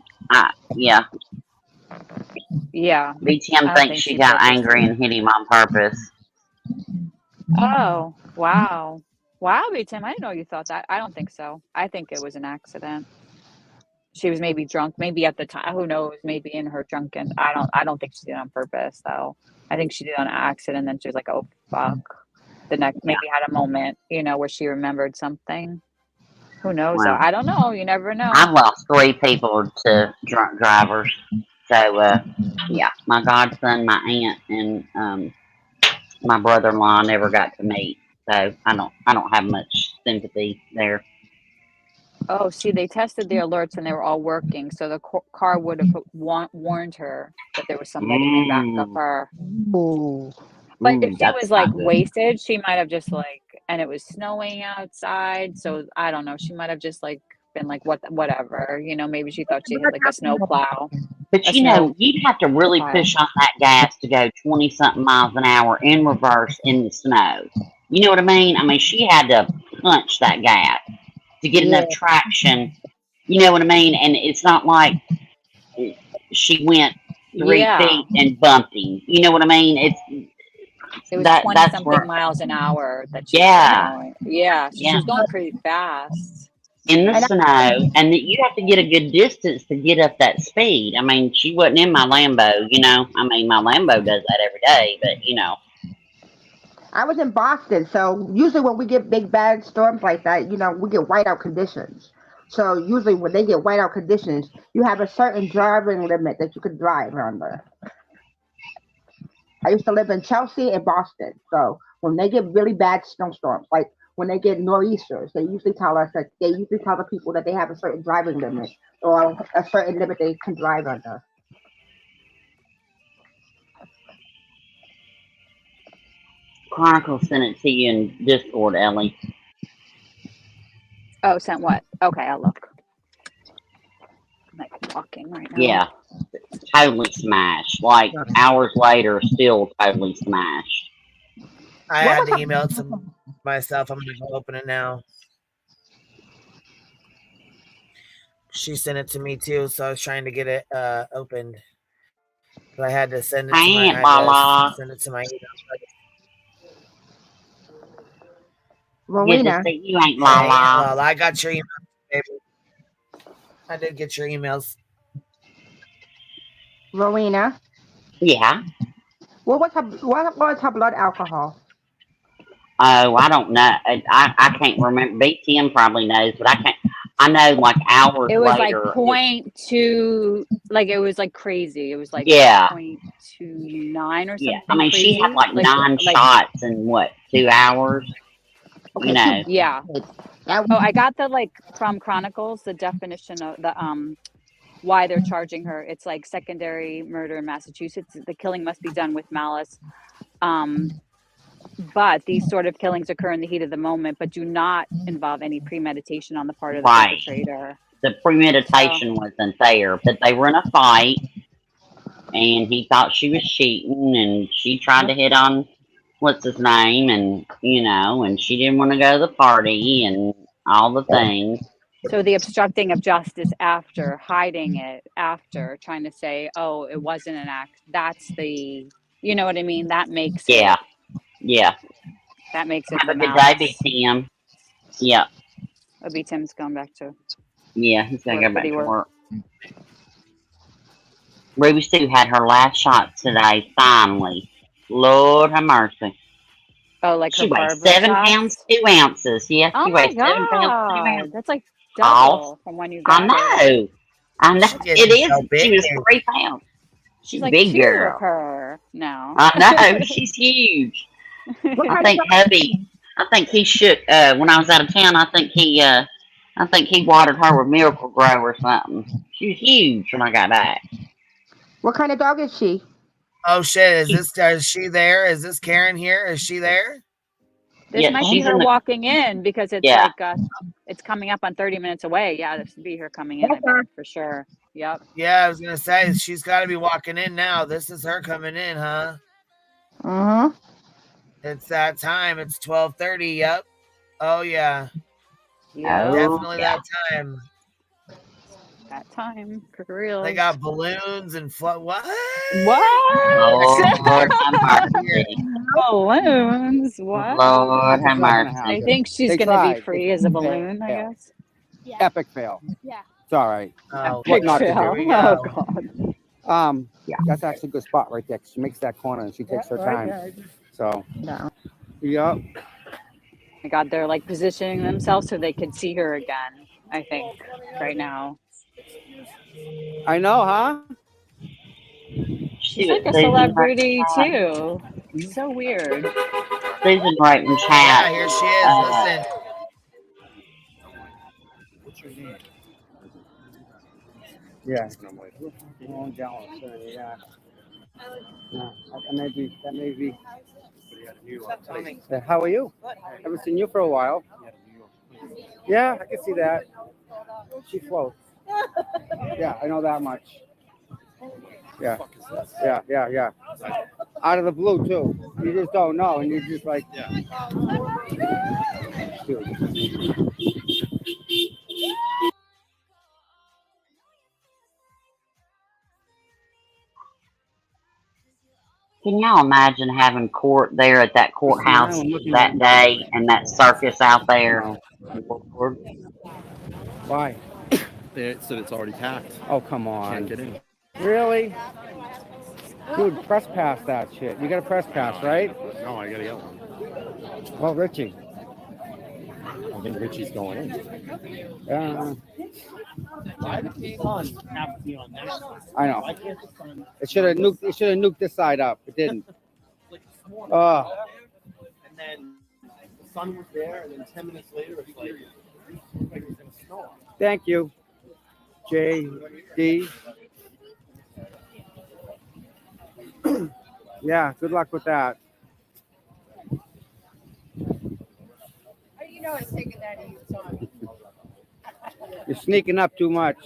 Yeah. BTM thinks she got angry and hit him on purpose. Oh, wow. Wow, BTM, I didn't know you thought that. I don't think so. I think it was an accident. She was maybe drunk, maybe at the time. Who knows? Maybe in her drunken. I don't think she did it on purpose, though. I think she did it on accident. And then she was like, "Oh fuck!" The next, maybe had a moment, where she remembered something. Who knows? Wow. I don't know. You never know. I've lost 3 people to drunk drivers. So, yeah, my godson, my aunt, and my brother-in-law never got to meet. So I don't have much sympathy there. Oh, see, they tested the alerts and they were all working, so the car would have warned her that there was somebody in back of her. Ooh. But if she that's was like not good. wasted, she might have just and it was snowing outside, so I don't know. She might have just been like, whatever, maybe she thought she had like a snow plow. But you'd have to really push on that gas to go 20-something miles an hour in reverse in the snow. You know what I mean? I mean, she had to punch that gas to get enough traction. You know what I mean? And it's not like she went 3 feet and bumped him. You know what I mean? It was 20-something miles an hour that she was going. Yeah, so she was going pretty fast. In the snow, and you have to get a good distance to get up that speed. I mean, she wasn't in my Lambo, I mean, my Lambo does that every day, but I was in Boston, so usually when we get big bad storms like that, we get whiteout conditions. So usually when they get whiteout conditions, you have a certain driving limit that you can drive under. I used to live in Chelsea and Boston, so when they get really bad snowstorms, like when they get nor'easters, they usually tell the people that they have a certain driving limit or a certain limit they can drive under. Chronicle sent it to you in Discord, Ellie. Oh, sent what? Okay, I'll look. I'm like walking right now. Yeah, totally smashed. Like hours later, still totally smashed. I had to email it to myself. I'm gonna go open it now. She sent it to me too, so I was trying to get it opened. But I had to send it to my address. Send it to my email. Rowena. You ain't Lala. Well, I got your email, baby. I did get your emails. Rowena. Yeah. What was her blood alcohol? Oh, I don't know. I can't remember. BTM probably knows, but I can't. I know like hours later. It was like 0.2, like it was like crazy. It was like 0.29 or something. Yeah, I mean, crazy. she had like 9 shots in what, 2 hours? Okay, Yeah. Oh, I got the from Chronicles, the definition of the why they're charging her. It's like secondary murder in Massachusetts. The killing must be done with malice. But these sort of killings occur in the heat of the moment, but do not involve any premeditation on the part of the perpetrator. The premeditation wasn't there, but they were in a fight, and he thought she was cheating, and she tried to hit on what's his name, and and she didn't want to go to the party, and all the things. So the obstructing of justice after, hiding it after, trying to say, oh, it wasn't an act. That's the, you know what I mean? That makes it. Yeah. That makes it. Have a good day, BTM. Yeah. Oh, BTM's going back to. Yeah, he's going to go back to work. Ruby Sue had her last shot today, finally. Lord have mercy. Oh, like she her weighs 7 pounds 2 ounces. Yes, oh she weighs 7 pounds 2 ounces. That's like double from when you got I know. It is. So she was 3 pounds. She's a big girl. Her now. I know. She's huge. I think he shook when I was out of town. I think he watered her with Miracle Grow or something. She was huge when I got back. What kind of dog is she? Oh shit! Is she there? Is this Karen here? Is she there? This might be her walking in because it's Yeah. like it's coming up on 30 minutes away. Yeah, this would be her coming in, I think, for sure. Yep. Yeah, I was gonna say she's got to be walking in now. This is her coming in, huh? It's that time. It's 12:30. Yep. Oh yeah. Yeah. Definitely that time. That time for real. They got balloons and what? What? Lord have mercy. Balloons. What? Lord have mercy. I think she's They gonna tried. be free as a balloon, I guess. Epic fail. Yeah. It's all right. Oh, What not to fail. do. Oh God. That's actually a good spot right there. 'Cause she makes that corner and she takes her time. So, No. yep. My God, they're like positioning themselves so they can see her again. I think right now. I know, huh? She's like a celebrity too. So weird. Susan right in chat. Yeah, here she is. Listen. What's your name? Yeah. Going down. Yeah. That may be. How are you? Haven't seen you for a while. Yeah, I can see that. She floats. Yeah, I know that much. Yeah. Yeah. Out of the blue too. You just don't know, and you're just like, dude. Can y'all imagine having court there at that courthouse that day and that circus out there? Why? They said it's already packed. Oh, come on. Can't get in. Really? Dude, press pass that shit. You got a press pass, right? No, I gotta get one. Well, Richie. I think Richie's going in. Yeah. Why did the sun have to be on that side? I know. Why can't the sun? It should have nuked this side up. It didn't. Like this morning. Oh. And then the sun was there, and then 10 minutes later, it was like it was gonna snow. Thank you, JD. Yeah, good luck with that. You know it's taking that easy time. You're sneaking up too much.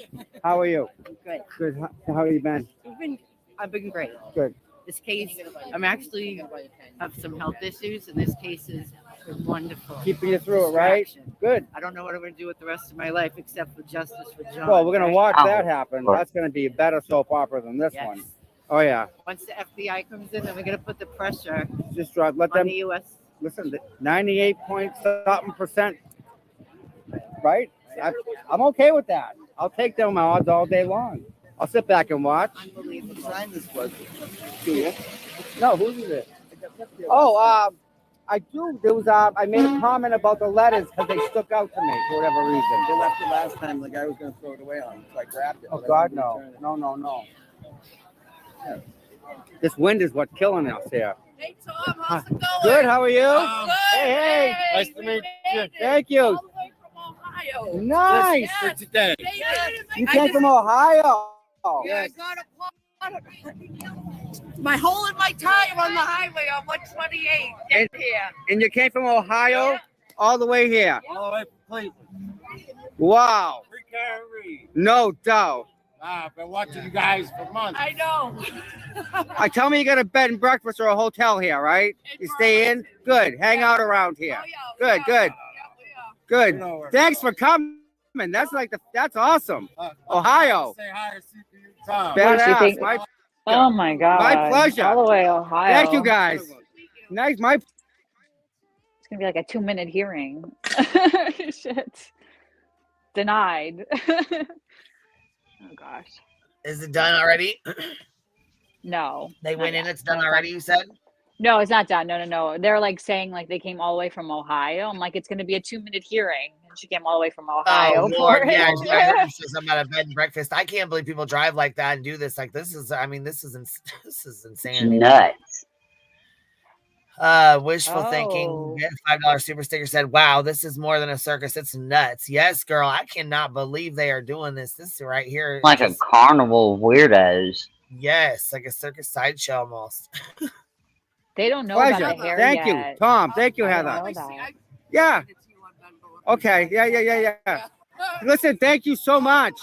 How are you? Good. Good. How have you been? I've been great. Good. This case, I'm actually have some health issues, and this case is wonderful. Keeping you through it, right? Distraction. Good. I don't know what I'm going to do with the rest of my life except for justice for John. Well, we're gonna right? watch that happen. That's gonna be a better soap opera than this Yes. one. Oh yeah. Once the FBI comes in, then we're going to put the pressure Just let on them. the U.S. Listen, 98-point-something%. Right? I'm okay with that. I'll take them odds all day long. I'll sit back and watch. Unbelievable. Sign this was. No, who's it? Oh, I do. There was I made a comment about the letters because they stuck out to me for whatever reason. They left it last time. The guy was going to throw it away on him, so I grabbed it. Oh God, no. No. Yeah. This wind is what's killing us here. Hey Tom, how's it going? Good. How are you? Good. Hey. Nice to meet you. Thank you. All the way from Ohio. Nice. For today. You came from Ohio. Yeah, I got a pot. My hole in my tire on the highway on 128. Get here. And you came from Ohio all the way here. All the way from Cleveland. Wow. Free Karen Reed. No doubt. I've been watching you guys for months. I know. I tell me you got a bed and breakfast or a hotel here, right? You stay in? Good. Hang out around here. Good. Good. Thanks for coming. That's awesome. Ohio. Say hi to CPU Tom. Badass. Oh my God. My pleasure. All the way Ohio. Thank you guys. Nice. It's gonna be like a 2-minute hearing. Shit. Denied. Oh gosh. Is it done already? No. They went in. It's done already. You said. No, it's not done. No. They're like saying like they came all the way from Ohio. I'm like, it's going to be a 2-minute hearing. And she came all the way from Ohio. Oh Lord, yeah. I heard you say something about a bed and breakfast. I can't believe people drive like that and do this. Like this is insane. Nuts. Wishful thinking. $5 super sticker said, "Wow, this is more than a circus. It's nuts." Yes, girl. I cannot believe they are doing this. This right here, Like a carnival of weirdos. Yes, like a circus sideshow almost. They don't know Pleasure. about the hair Thank yet. you, Tom. Thank you, I Heather. didn't know that. Yeah. Okay. Yeah. Listen, thank you so much.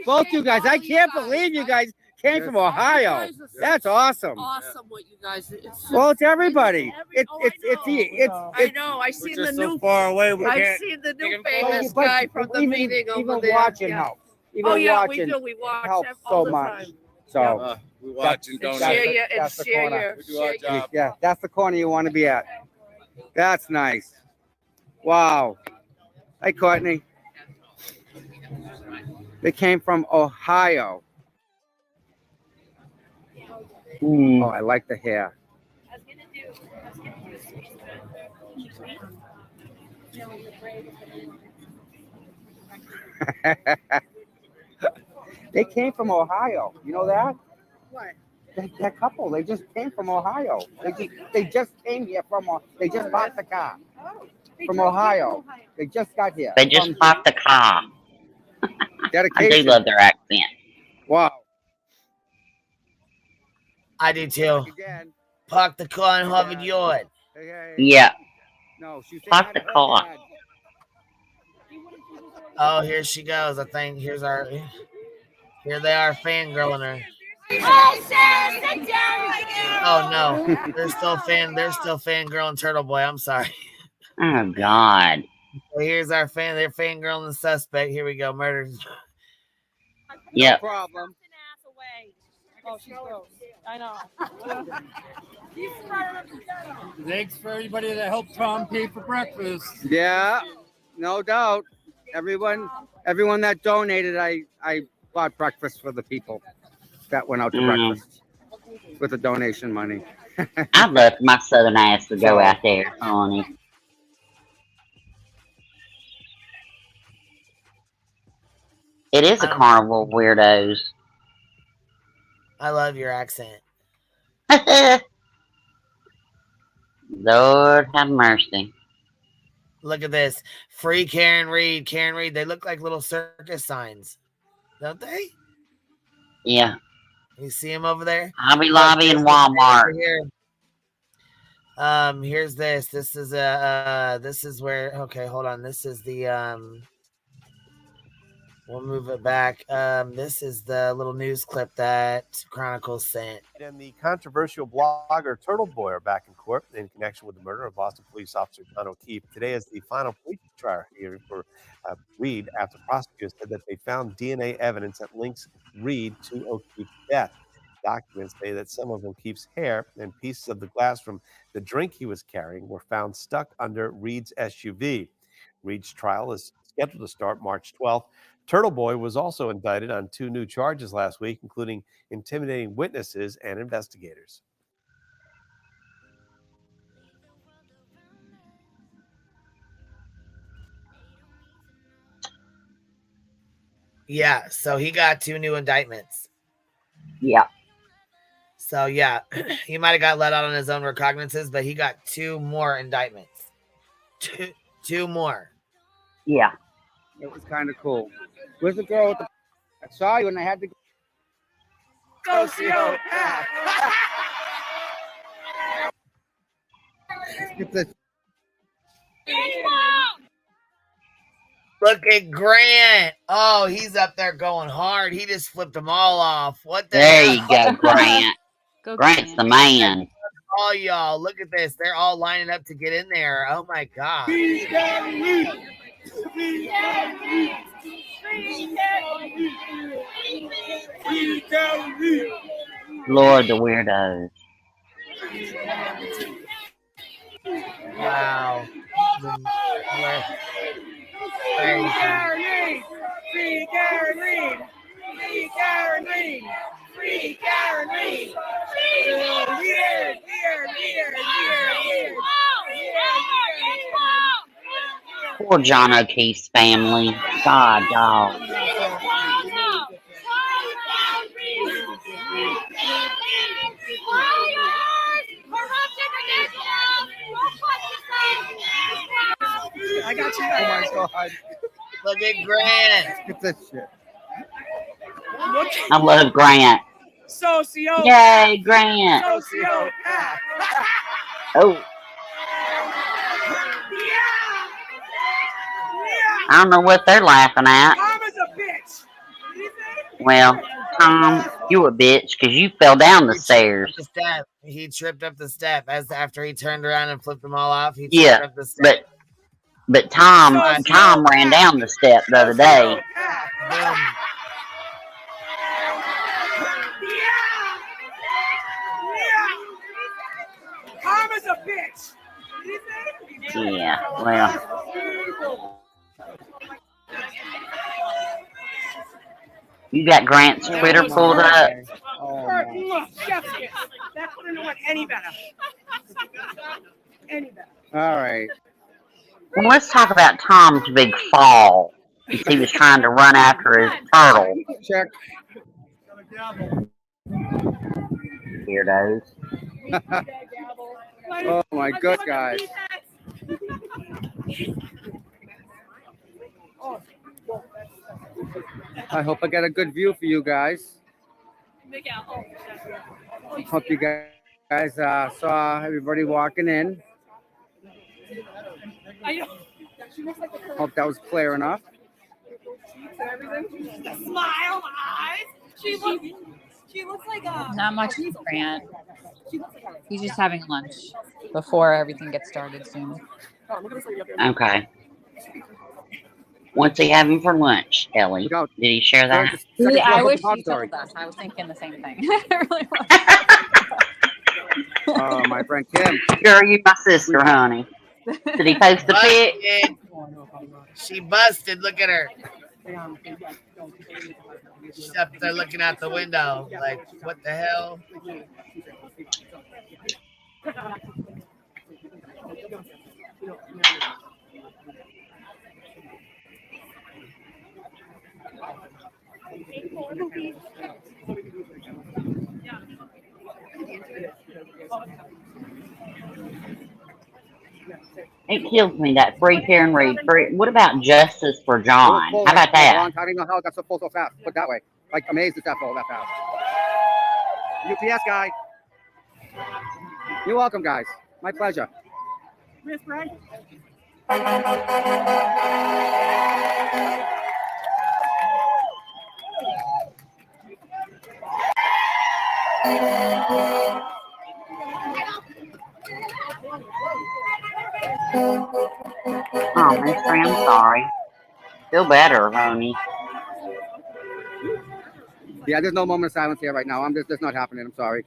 Both you guys. I can't believe you guys came from Ohio. That's awesome. Awesome what you guys do. Well, it's everybody. It's I know. I seen the new. far away. I've seen the new famous guy from the meeting over even there. watching Yeah. helps. Even Oh yeah, we watching do. We watch helps all so the much. time. So we watch and And donate. share your and that's the share corner. your. We do our job. Yeah, that's the corner you want to be at. That's nice. Wow. Hey, Courtney. They came from Ohio. Oh, I like the hair. They came from Ohio. You know that? What? That couple, they just came from Ohio. They just came here from. They just bought the car from Ohio. They just got here. They just bought the car. I Dedication. do love their accent. Wow. I do too. Park the car in Harvard Yard. Yeah. No, she said Park the car. Oh, here she goes. I think here they are fangirling her. Oh, Sarah, sit down. Oh no, they're still fangirling Turtle Boy. I'm sorry. Oh God. So here's our they're fangirling the suspect. Here we go, murder. Yep. No problem. Oh, she's gross. I know. Thanks for everybody that helped Tom pay for breakfast. Yeah, no doubt. Everyone that donated, I bought breakfast for the people that went out to breakfast with the donation money. I'd love for my southern ass to go out there, honey. It is a carnival of weirdos. I love your accent. Lord have mercy. Look at this. Free Karen Reed. Karen Reed. They look like little circus signs. Don't they? Yeah. You see them over there? Hobby Lobby and Walmart. Here. Here's this. This is where, okay, hold on. This is the, we'll move it back. This is the little news clip that Chronicles sent. And the controversial blogger Turtle Boy are back in court in connection with the murder of Boston police officer John O'Keefe. Today is the final police trial hearing for Reed after prosecutors said that they found DNA evidence that links Reed to O'Keefe's death. Documents say that some of O'Keefe's hair and pieces of the glass from the drink he was carrying were found stuck under Reed's SUV. Reed's trial is scheduled to start March 12th. Turtle Boy was also indicted on 2 new charges last week, including intimidating witnesses and investigators. Yeah, so he got 2 new indictments. Yeah. So yeah, he might have got let out on his own recognizances, but he got 2 more indictments. Two more. Yeah. It was kind of cool. Where's the girl with the... I saw you and I had to Go see her. Get this. Look at Grant. Oh, he's up there going hard. He just flipped them all off. What the There hell? you go, Grant. Grant's the man. All y'all, look at this. They're all lining up to get in there. Oh my God. Lord, the weirdos. Wow. Free Karen Reed! Free Karen Reed! Free Karen Reed! Free Karen Reed! Weird! Poor John O'Keefe's family. God, dog. I got you. Oh my God. Look at Grant. Get this shit. I love Grant. Sociopath. Yay, Grant. Sociopath. Oh. I don't know what they're laughing at. Mama's a bitch. Well, Tom, you a bitch because you fell down the stairs. He tripped up the step as after he turned around and flipped them all off. He tripped Yeah, up the step. but Tom ran down the step the other day. Mama's a bitch. Yeah, well. You got Grant's Twitter pulled up. Chef's kiss. That couldn't have went any better. Any better. All right. Well, let's talk about Tom's big fall. He was trying to run after his turtle. Check. Weirdos. Oh my good guys. I hope I got a good view for you guys. Hope you guys saw everybody walking in. Hope that was clear enough. The smile, the eyes. She looks like a. Not much, Grant. He's just having lunch before everything gets started soon. Okay. What's he having for lunch, Ellie? Did he share that? Yeah, I wish you told us. I was thinking the same thing. I really was. Oh, my friend Kim. Girl, you my sister, honey. Did he post the pic? She busted. Look at her. She's up there looking out the window. Like, what the hell? It kills me that free Karen Reed. What about justice for John? How about that? I don't know how it got so full so fast. Put it that way. Like, amazed it's that full that fast. UPS guy. You're welcome, guys. My pleasure. Miss Greg? Oh, Miss Ray, I'm sorry. Feel better, honey. Yeah, there's no moment of silence here right now. That's not happening. I'm sorry.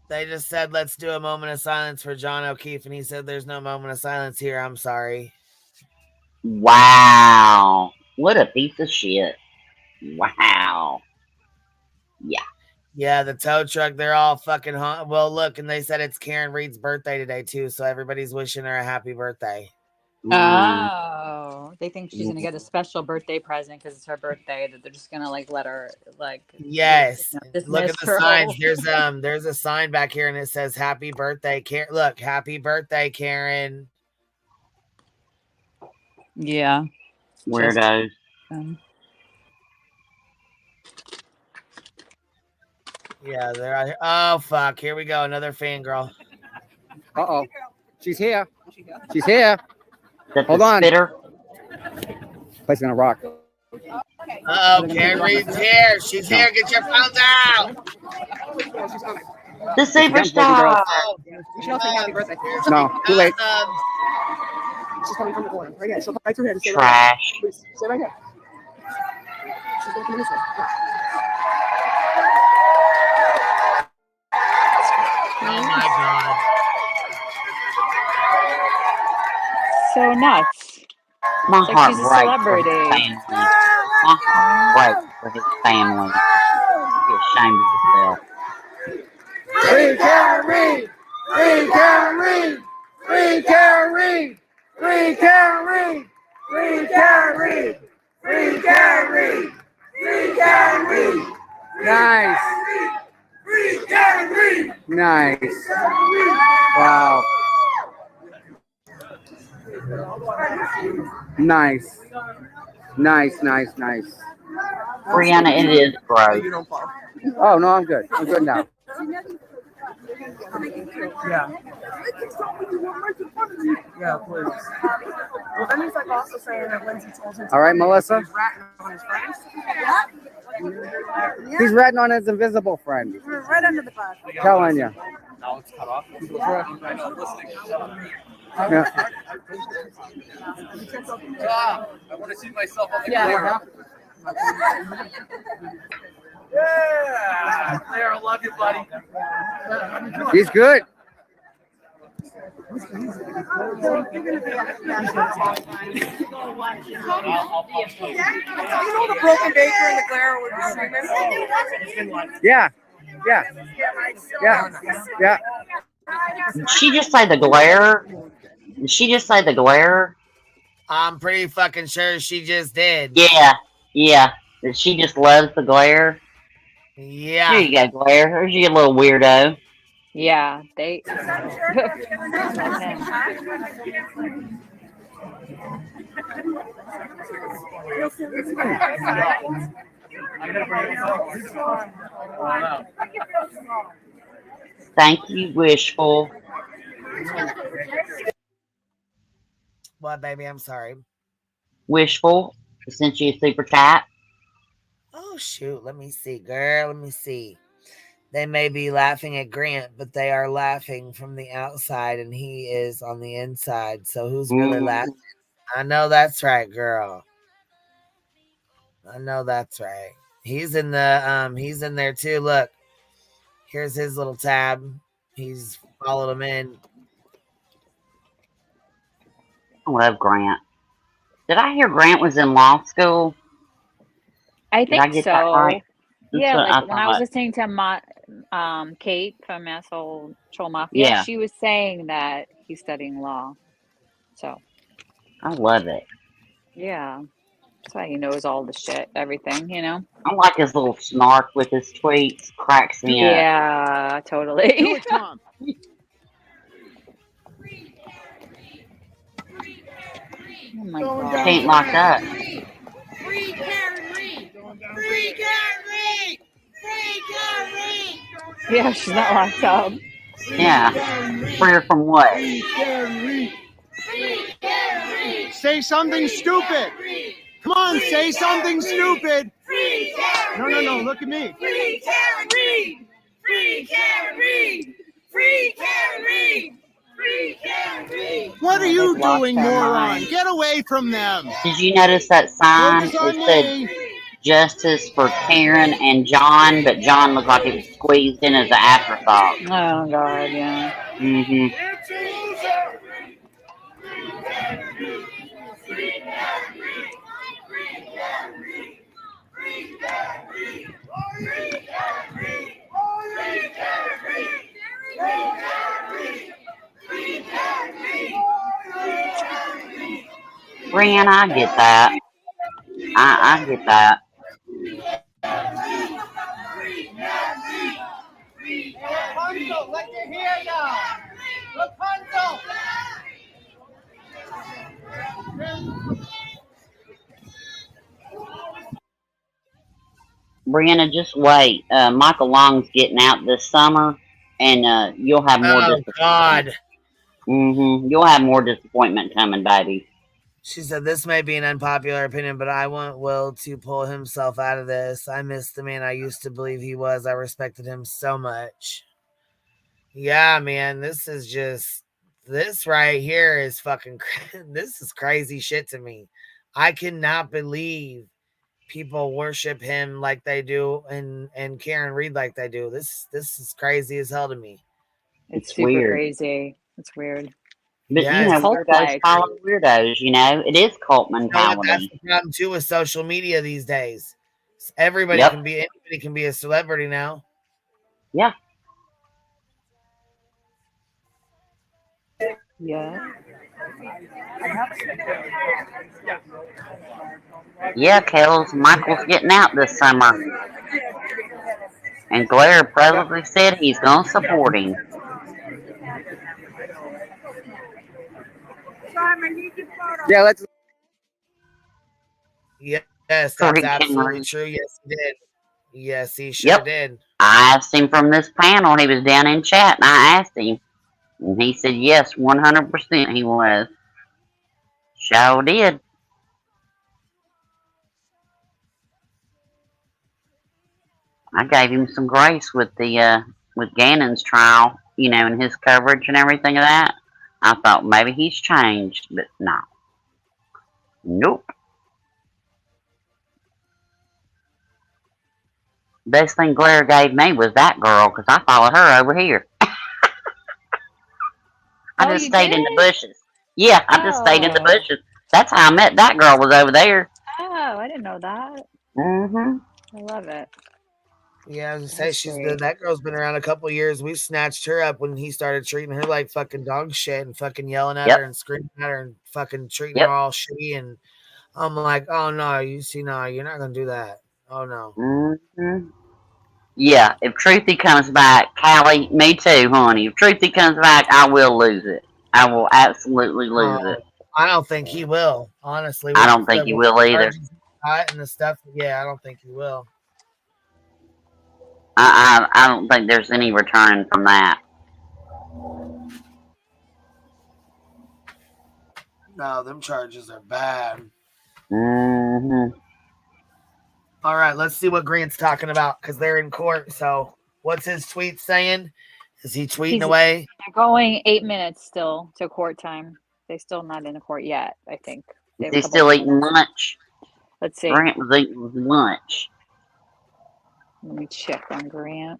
They just said, let's do a moment of silence for John O'Keefe. And he said, there's no moment of silence here. I'm sorry. Wow. What a piece of shit. Wow. Yeah. Yeah, the tow truck, they're all fucking well, look, and they said it's Karen Reed's birthday today, too. So everybody's wishing her a happy birthday. Oh, they think she's gonna get a special birthday present because it's her birthday. That they're just gonna like let her like. Yes, dismiss look at the her signs. whole- There's a sign back here, and it says "Happy Birthday, Karen." Look, Happy Birthday, Karen. Yeah. Weirdos. Yeah, they're out here. Oh fuck! Here we go. Another fangirl. Uh-oh. She's here. She's here. That's Hold on. Spitter. Placing a rock. Oh, Karen Reed's here. She's here. Get your phones out. The superstar. You should all say happy birthday. No, too late. She's coming from the corner. Right here. She'll come right through here. Stay Trash. right here. Please, stay right here. She's going to come in this way. Oh my god. So nuts. My It's like heart she's a breaks for his celebrity. family. My heart breaks for his family. Be ashamed of yourself. Free Karen Reed! Free Karen Reed! Free Karen Reed! Free Karen Reed! Free Karen Reed! Free Karen Reed! Free Karen Reed! Nice. Free Karen Reed! Nice. Wow. Nice. Nice, nice, nice. Brianna, it is gross. Oh no, I'm good. I'm good now. Yeah. Yeah, please. Well, then he's like also saying that Lindsay told him. All right, Melissa. He's ratting on his friends. He's ratting on his invisible friend. We're right under the bus. Telling you. Now it's cut off. I know, listening. Yeah. I want to see myself on the Yeah. camera. Yeah, Claire, I love you, buddy. He's good. You know the broken baker and the glare would be screaming? Yeah. Yeah. Yeah. Yeah. Did she just say the glare? Did she just say the glare? I'm pretty fucking sure she just did. Yeah, yeah. That she just loves the glare. Yeah. Here you go, glare. There's you, little weirdo. Yeah, they. Thank you, Wishful. What, baby? I'm sorry. Wishful, I sent you a super chat. Oh, shoot. Let me see, girl. Let me see. They may be laughing at Grant, but they are laughing from the outside, and he is on the inside. So who's really laughing? I know that's right, girl. I know that's right. He's in there too. Look, here's his little tab. He's followed him in. I love Grant. Did I hear Grant was in law school? I Did I think get so. that right? Yeah, That's what like when I was thought. listening to Kate from Asshole Troll Mafia, Yeah. she was saying that he's studying law. So I love it. yeah, that's why he knows all the shit, everything, you know. I like his little snark with his tweets. Cracks me up. Yeah, totally. Oh my god. Can't lock up. Free Karen Reed! Free Karen Reed! Free Karen Reed! Yeah, she's not locked up. Yeah. Prayer from what? Say something stupid. Come on, say something stupid. No, look at me. Free Karen Reed! Free Karen Reed! Free Karen Reed! Free Karen Reed! What are you doing, their moron? mind. Get away from them. Did you notice that sign? Focus on It said justice for Karen and John, but John looked like it was squeezed in as an afterthought. Oh god, yeah. Mm-hmm. Brian, I get that. I get that. Rapunzel, let your hair down! Rapunzel! Brianna, just wait. Michael Long's getting out this summer, and you'll have more. Oh, God. Mm-hmm. You'll have more disappointment coming, baby. She said, this may be an unpopular opinion, but I want Will to pull himself out of this. I miss the man I used to believe he was. I respected him so much. Yeah, man, this right here is fucking, this is crazy shit to me. I cannot believe people worship him like they do and Karen Reed like they do. This is crazy as hell to me. It's super weird. Crazy. It's weird. But Yeah, you know, it's weirdos follow weirdos, you know? It is cult mentality. That's the problem too with social media these days. Anybody can be a celebrity now. Yeah. Yeah. Yeah, Kels, Michael's getting out this summer. And Blair publicly said he's going to support him. Yeah, let's. Yeah, Yes, for that's he can absolutely read. true. Yes, he did. Yes, he sure Yep. did. I asked him from this panel. He was down in chat, and I asked him, and he said yes, 100% he was. Sure did. I gave him some grace with the with Gannon's trial, you know, and his coverage and everything of that. I thought maybe he's changed, but no. Nope. Best thing Blair gave me was that girl, because I followed her over here. I Oh, just you stayed in did? the bushes. Yeah, I just stayed in the Oh. bushes. That's how I met that girl, was over there. Oh, I didn't know that. Mm-hmm. I love it. Yeah, I was gonna say That's she's great. that girl's been around a couple years. We snatched her up when he started treating her like fucking dog shit and fucking yelling at her Yep. and screaming at her and fucking treating her Yep. all shitty. And I'm like, oh no, you see, no, you're not gonna do that. Oh no. Mm-hmm. Yeah, if Truthy comes back, Callie, me too, honey. If Truthy comes back, I will lose it. I will absolutely lose it. I don't think he will. Honestly, I with don't think the he will either. charges he got and the stuff, yeah, I don't think he will. I don't think there's any returning from that. No, them charges are bad. Mm-hmm. All right, let's see what Grant's talking about because they're in court. So, what's his tweet saying? Is he tweeting away? They're going 8 minutes still to court time. They're still not in the court yet, I think. They Is have a he couple still more eating minutes. lunch? Let's see. Grant was eating his lunch. Let me check on Grant.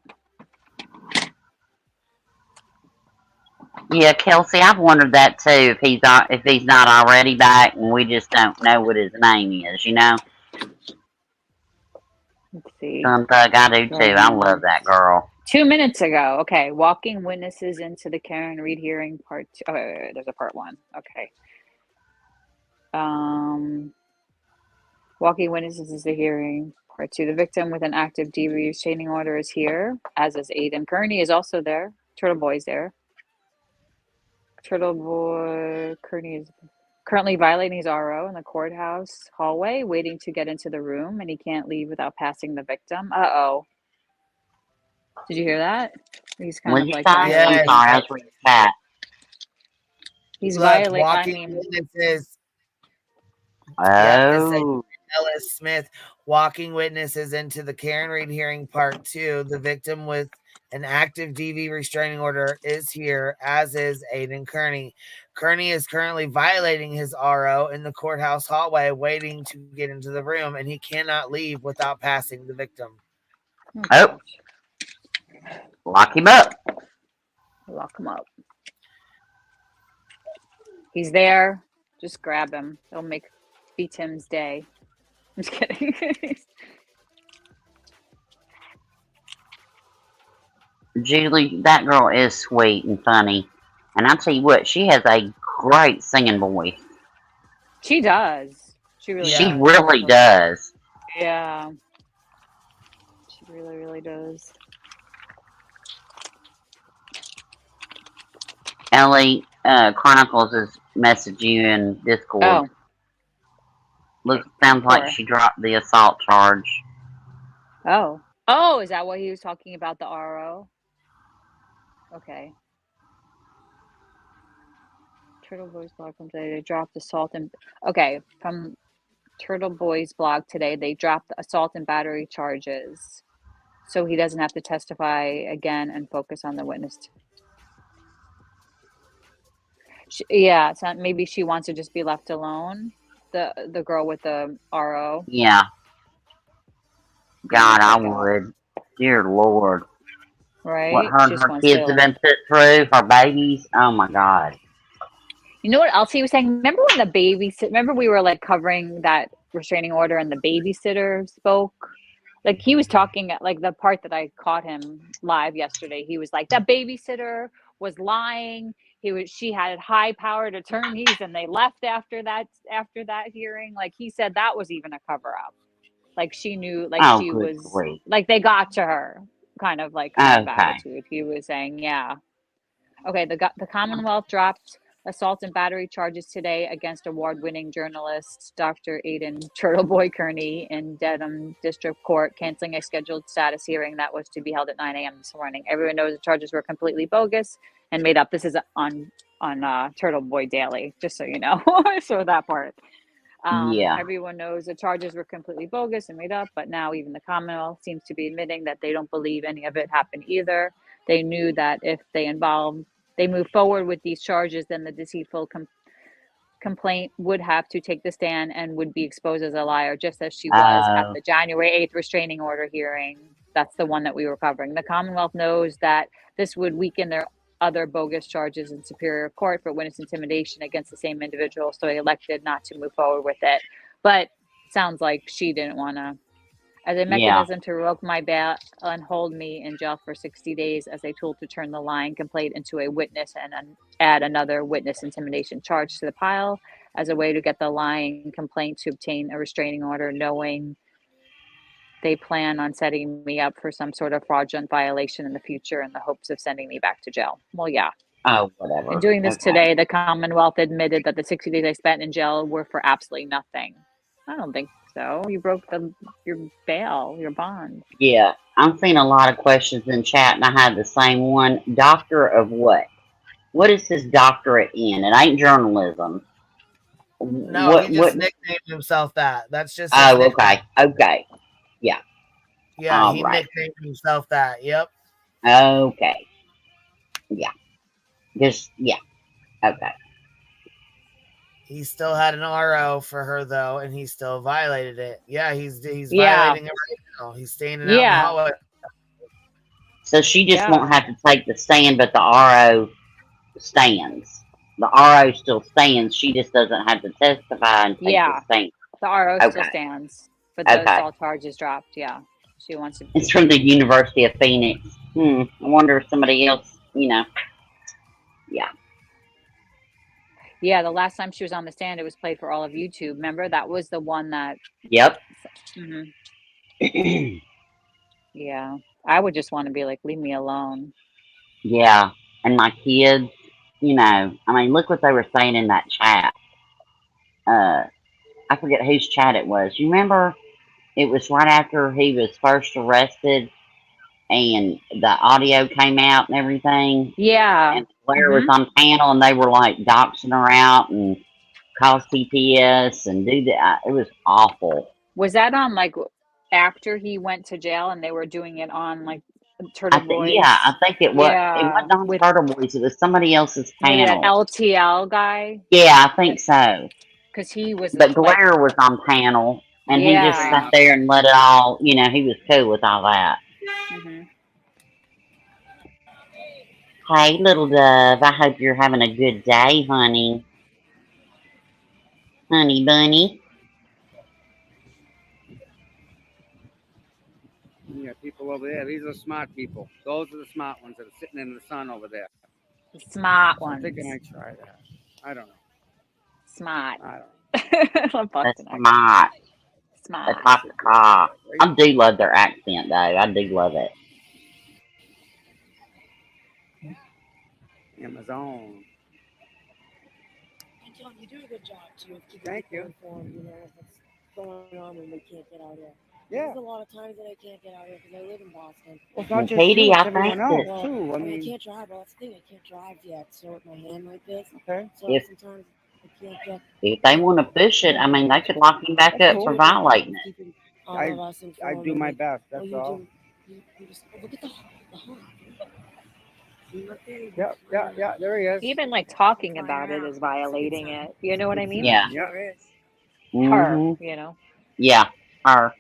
Yeah, Kelsey, I've wondered that too. If he's not already back, and we just don't know what his name is, you know. Let's see. Some thug, I do too. I love that girl. 2 minutes ago. Okay. Walking witnesses into the Karen Reed hearing part 2. Oh, wait, there's a part 1. Okay. Walking witnesses is the hearing part 2. The victim with an active DV restraining order is here, as is Aiden. Kearney is also there. Turtle Boy's there. Turtle Boy Kearney is currently violating his RO in the courthouse hallway, waiting to get into the room, and he can't leave without passing the victim. Uh-oh. Did you hear that? He's kind What of did you like say? I'm sorry, I was reading chat. He's Look, violating. walking witnesses. Oh. Yep, it says Ellis Smith. Walking witnesses into the Karen Reed hearing part 2. The victim with an active DV restraining order is here, as is Aiden Kearney. Kearney is currently violating his RO in the courthouse hallway, waiting to get into the room, and he cannot leave without passing the victim. Oh. Lock him up. Lock him up. He's there. Just grab him. It'll be Tim's day. I'm just kidding. Julie, that girl is sweet and funny. And I tell you what, she has a great singing voice. She does. She really She does. really does. Yeah. She really, really does. Ellie Chronicles has messaged you in Discord. Oh. Sounds like she dropped the assault charge. Oh. Oh, is that what he was talking about, the RO? Okay. Turtle Boys blog from today. They dropped assault and from Turtle Boys blog today, they dropped the assault and battery charges, so he doesn't have to testify again and focus on the witness. Yeah, so maybe she wants to just be left alone. The girl with the RO. Yeah. God, I would. Dear Lord. Right? What her kids have been put through, her babies. Oh my God. You know what else he was saying? Remember when remember we were like covering that restraining order and the babysitter spoke? Like he was talking, like the part that I caught him live yesterday, he was like, that babysitter was lying. She had high-powered attorneys and they left after that hearing. Like he said that was even a cover-up. Like she knew, like she was like they got to her, kind of attitude. He was saying, yeah. Okay, the Commonwealth dropped assault and battery charges today against award-winning journalist Dr. Aidan Turtleboy Kearney in Dedham District Court, canceling a scheduled status hearing that was to be held at 9 a.m. this morning. Everyone knows the charges were completely bogus and made up. This is on Turtleboy Daily, just so you know. So that part. Yeah. Everyone knows the charges were completely bogus and made up, but now even the Commonwealth seems to be admitting that they don't believe any of it happened either. They knew that if they move forward with these charges, then the deceitful complaint would have to take the stand and would be exposed as a liar, just as she was at the January 8th restraining order hearing. That's the one that we were covering. The Commonwealth knows that this would weaken their other bogus charges in Superior Court for witness intimidation against the same individual, so they elected not to move forward with it. But sounds like she didn't want to. As a mechanism to revoke my bail and hold me in jail for 60 days as a tool to turn the lying complaint into a witness and add another witness intimidation charge to the pile as a way to get the lying complaint to obtain a restraining order, knowing they plan on setting me up for some sort of fraudulent violation in the future in the hopes of sending me back to jail. Well, yeah. Oh, whatever. In doing this today, the Commonwealth admitted that the 60 days I spent in jail were for absolutely nothing. I don't think so. You broke your bail, your bond. Yeah. I'm seeing a lot of questions in chat, and I had the same one. Doctor of what? What is his doctorate in? It ain't journalism. No, he just nicknamed himself that. That's just his Oh, nickname. okay. Yeah. Yeah, All he right. nicknamed himself that. Yep. Okay. Yeah. Okay. He still had an RO for her though, and he still violated it. Yeah, he's violating it right now. He's standing out in the hallway. So she just won't have to take the stand, but the RO stands. The RO still stands. She just doesn't have to testify and take the stand. The RO still stands, but the assault charge is dropped. Yeah, she wants to. It's from the University of Phoenix. I wonder if somebody else, Yeah. Yeah, the last time she was on the stand, it was played for all of YouTube. Remember, that was the one that. Yep. Yeah, I would just want to be like, leave me alone. Yeah, and my kids, I mean, look what they were saying in that chat. I forget whose chat it was. You remember? It was right after he was first arrested, and the audio came out and everything. Yeah. And Blair was on panel, and they were like doxing her out and cause TPS and do that. It was awful. Was that on like after he went to jail, and they were doing it on like Turtle Boys? Yeah, I think it was. It wasn't on Turtle Boys. It was somebody else's panel. That LTL guy. Yeah, I think so. Because he was. But Blair was on panel, and he just sat there and let it all. He was cool with all that. Hey, little dove. I hope you're having a good day, honey. Honey bunny. You got people over there. These are smart people. Those are the smart ones that are sitting in the sun over there. The smart ones. I'm thinking I try that. I don't know. Smart. I don't know. That's smart. Smart. That's like the car. I do love their accent, though. I do love it. Amazon. John, you do a good job too. Thank you. Informed, what's going on when we can't get out here. Yeah. There's a lot of times that I can't get out here because I live in Boston. Well, it's not just Katie, you, it's I everyone think else that- too. I I mean, can't drive. Well, that's the thing. I can't drive yet. So with my hand like this. Okay. So If- sometimes I can't get. If they want to push it, I mean, they could lock him back up for violating it. All of us I informed. do my best. Well, That's you all. do. You just look at the hump. See right there? Yeah. There he is. Even like talking about it is violating it. You know what I mean? Yeah. There is. Her, Mhm. Yeah, her.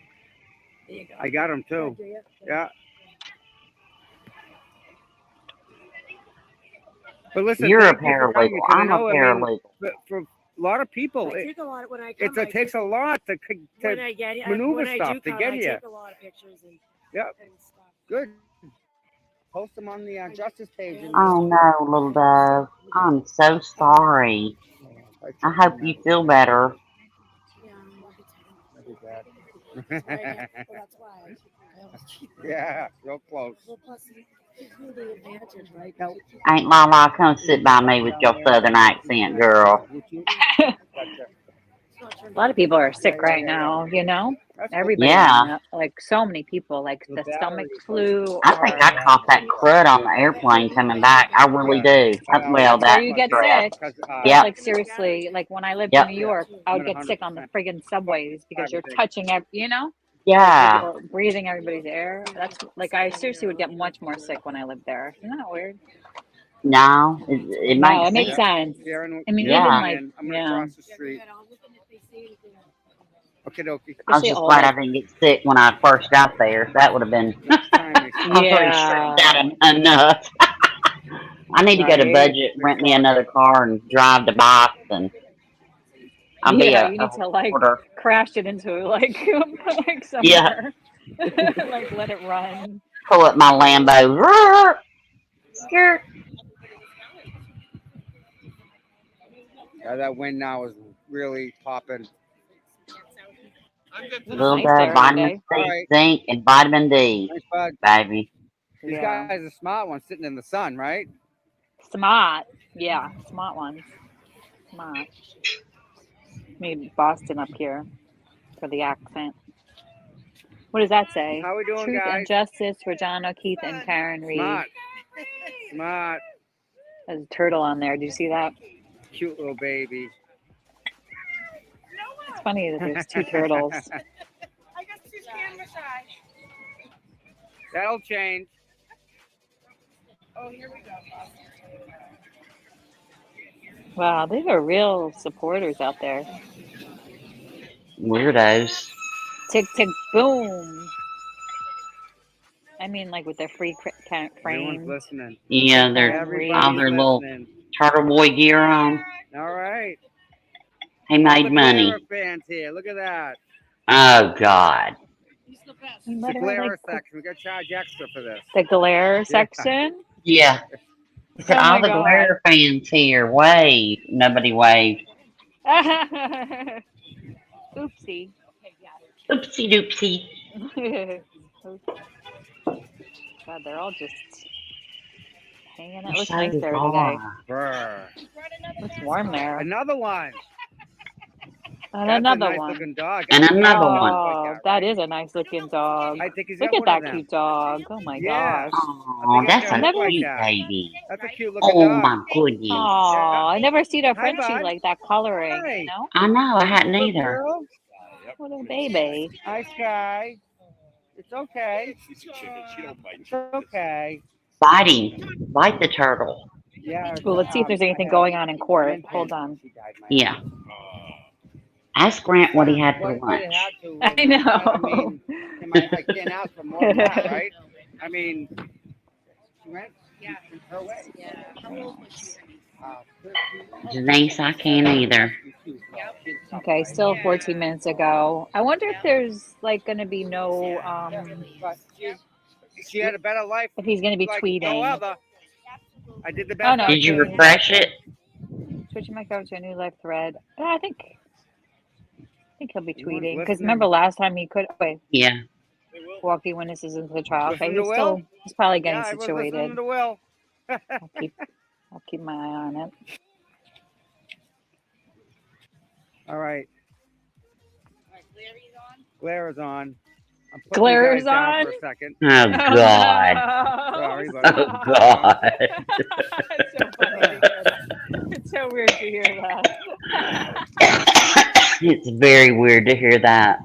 There you go. I got him too. Yeah. But listen, You're a thank you for coming, paralegal. 'cause I I'm a know, I mean, paralegal. for a lot of people, I take a lot when I it come. takes a lot to When I get here, maneuver when I stuff do to come, get I here. take a lot of pictures and Yep. stuff. Good. Post them on the justice page. And Oh no, little dove. I'm so sorry. I hope you feel better. That'd be bad. Well, that's why. I always keep Yeah, real close. Well, plus, Ain't Lala, come sit by me with your southern accent, girl. A lot of people are sick right now, you know? Everybody, Yeah. like so many people, like the stomach flu I think or I caught that crud on the airplane coming back. I really do. Well, that's where that you get stress. sick. That's Yep. like seriously, like when I lived Yep. in New York, I would get sick on the friggin' subways because you're touching you know? Yeah. Or breathing everybody's air. That's like I seriously would get much more sick when I lived there. Isn't that weird? No, it No, makes it makes sense. sense. I mean, even Yeah. like, I'm gonna yeah. cross the street. Okay, dokie. I was just glad I didn't get sick when I first got there. That would have been. I was already stressed out enough. I need to go to budget, rent me another car, and drive to Boston. I'll be Yeah, a you need to like reporter. crash it into like like Yeah. somewhere. Like let it run. Pull up my Lambo. Skirt. Yeah, that wind now is really popping. A little Nice bit there of vitamin today. C, zinc, and vitamin D, Nice bud. baby. These Yeah. guys are smart ones sitting in the sun, right? Smart. Yeah, smart ones. Smart. Maybe Boston up here for the accent. What does that say? How we doing, Truth guys? and Justice for John O'Keefe and Karen Reed. Smart. Smart. There's a turtle on there. Did you see that? Cute little baby. It's funny that there's two turtles. I guess she's camera shy. That'll change. Oh, here we go. Wow, these are real supporters out there. Weirdos. Tick, tick, boom. I mean, like with their free Everyone's frames. listening. Yeah, they're all their little turtle boy gear on. All right. He All made the money. Glare fans here. Look at that. Oh God. It's the glare section. We got to charge extra for this. The glare section? Yeah. He said, Oh all my the God. Glare fans here. Wave. Nobody waved. Oopsie. Oopsie doopsie. God, they're all just hanging out. They're It looks so nice there today. bizarre. Brr. Looks warm there. Another one. And That's another a nice one. looking dog. And another one. Oh, that is a nice looking dog. I think he's Look got at one of that them. cute dog. Oh my Yeah. gosh. Oh, that's got a it like cute that. baby. That's a cute looking Oh dog. my goodness. Oh, I never seen a Hi, Frenchie bud. like that coloring, Hi. you know? I know, I hadn't Little either. girl. What a baby. Hi, Sky. It's okay. It's okay. Biting. Bite the turtle. Yeah. Well, let's see if there's anything going on in court. Hold on. Yeah. Ask Grant what he had for What it lunch. had to, I know. I can't ask for more than that, right? I mean, she went her way. Denise, I can't either. Okay, still 14 minutes ago. I wonder if there's like going to be no, But she had a better life. if he's going to be like tweeting. No other. I did the best. Oh, no. Did you refresh it? Switching my cover to a new live thread. I think he'll be tweeting. Because listening. remember last time he could. Wait, Yeah. walking witnesses into the trial. Okay, Listen to Will? he's probably getting Yeah, I was situated. listening to Will. I'll keep my eye on it. All right. Glare is on. I'm putting Glare you is guys down on? for a second. Oh God. Sorry, buddy. Oh God. It's so funny to hear that. It's so weird to hear that. It's very weird to hear that.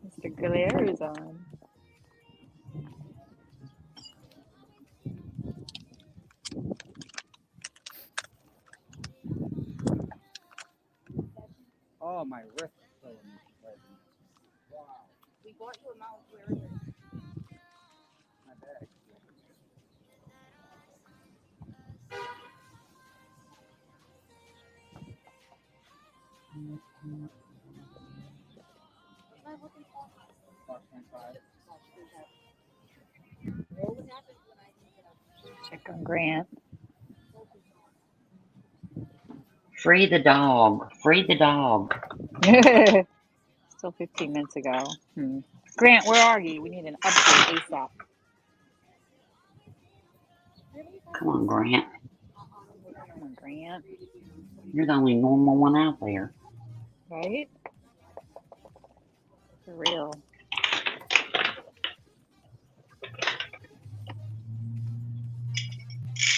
Mr. Glare is on. Oh, my wrist is killing me. Wow. We bought you a mouse. Where is it? My bag. Check on Grant. Free the dog. Free the dog. Still 15 minutes ago. Grant, where are you? We need an update ASAP. Come on, Grant. Come on, Grant. You're the only normal one out there. Right? For real.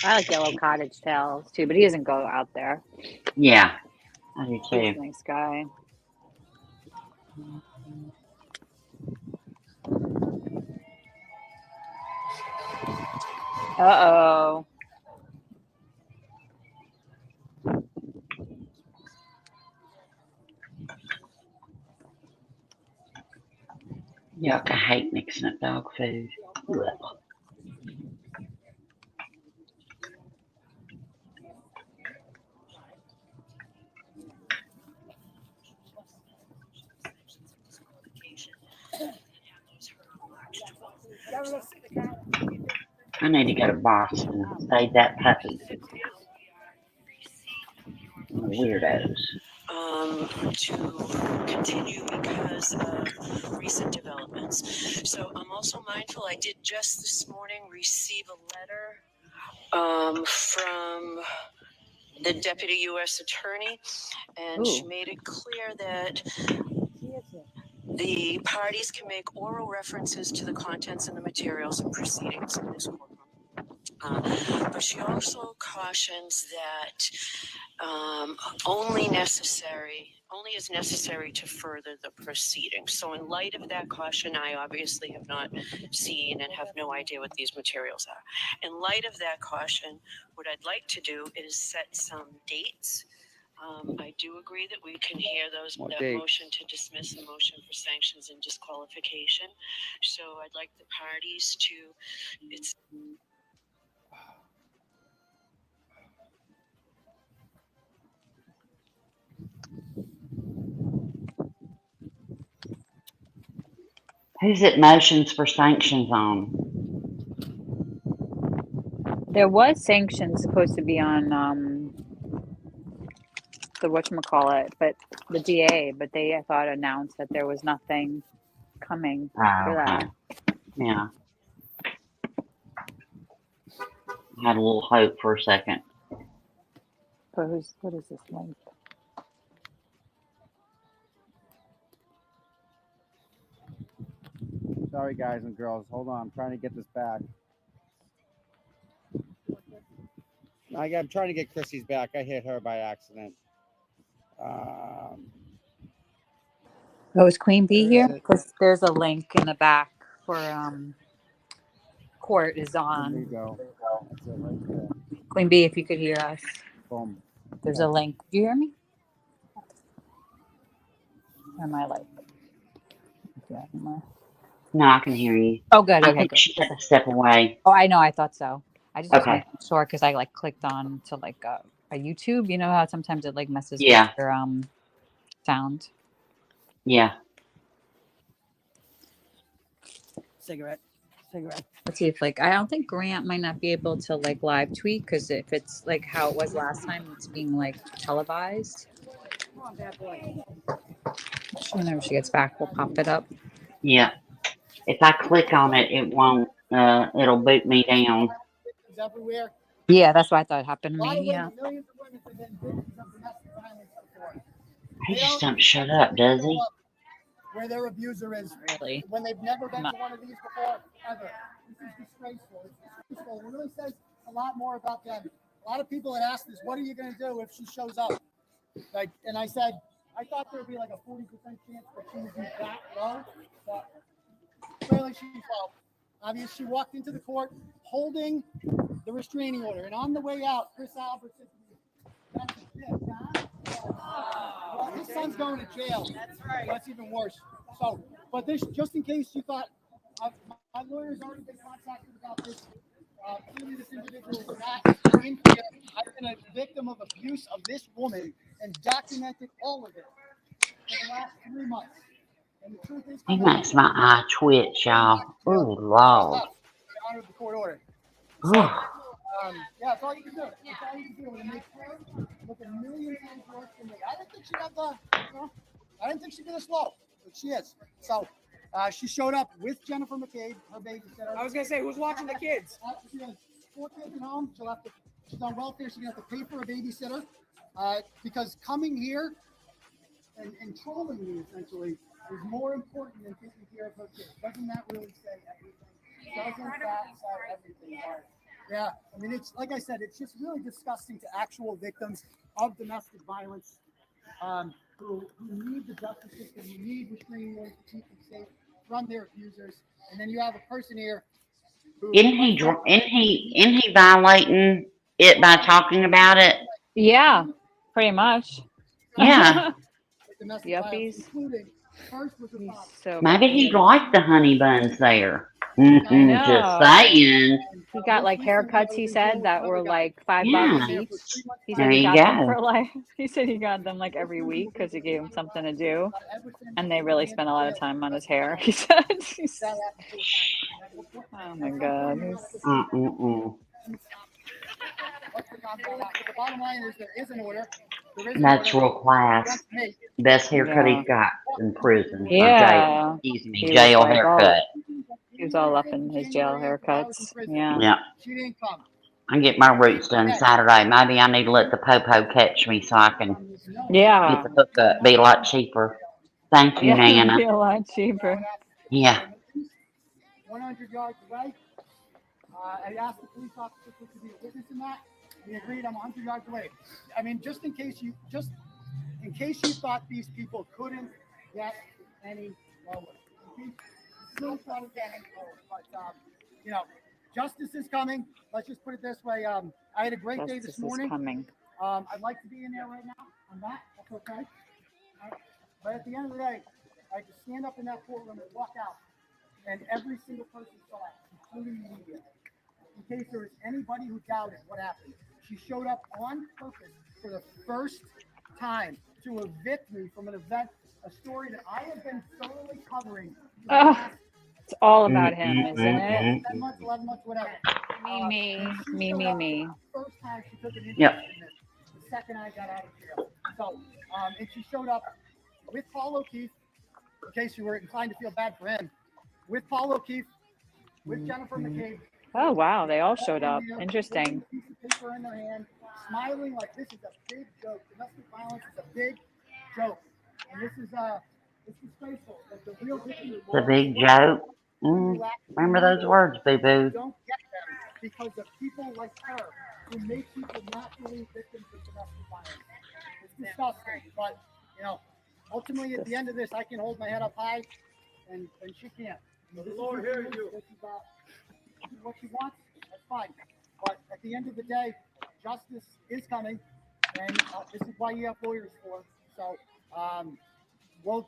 I like Yellow Cottage Tales too, but he doesn't go out there. Yeah, I do He's too. a nice guy. Uh-oh. Yuck, I hate mixing up dog food. Ugh. I need to go to Boston and save that puppy. Weirdos. To continue because of recent developments. So I'm also mindful, I did just this morning receive a letter from the Deputy U.S. Attorney, and she made it clear that the parties can make oral references to the contents and the materials and proceedings in this courtroom. But she also cautions that only is necessary to further the proceedings. So in light of that caution, I obviously have not seen and have no idea what these materials are. In light of that caution, what I'd like to do is set some dates. I do agree that we can hear that motion to dismiss and motion for sanctions and disqualification. So I'd like the parties to, Who's it motions for sanctions on? There was sanctions supposed to be on the whatchamacallit, but the DA, but they, I thought, announced that there was nothing coming for that. Yeah. I had a little hope for a second. But what is this link? Sorry, guys and girls. Hold on. I'm trying to get this back. I'm trying to get Chrissy's back. I hit her by accident. Oh, is Queen Bee here? Because there's a link in the back for court is on. There you go. That's it right there. Queen Bee, if you could hear us. Boom. There's a link. Do you hear me? Or am I like? Yeah, No, I can hear you. Oh, good. I Okay, think good. she took a step away. Oh, I know. I thought so. I just Okay. wasn't sure because I like clicked on to like a YouTube. You know how sometimes it like messes with your sound. Yeah. Cigarette. Let's see if like I don't think Grant might not be able to like live tweet because if it's like how it was last time, it's being like televised. Come on, bad boy. Whenever she gets back, we'll pop it up. Yeah. If I click on it, it won't. It'll boot me down. Everywhere. Yeah, that's what I thought happened to me. Yeah. Millions of women have been victims of domestic violence before. He just don't shut up, does he? Where their abuser is. Really? When they've never been to one of these before, ever. This is disgraceful. It's disgraceful. It really says a lot more about them. A lot of people had asked us, what are you going to do if she shows up? Like, and I said, I thought there would be like a 40% chance that she would be that low, but clearly she's low. Obviously, she walked into the court holding the restraining order, and on the way out, Chris Albert said to me, "That's a bitch, huh? Well, his son's going to jail. That's right. That's even worse." So, but this, just in case you thought, my lawyer's already been contacted about this. Clearly, this individual is not in here. I've been a victim of abuse of this woman and documented all of it for the last 3 months. And the truth is, He makes my eye twitch, y'all. Oh, Lord. Honor of the court order. So, yeah, that's all you can do. That's all you can do. And make her look a million times worse than me. I didn't think she'd have the, I didn't think she'd be this low, but she is. So She showed up with Jennifer McCabe, her babysitter. I was gonna say, who's watching the kids? She has 4 kids at home. She's on welfare. She's gonna have to pay for a babysitter because coming here and trolling me essentially is more important than taking care of her kids. Doesn't that really say everything? Doesn't that say everything? Yeah, I mean, it's like I said, it's just really disgusting to actual victims of domestic violence who need the justice system, who need restraining orders to keep them safe from their abusers, and then you have a person here who Isn't he violating it by talking about it? Yeah, pretty much. Yeah. domestic Yep, violence, he's including first was a father. so Maybe he liked the honey buns there. I Just know. saying. He got like haircuts, he said, that were like $5 Yeah. each. He There said he you got them go. for like, he said he got them like every week because he gave him something to do. And they really spent a lot of time on his hair, he said. Oh my God. The bottom line is there is an order. There is an That's order. real class. Best haircut Yeah. he's got in prison. Or Yeah. jail. Excuse me, He was jail like haircut. he was all up in his jail haircuts. Yeah. Yeah. She didn't come. I get my roots done Saturday. Maybe I need to let the popo catch me so I can Yeah. get the hookup. Be a lot cheaper. Thank you, Yeah, it'd Nana. be a lot cheaper. Yeah. 100 yards away. I asked the police officer to be a witness in that. He agreed I'm 100 yards away. I mean, just in case you thought these people couldn't get any lower. Still thought it getting lower, but you know, justice is coming. Let's just put it this way. I had a great day this morning. Coming. I'd like to be in there right now. I'm not. That's okay. But at the end of the day, I just stand up in that courtroom and walk out, and every single person saw it, including the media. In case there was anybody who doubted what happened, she showed up on purpose for the first time to evict me from an event, a story that I have been thoroughly covering. It's all about him, isn't it? 10 months, 11 months, whatever. Me. First time she took an interest Yep. in this, the second I got out of jail. So, and she showed up with Paul O'Keefe, in case you were inclined to feel bad for him, with Paul O'Keefe, with Jennifer McCabe. Oh wow, they all showed up. Interesting. Piece of paper in their hand, smiling like this is a big joke. Domestic violence is a big joke, and this is it's disgraceful. Like the real victim. It's a big joke. Remember those words, boo boo. Don't get them because of people like her who make people not believe victims of domestic violence. It's disgusting, but you know, ultimately at the end of this, I can hold my head up high, and she can't. So the Lord hears you. This is what she wants. That's fine. But at the end of the day, justice is coming, and this is why you have lawyers for. So we'll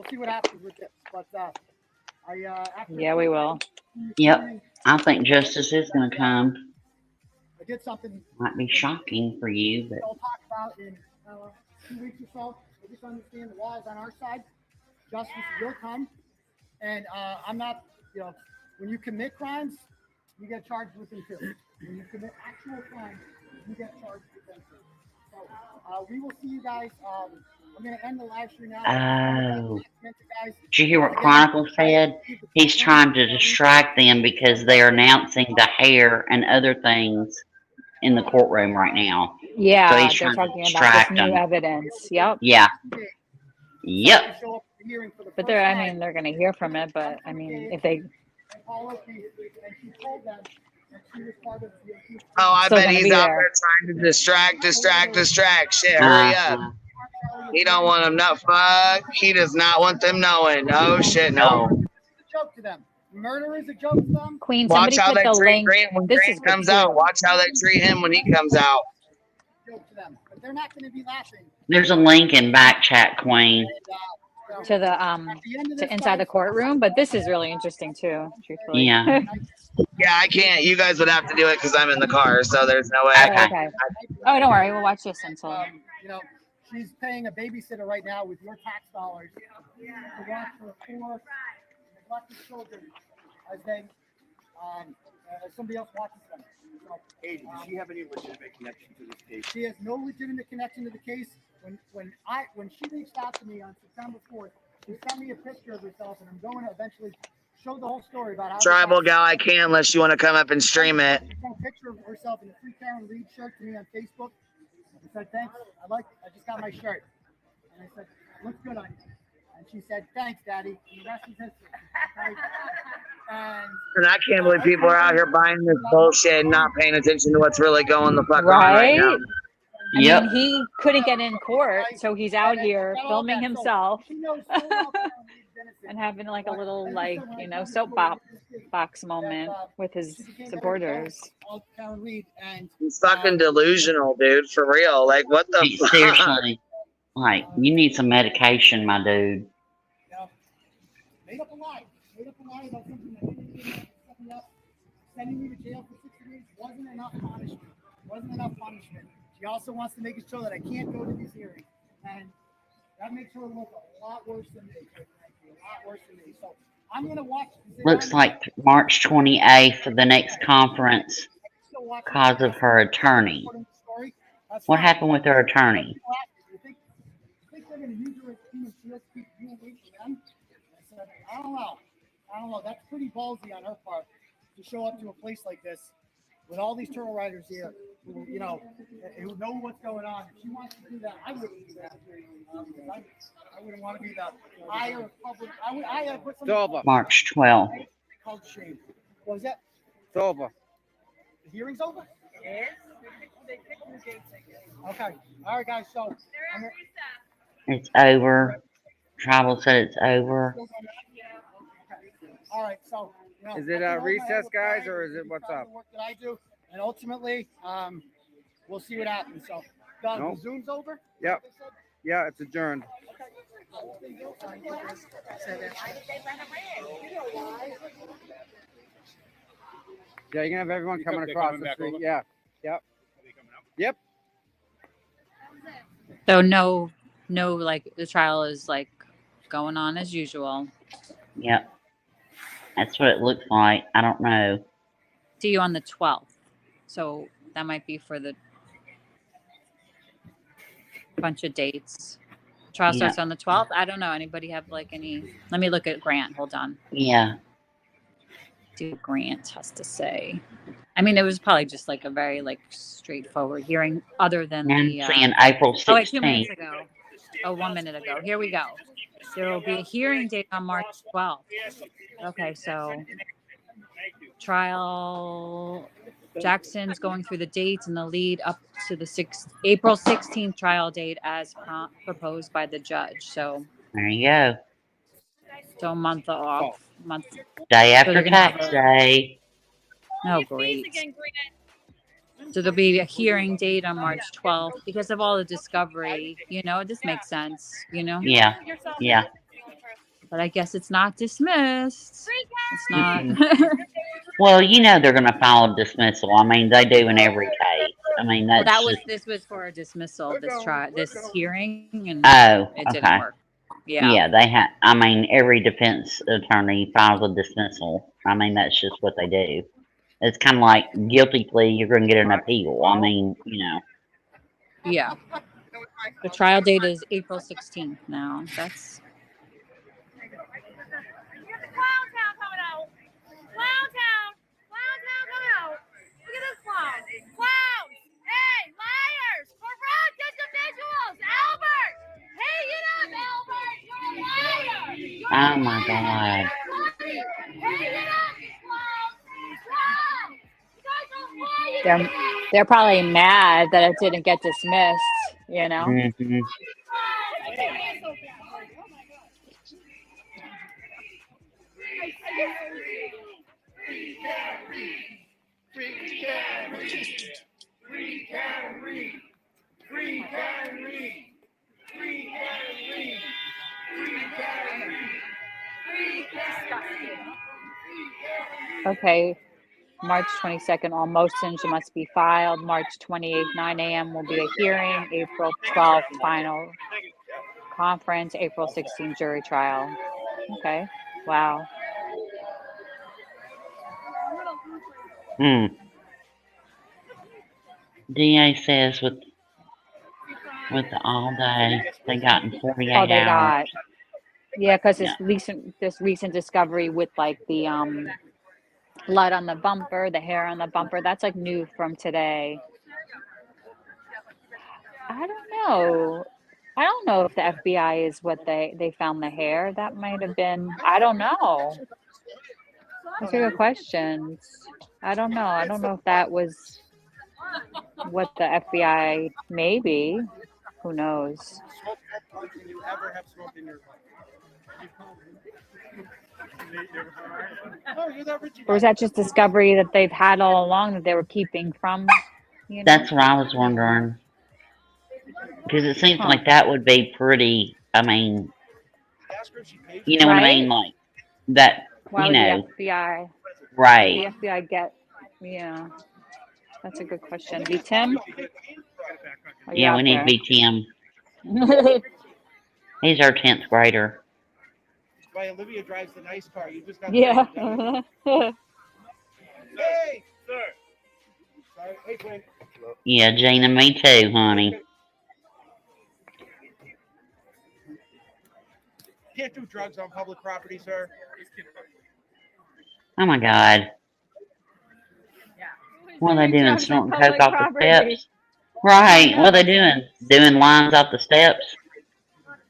see what happens with this. But Yeah, we will. Yep. I think justice is going to come. I did something. Might be shocking for you, but I'll talk about in 2 weeks or so. I just understand the law is on our side. Justice will come, and I'm not. You know, when you commit crimes, you get charged with them too. When you commit actual crimes, you get charged with them too. So we will see you guys. I'm going to end the live stream now. oh. Did you hear what Chronicle said? He's trying to distract them because they're announcing the hair and other things in the courtroom right now. Yeah, so he's they're trying to talking about distract this new them. evidence. Yep. Yeah. Yep. But they're, I mean, they're going to hear from it. But I mean, if they. Oh, I Still bet gonna he's be out there. there trying to distract. Shit, hurry up. He don't want them not fuck. He does not want them knowing. Oh shit, no. Joke to them. Murder is a joke to them. Queen, Watch somebody how put they the treat link. Grant when This Grant is good comes too. out. Watch how they treat him when he comes out. Joke to them. But they're not going to be laughing. There's a link in back chat, Queen. To the to inside the courtroom, but this is really interesting too. Truthfully. Yeah. Yeah, I can't. You guys would have to do it because I'm in the car, so there's no way. I Okay. Oh, don't worry. We'll watch this until. You know, she's paying a babysitter right now with your tax dollars to watch her 4 neglected children as they, as somebody else watches them. So, Hey, does she have any legitimate connection to this case? she has no legitimate connection to the case. When she reached out to me on September 4th, who sent me a picture of herself, and I'm going to eventually show the whole story about how. Tribal gal, I can't unless you want to come up and stream it. She sent a picture of herself in a Free Karen Reed shirt to me on Facebook. I said, thanks. I just got my shirt. And I said, looks good on you. And she said, thanks, Daddy. And the rest is history. Right? And I can't believe people are out here buying this bullshit and not paying attention to what's really going the fuck on right now. I mean, he couldn't get in court, so he's out here filming himself and having like a little, like, you know, soapbox moment with his supporters. He's fucking delusional, dude. For real. Like, what the fuck? Seriously. Like, you need some medication, my dude. Made up a lie. Made up a lie about something that didn't even something else. Sending me to jail for 60 days wasn't enough punishment. Wasn't enough punishment. She also wants to make it so that I can't go to these hearings. And that makes her look a lot worse than me. A lot worse than me. So I'm going to watch. Looks like March 28th for the next conference because of her attorney. What happened with her attorney? I don't know. I don't know. That's pretty ballsy on her part to show up to a place like this with all these turtle riders here who, you know, who know what's going on. If she wants to do that, I wouldn't do that. I wouldn't want to be the higher public. I put some March 12th. called shame. What was that? It's over. The hearing's over? Yes. Okay. All right, guys. So It's over. Tribal said it's over. all right. So you know, Is it a recess, guys, or is it what's up? Work that I do, and ultimately, we'll see what happens. So, Doug, Nope. the Zoom's over. Yep. Yeah, it's adjourned. Yeah, you can have everyone coming across the street. Yeah. Yep. Yep. So no, like the trial is like going on as usual. Yep. That's what it looks like. I don't know. See you on the 12th. So that might be for the bunch of dates. Trial starts on the 12th. I don't know. Anybody have like any? Let me look at Grant. Hold on. Yeah. See what Grant has to say. I mean, it was probably just like a very like straightforward hearing, other than I'm the. saying April 16th. Oh wait, 2 minutes ago. Oh, 1 minute ago. Here we go. There will be a hearing date on March 12th. Okay, so trial. Jackson's going through the dates and the lead up to the April 16th trial date as proposed by the judge. So there you go. So a month off. Day after tax day. Oh, great. So there'll be a hearing date on March 12th because of all the discovery. You know, this makes sense, you know? Yeah. Yeah. But I guess it's not dismissed. It's not. Well, you know they're going to file a dismissal. I mean, they do in every case. I mean, that's This was for a dismissal. This hearing, and it okay. didn't work. Yeah. Yeah, they have. I mean, every defense attorney files a dismissal. I mean, that's just what they do. It's kind of like guilty plea. You're going to get an appeal. I mean, you know. Yeah. The trial date is April 16th now. That's. Clown town coming out. Look at this clown. Clowns. Hey, liars. Corrupt individuals. Albert. Hey, get up, Albert. You're a liar. You're Oh my God. Hey, get up, clowns. Clowns. You guys are liars. They're probably mad that it didn't get dismissed, you know? Mm-hmm. Okay. March 22nd, all motions must be filed. March 28th, 9 a.m. will be a hearing. April 12th, final conference. April 16th, jury trial. Okay. Wow. DA says with the all day, they got in 48 Oh, they hours. Yeah, because Yeah. this recent discovery with like the blood on the bumper, the hair on the bumper, that's like new from today. I don't know. I don't know if the FBI is what they found the hair. That might have been. I don't know. That's a good question. I don't know. I don't know if that was what the FBI. Maybe. Who knows? Can you ever have smoke in your life? Oh, you're that rich. Or is that just discovery that they've had all along that they were keeping from? You know? That's what I was wondering. Because it seems Huh. like that would be pretty. I mean, you know what I mean, Right? like that. Why You would know, the FBI? right? The FBI get? Yeah, that's a good question. Be Tim? Are you Yeah, we out need to there? be Tim. He's our 10th grader. Why Olivia drives the nice car. You just got Yeah. Hey, sir. Sorry. Hey, Quinn. Yeah, Gina, me too, honey. Can't do drugs on public property, sir. Oh my God. What are they doing? Drugs on Snorting coke public off the property. steps? Right. What are they doing? Doing lines off the steps?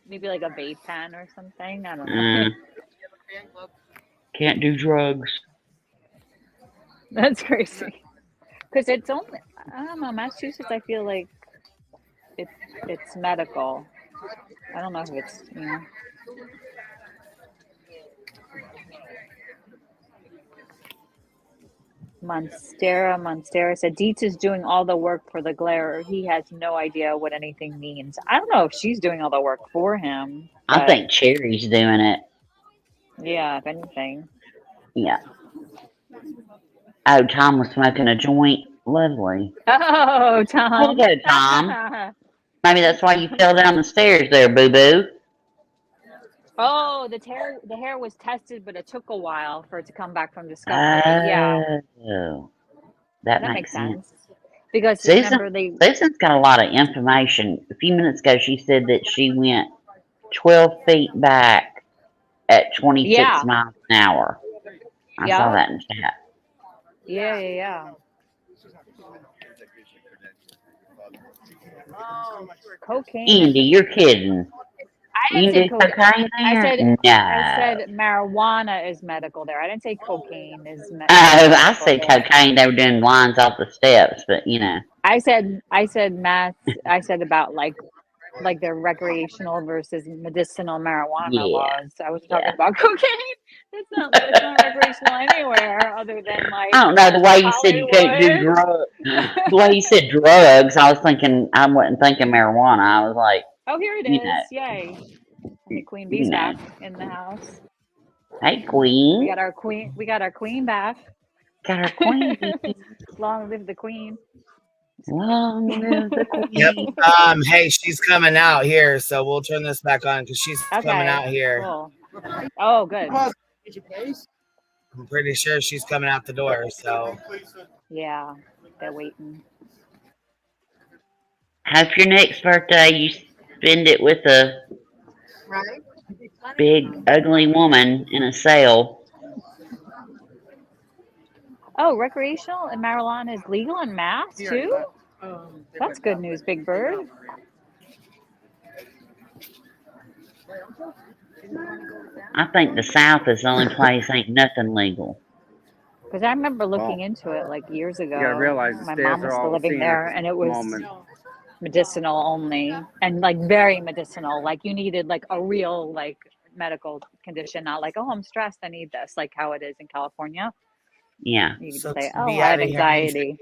Maybe like a vape pen or something. I don't know. Can't do drugs. That's crazy. Because it's only, I don't know, Massachusetts, I feel like it's medical. I don't know if it's, you know. Monstera said Dietz is doing all the work for the glare. He has no idea what anything means. I don't know if she's doing all the work for him. I But think Cherry's doing it. yeah, if anything. Yeah. Oh, Tom was smoking a joint. Lovely. Oh, Tom. Way to go, Tom. Maybe that's why you fell down the stairs there, boo-boo. Oh, the hair was tested, but it took a while for it to come back from discovery. Yeah, Oh. That that makes makes sense. because remember Susan's got a lot of information. A few minutes ago, she said that she went 12 feet back at 26 Yeah. miles an hour. I saw Yep. that in chat. Yeah. Cocaine. Andy, you're kidding. I You didn't can say do cocaine. cocaine there? I said No. marijuana is medical there. I didn't say cocaine is Oh, I said medical there. cocaine. They were doing lines off the steps, but you know. I said math. I said about like their recreational versus medicinal marijuana Yeah. laws. I was talking Yeah. about cocaine. It's not recreational anywhere other than like I don't know, the way you said you can't do Hollywood. drugs. The way you said drugs, I wasn't thinking marijuana. I was like, Oh, here it you is. know, Yay. And the queen you bee's know. back in the house. Hey, queen. We got our queen back. Got our queen. Long live the queen. Long live the queen. Yep. Hey, she's coming out here, so we'll turn this back on because she's coming out here. Cool. Oh, good. I'm pretty sure she's coming out the door, so. Yeah, they're waiting. Hope your next birthday you spend it with a big, ugly woman in a cell. Oh, recreational and marijuana is legal in Mass too? That's good news, Big Bird. I think the South is the only place ain't nothing legal. Because I remember looking into it like years ago. You gotta realize the my stairs mom was are still all living seen there, at and the it was moment. medicinal only, and like very medicinal. Like you needed like a real like medical condition, not like, oh, I'm stressed, I need this, like how it is in California. Yeah. You could So say, to oh, be I out have of here, anxiety.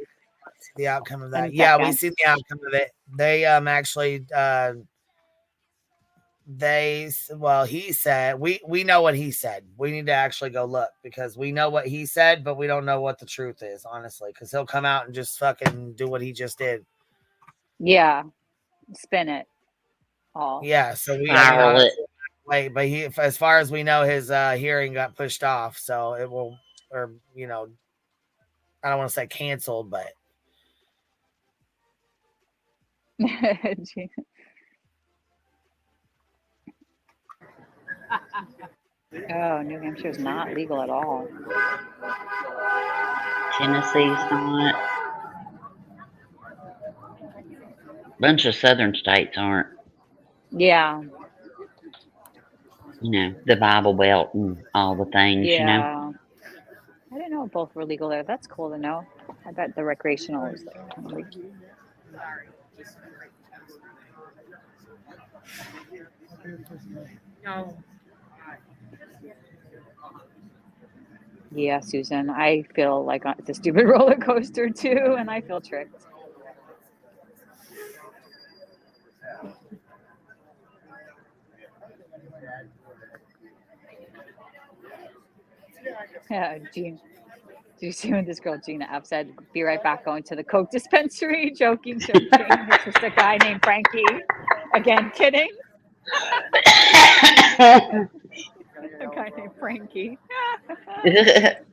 the outcome of that. And Yeah, Becca. we see the outcome of it. They actually he said we know what he said. We need to actually go look because we know what he said, but we don't know what the truth is, honestly, because he'll come out and just fucking do what he just did. Yeah, spin it all. Yeah, so Spiral it. Wait, but he, as far as we know, his hearing got pushed off, so it will, or I don't want to say canceled, but Oh, New Hampshire is not legal at all. Tennessee's not. Bunch of southern states aren't. Yeah, You know, the Bible Belt and all the things, you know. yeah. I didn't know both were legal there. That's cool to know. I bet the recreational is like kind of legal. Yeah, Susan, I feel like it's a stupid roller coaster too, and I feel tricked. Yeah, Gene. Do you see when this girl Gina F said, "Be right back, going to the Coke dispensary"? Joking, joking. It's just a guy named Frankie. Again, kidding. A guy named Frankie.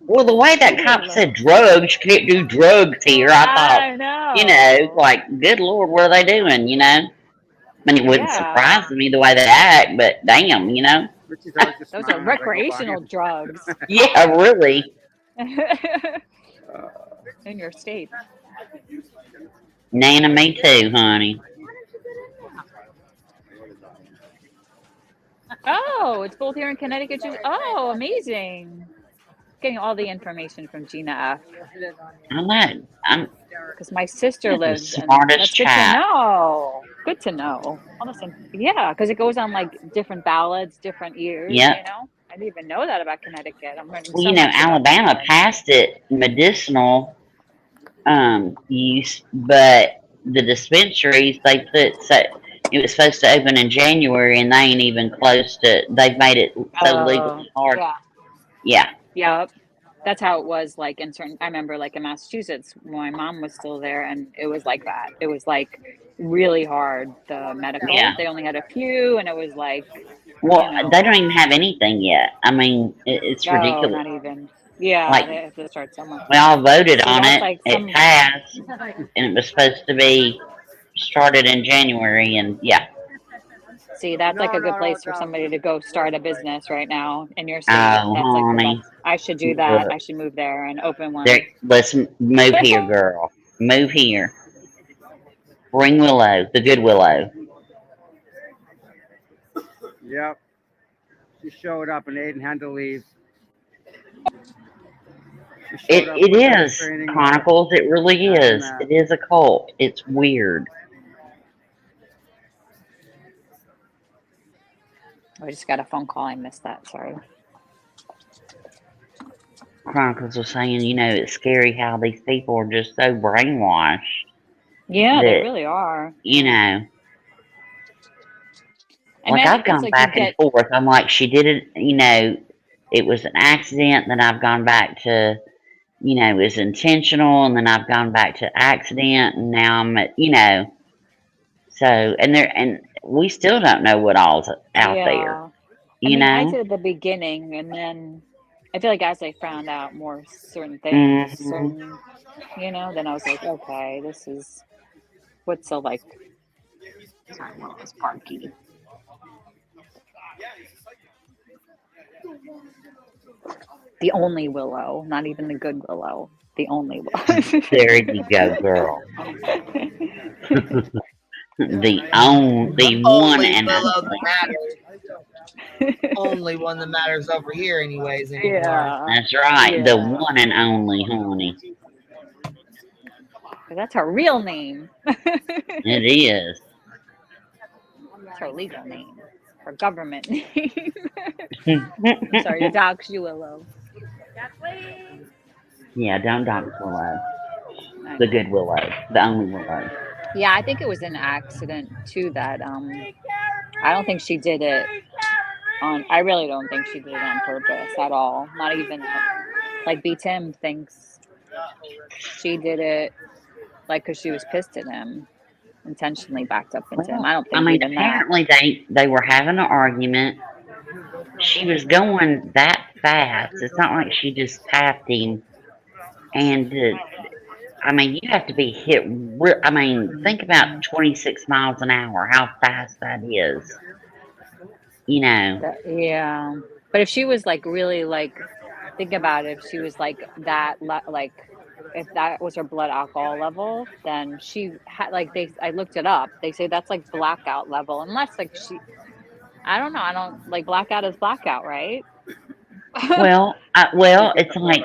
Well, the way that cop said drugs, you can't do drugs here, I thought, I know. you know, like, good Lord, what are they doing, you know? I mean, it wouldn't surprise me the way they act, but damn, you know? Those are recreational drugs. Yeah, really. In your state. Nana, me too, honey. Oh, it's both here in Connecticut too. Oh, amazing. Getting all the information from Gina F. I'm not. Because my sister lives. Smartest That's good child. to know. Good to know. Yeah, because it goes on like different ballads, different years. Yep. You know, I didn't even know that about Connecticut. I'm learning Well, so you know, much about Alabama Connecticut. passed it medicinal use, but the dispensaries they put so it was supposed to open in January, and they ain't even close to. They've made it so legally hard. Yeah. Yeah. Yep. That's how it was like in certain I remember like in Massachusetts when my mom was still there and it was like that. It was like really hard, the medical. Yeah. They only had a few and it was like Well, you know, they don't even have anything yet. I mean, it's no, ridiculous. not even. Yeah, Like, they have to start somewhere. we all voted See, on that's it. like It passed, and it was supposed to be started in January, and yeah. See, that's like a good place for somebody to go start a business right now in your state. Oh, That's like the honey. best. I should do that. Look. I should move there and open one. Let's move here, girl. Move here. Bring Willow, the good Willow. Yep. She showed up and Aiden had to leave. It is, Chronicles. It really is. It is a cult. It's weird. I just got a phone call. I missed that. Sorry. Chronicles was saying, you know, it's scary how these people are just so brainwashed. Yeah, they that, really are. You know. And Like, then I've it's gone like back you and forth. I'm like, she did it, you know, it was an accident. Then I've gone back to, you know, it was intentional. And then I've gone back to accident. And now I'm at, you know. So, and we still don't know what all's out there. You know? I did at the beginning, and then I feel like as I found out more certain things, certain, you know, then I was like, okay, this is what's so like. Sorry, what was Parky? The only Willow, not even the good Willow. The only Willow. There you go, girl. the one and Willow that matters. Only one that matters over here, anyways. Anymore. Yeah. That's right. Yeah. The one and only, honey. That's her real name. It is. It's her legal name. Her government name. Sorry to dox you, Willow. Yeah, don't dox Willow. The good Willow. The only Willow. Yeah, I think it was an accident too that I don't think she did it on I really don't think she did it on purpose at all. Not even like B Tim thinks she did it like because she was pissed at him, intentionally backed up into him. I don't think I mean, even apparently they were having an argument. She was going that fast. It's not like she just tapped him. And I mean, you have to be hit. I mean, think about 26 miles an hour. How fast that is. you know. Yeah, but if she was like really like, think about it. If she was like that, like if that was her blood alcohol level, then she had like I looked it up. They say that's like blackout level, unless like I don't know. I don't like blackout is blackout, right? Well, it's like,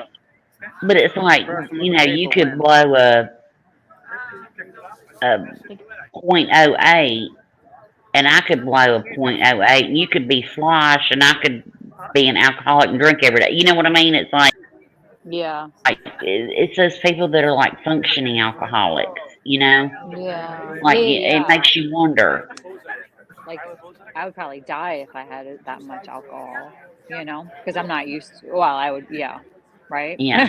but it's like, you know, you could blow a .08, and I could blow a .08, and you could be slosh, and I could be an alcoholic and drink every day. You know what I mean? It's Yeah. like it's those people that are like functioning alcoholics. You know, Yeah. like Yeah. it makes you wonder. Like I would probably die if I had that much alcohol, you know, because I'm not used to. Well, I would, yeah, right. Yeah.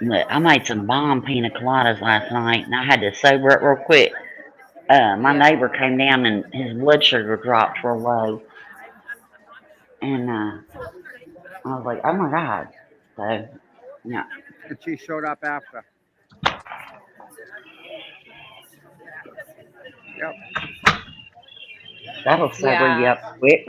Look, I made some bomb pina coladas last night, and I had to sober up real quick. My neighbor came down, and his blood sugar dropped real low, and I was like, "Oh my god!" So, yeah. And she showed up after. Yep. That'll sober you up quick.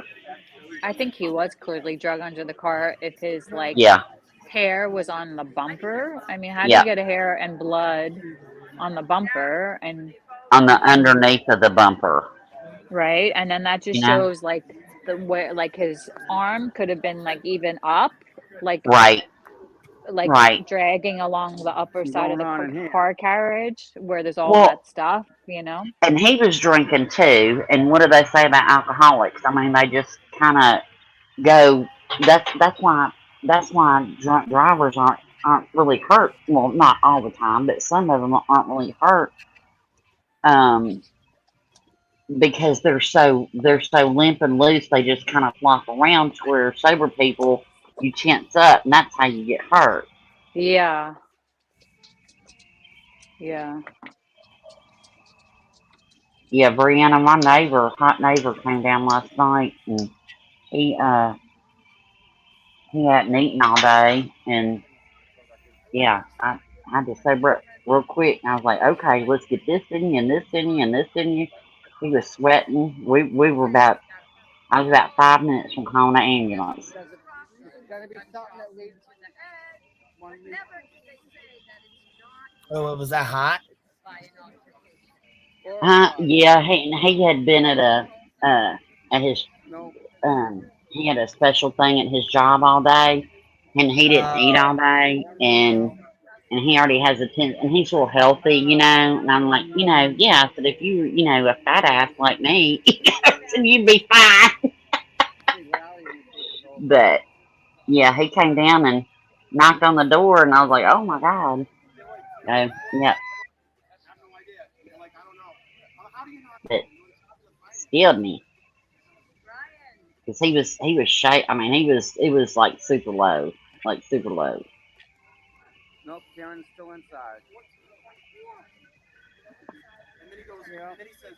I think he was clearly drug under the car if his like Yeah. hair was on the bumper. I mean, how do Yeah. you get a hair and blood on the bumper and On the underneath of the bumper. right? And then that just You know? shows like the way like his arm could have been like even up, like Right. like Right. dragging along the upper side of Going on in the here. car carriage where there's all Well- that stuff, you know? And he was drinking too. And what do they say about alcoholics? I mean, they just kind of go. That's why drunk drivers aren't really hurt. Well, not all the time, but some of them aren't really hurt. Because they're so limp and loose, they just kind of flop around. To where sober people, you tense up, and that's how you get hurt. Yeah. Yeah. Yeah, Brianna, my hot neighbor, came down last night, and he hadn't eaten all day, and yeah, I had to sober up real quick. And I was like, okay, let's get this in you, and this in you, and this in you. He was sweating. I was about 5 minutes from calling the ambulance. Oh, was that hot? Yeah, he had been at his he had a special thing at his job all day, and he didn't eat all day, and he already has and he's real healthy, you know. And I'm like, you know, yeah, I said, if you a fat ass like me, then you'd be fine. But yeah, he came down and knocked on the door, and I was like, oh my god. So yeah. It scared me because he was shy. I mean, he was like super low, Nope, Karen's still inside. And then he goes, and then he says,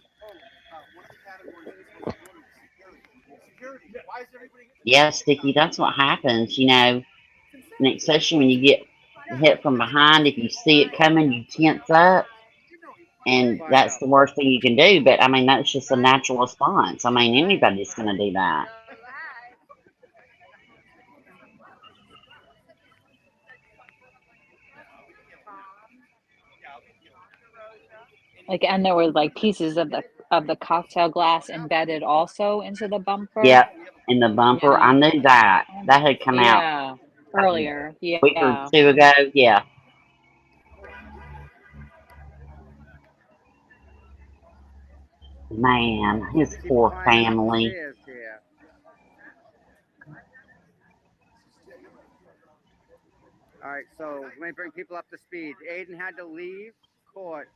one of the categories is security. Why is everybody? Yeah, Sticky, that's what happens, you know. And especially when you get hit from behind, if you see it coming, you tense up. And that's the worst thing you can do. But, I mean, that's just a natural response. I mean, anybody's going to do that. Like, and there were like pieces of the cocktail glass embedded also into the bumper. Yep, in the bumper. Yeah. I knew that. That had come out earlier. A week or two ago. Yeah. Man, his poor family. All right, so let me bring people up to speed. Aiden had to leave court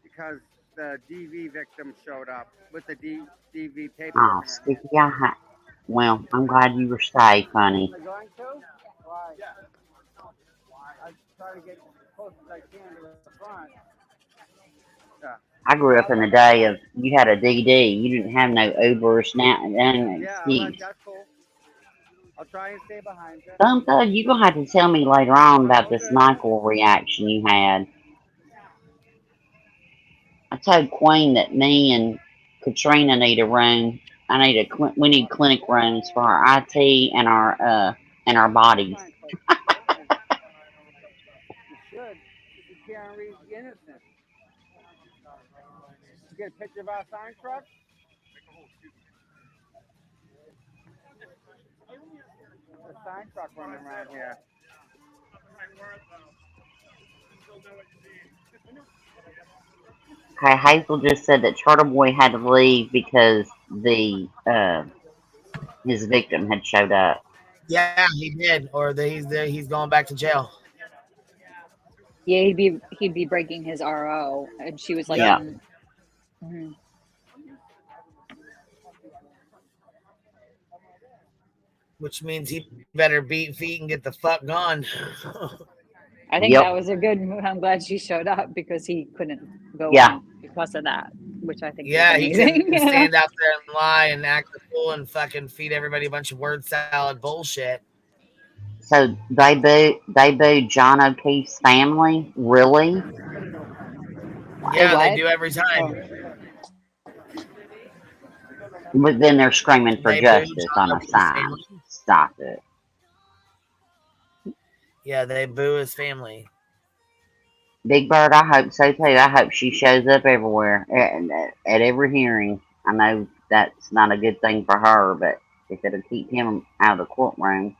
because the DV victim showed up with the DV paper. Oh, Sticky, well, I'm glad you were safe, honey. Am I going to? Why? I try to get as close as I can to the front. I grew up in the day of you had a DD. You didn't have no Uber or Snap and Yeah, excuse. that's cool. I'll try and stay behind you. Thug, you're going to have to tell me later on about this NyQuil reaction you had. I told Queen that me and Katrina need a room. We need clinic rooms for our IT and our bodies. You should. You can't read innocent. You get a picture of our sign truck? The sign truck running around here. Okay, Hazel just said that Turtle Boy had to leave because his victim had showed up. Yeah, he did. Or he's going back to jail. Yeah, he'd be breaking his RO, and she was like, Yeah. Mhm. Which means he better beat feet and get the fuck gone. I think that was a good move. I'm glad she showed up because he couldn't go Yeah. in because of that, which I think Yeah, was he amazing. couldn't stand out there and lie and act a fool and fucking feed everybody a bunch of word salad bullshit. So they booed John O'Keefe's family? Really? Yeah, they do every time. But then they're screaming for They booed justice John on a O'Keefe's sign. family. Stop it. Yeah, they boo his family. Big Bird, I hope so too. I hope she shows up everywhere at every hearing. I know that's not a good thing for her, but if it'll keep him out of the courtroom.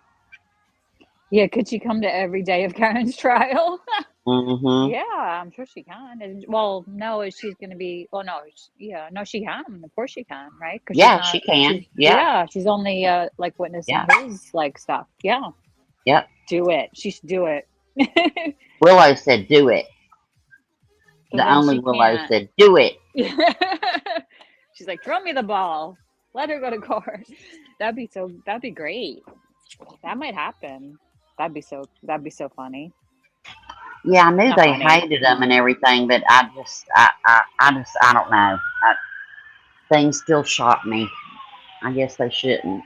Yeah, could she come to every day of Karen's trial? Mm-hmm. Yeah, I'm sure she can. And, well, no, she's going to be. Well, no, no, she can. Of course, she can, right? Because Yeah, she can. Yeah. she's only like witnessing his like stuff. Yeah, Yep. do it. She should do it. Willow said, "Do it." So The then only she Willow can't. said, "Do it." She's like, throw me the ball. Let her go to court. That'd be great. That might happen. That'd be so funny. Yeah, I knew Not they funny. hated him and everything, but I don't know. Things still shock me. I guess they shouldn't.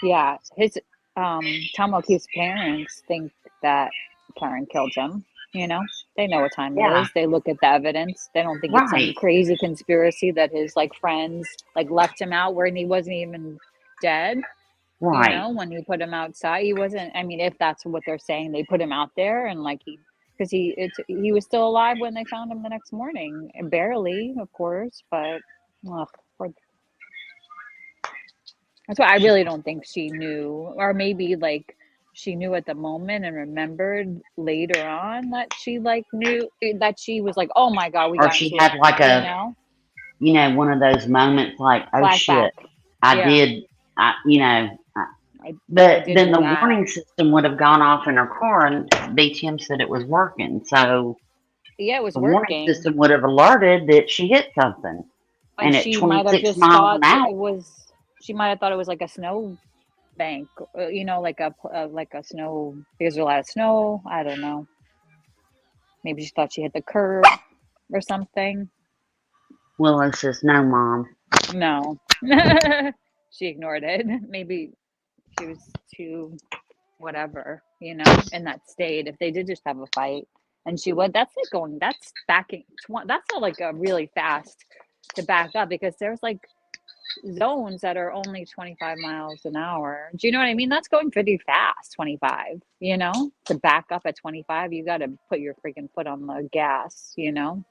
Yeah, his Tom O'Keefe's parents think that Karen killed him. You know, they know what time it Yeah. is. They look at the evidence. They don't think it's some Right. crazy conspiracy that his like friends like left him out when he wasn't even dead. Right. You know, when he put him outside, he wasn't. I mean, if that's what they're saying, they put him out there and like because he was still alive when they found him the next morning, barely, of course, but that's why I really don't think she knew, or maybe like she knew at the moment and remembered later on that she like knew that she was like, oh my god, we Or got she into had it, like you know, one of those moments like, oh flashback. shit, I Yeah. did, I but did then the that. warning system would have gone off in her car, and BTM said it was working. So Yeah, it was the warning working. system would have alerted that she hit something. But And at she might have 26 just miles thought an hour, it was. She might have thought it was like a snow bank, you know, like a snow. Because there's a lot of snow. I don't know. Maybe she thought she hit the curb or something. Willow says, no, Mom. No. She ignored it. Maybe she was too whatever, you know, in that state. If they did just have a fight and she would, that's backing, that's not like a really fast to back up because there's like zones that are only 25 miles an hour. Do you know what I mean? That's going pretty fast, 25, you know, to back up at 25, you got to put your freaking foot on the gas, you know?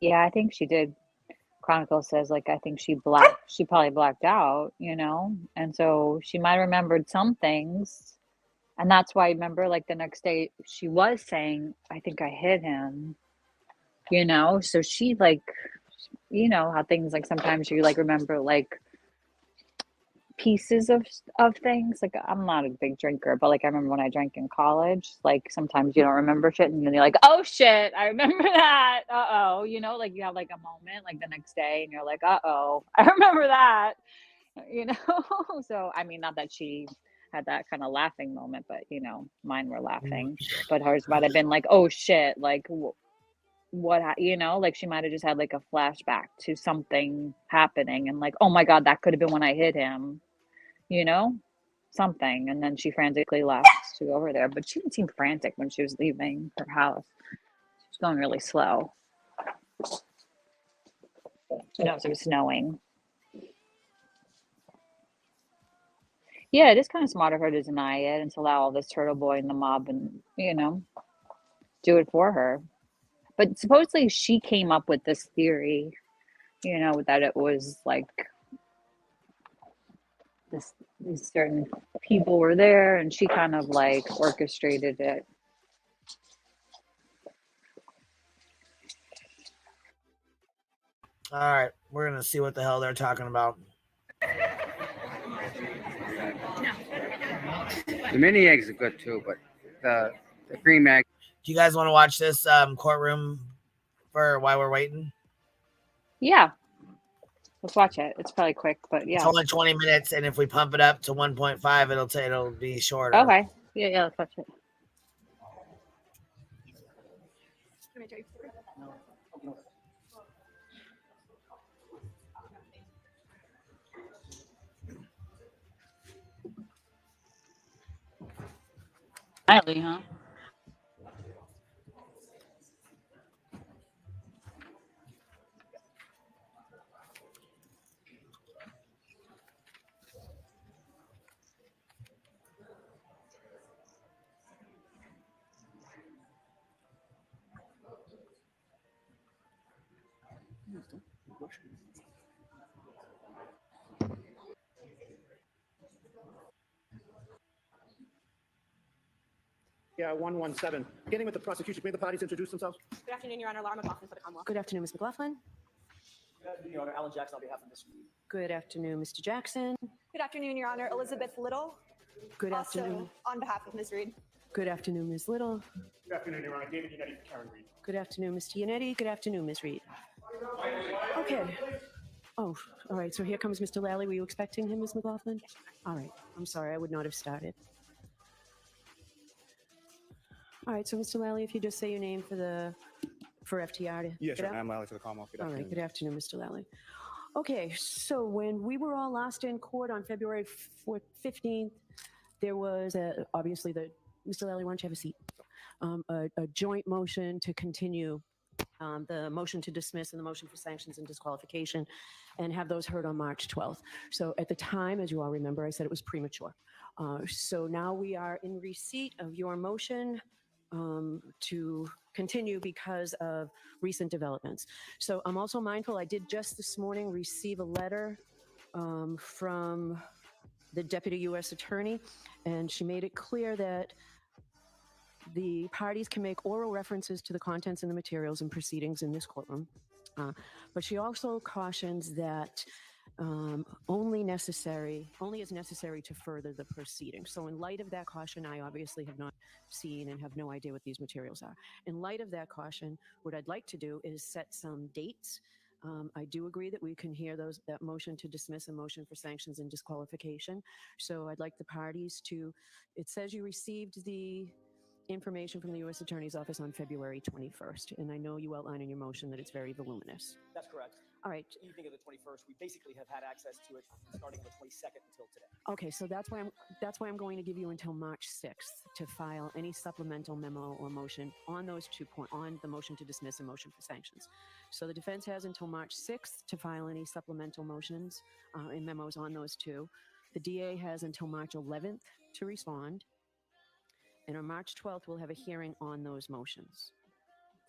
Yeah, I think she did. Chronicle says like I think she probably blacked out, you know, and so she might have remembered some things And that's why, remember, like the next day she was saying, I think I hit him, you know? So she like, you know, how things like sometimes you like remember like pieces of things. Like I'm not a big drinker, but like I remember when I drank in college, like sometimes you don't remember shit and then you're like, oh shit, I remember that. Uh-oh. You know, like you have like a moment like the next day and you're like, uh-oh, I remember that. You know? So I mean, not that she had that kind of laughing moment, but you know, mine were laughing. But hers might have been like, oh shit, like you know, like she might have just had like a flashback to something happening and like, oh my god, that could have been when I hit him, you know, something. And then she frantically left to go over there, but she didn't seem frantic when she was leaving her house. She was going really slow. Who knows, it was snowing. Yeah, it is kind of smart of her to deny it and to allow all this turtle boy and the mob and, you know, do it for her. But supposedly she came up with this theory, you know, that it was like these certain people were there and she kind of like orchestrated it. All right, we're gonna see what the hell they're talking about. The mini eggs are good too, but the cream egg. Do you guys want to watch this courtroom for while we're waiting? Yeah. Let's watch it. It's probably quick, but yeah. It's only 20 minutes, and if we pump it up to 1.5, it'll be shorter. Okay. Yeah, let's watch it. Nightly, huh? Yeah, 117. Beginning with the prosecution. May the parties introduce themselves? Good afternoon, Your Honor. Laura McLaughlin for the Commonwealth. Good afternoon, Ms. McLaughlin. Good afternoon, Your Honor. Alan Jackson on behalf of Ms. Reed. Good afternoon, Mr. Jackson. Good afternoon, Your Honor. Elizabeth Little. Good Also afternoon. on behalf of Ms. Reed. Good afternoon, Ms. Little. Good afternoon, Your Honor. David Unetti for Karen Reed. Good afternoon, Mr. Yannetti. Good afternoon, Ms. Reed. Okay. Oh, all right. So here comes Mr. Lally. Were you expecting him, Ms. McLaughlin? All right. I'm sorry. I would not have started. All right. So, Mr. Lally, if you just say your name for FTR to Yes, get sure. up. I'm Lally for the Commonwealth. Good All right. afternoon. Good afternoon, Mr. Lally. Okay. So when we were all last in court on February 15th, there was obviously Mr. Lally, why don't you have a seat? A joint motion to continue the motion to dismiss and the motion for sanctions and disqualification and have those heard on March 12th. So at the time, as you all remember, I said it was premature. So now we are in receipt of your motion to continue because of recent developments. So I'm also mindful, I did just this morning receive a letter from the Deputy U.S. Attorney, and she made it clear that the parties can make oral references to the contents and the materials and proceedings in this courtroom. But she also cautions that only is necessary to further the proceedings. So in light of that caution, I obviously have not seen and have no idea what these materials are. In light of that caution, what I'd like to do is set some dates. I do agree that we can hear that motion to dismiss and motion for sanctions and disqualification. So I'd like the parties to, it says you received the information from the U.S. Attorney's Office on February 21st. And I know you outline in your motion that it's very voluminous. That's correct. All right. The evening of the 21st, we basically have had access to it starting on the 22nd until today. Okay, so that's why I'm going to give you until March 6th to file any supplemental memo or motion on those 2 points, on the motion to dismiss and motion for sanctions. So the defense has until March 6th to file any supplemental motions and memos on those two. The DA has until March 11th to respond. And on March 12th, we'll have a hearing on those motions.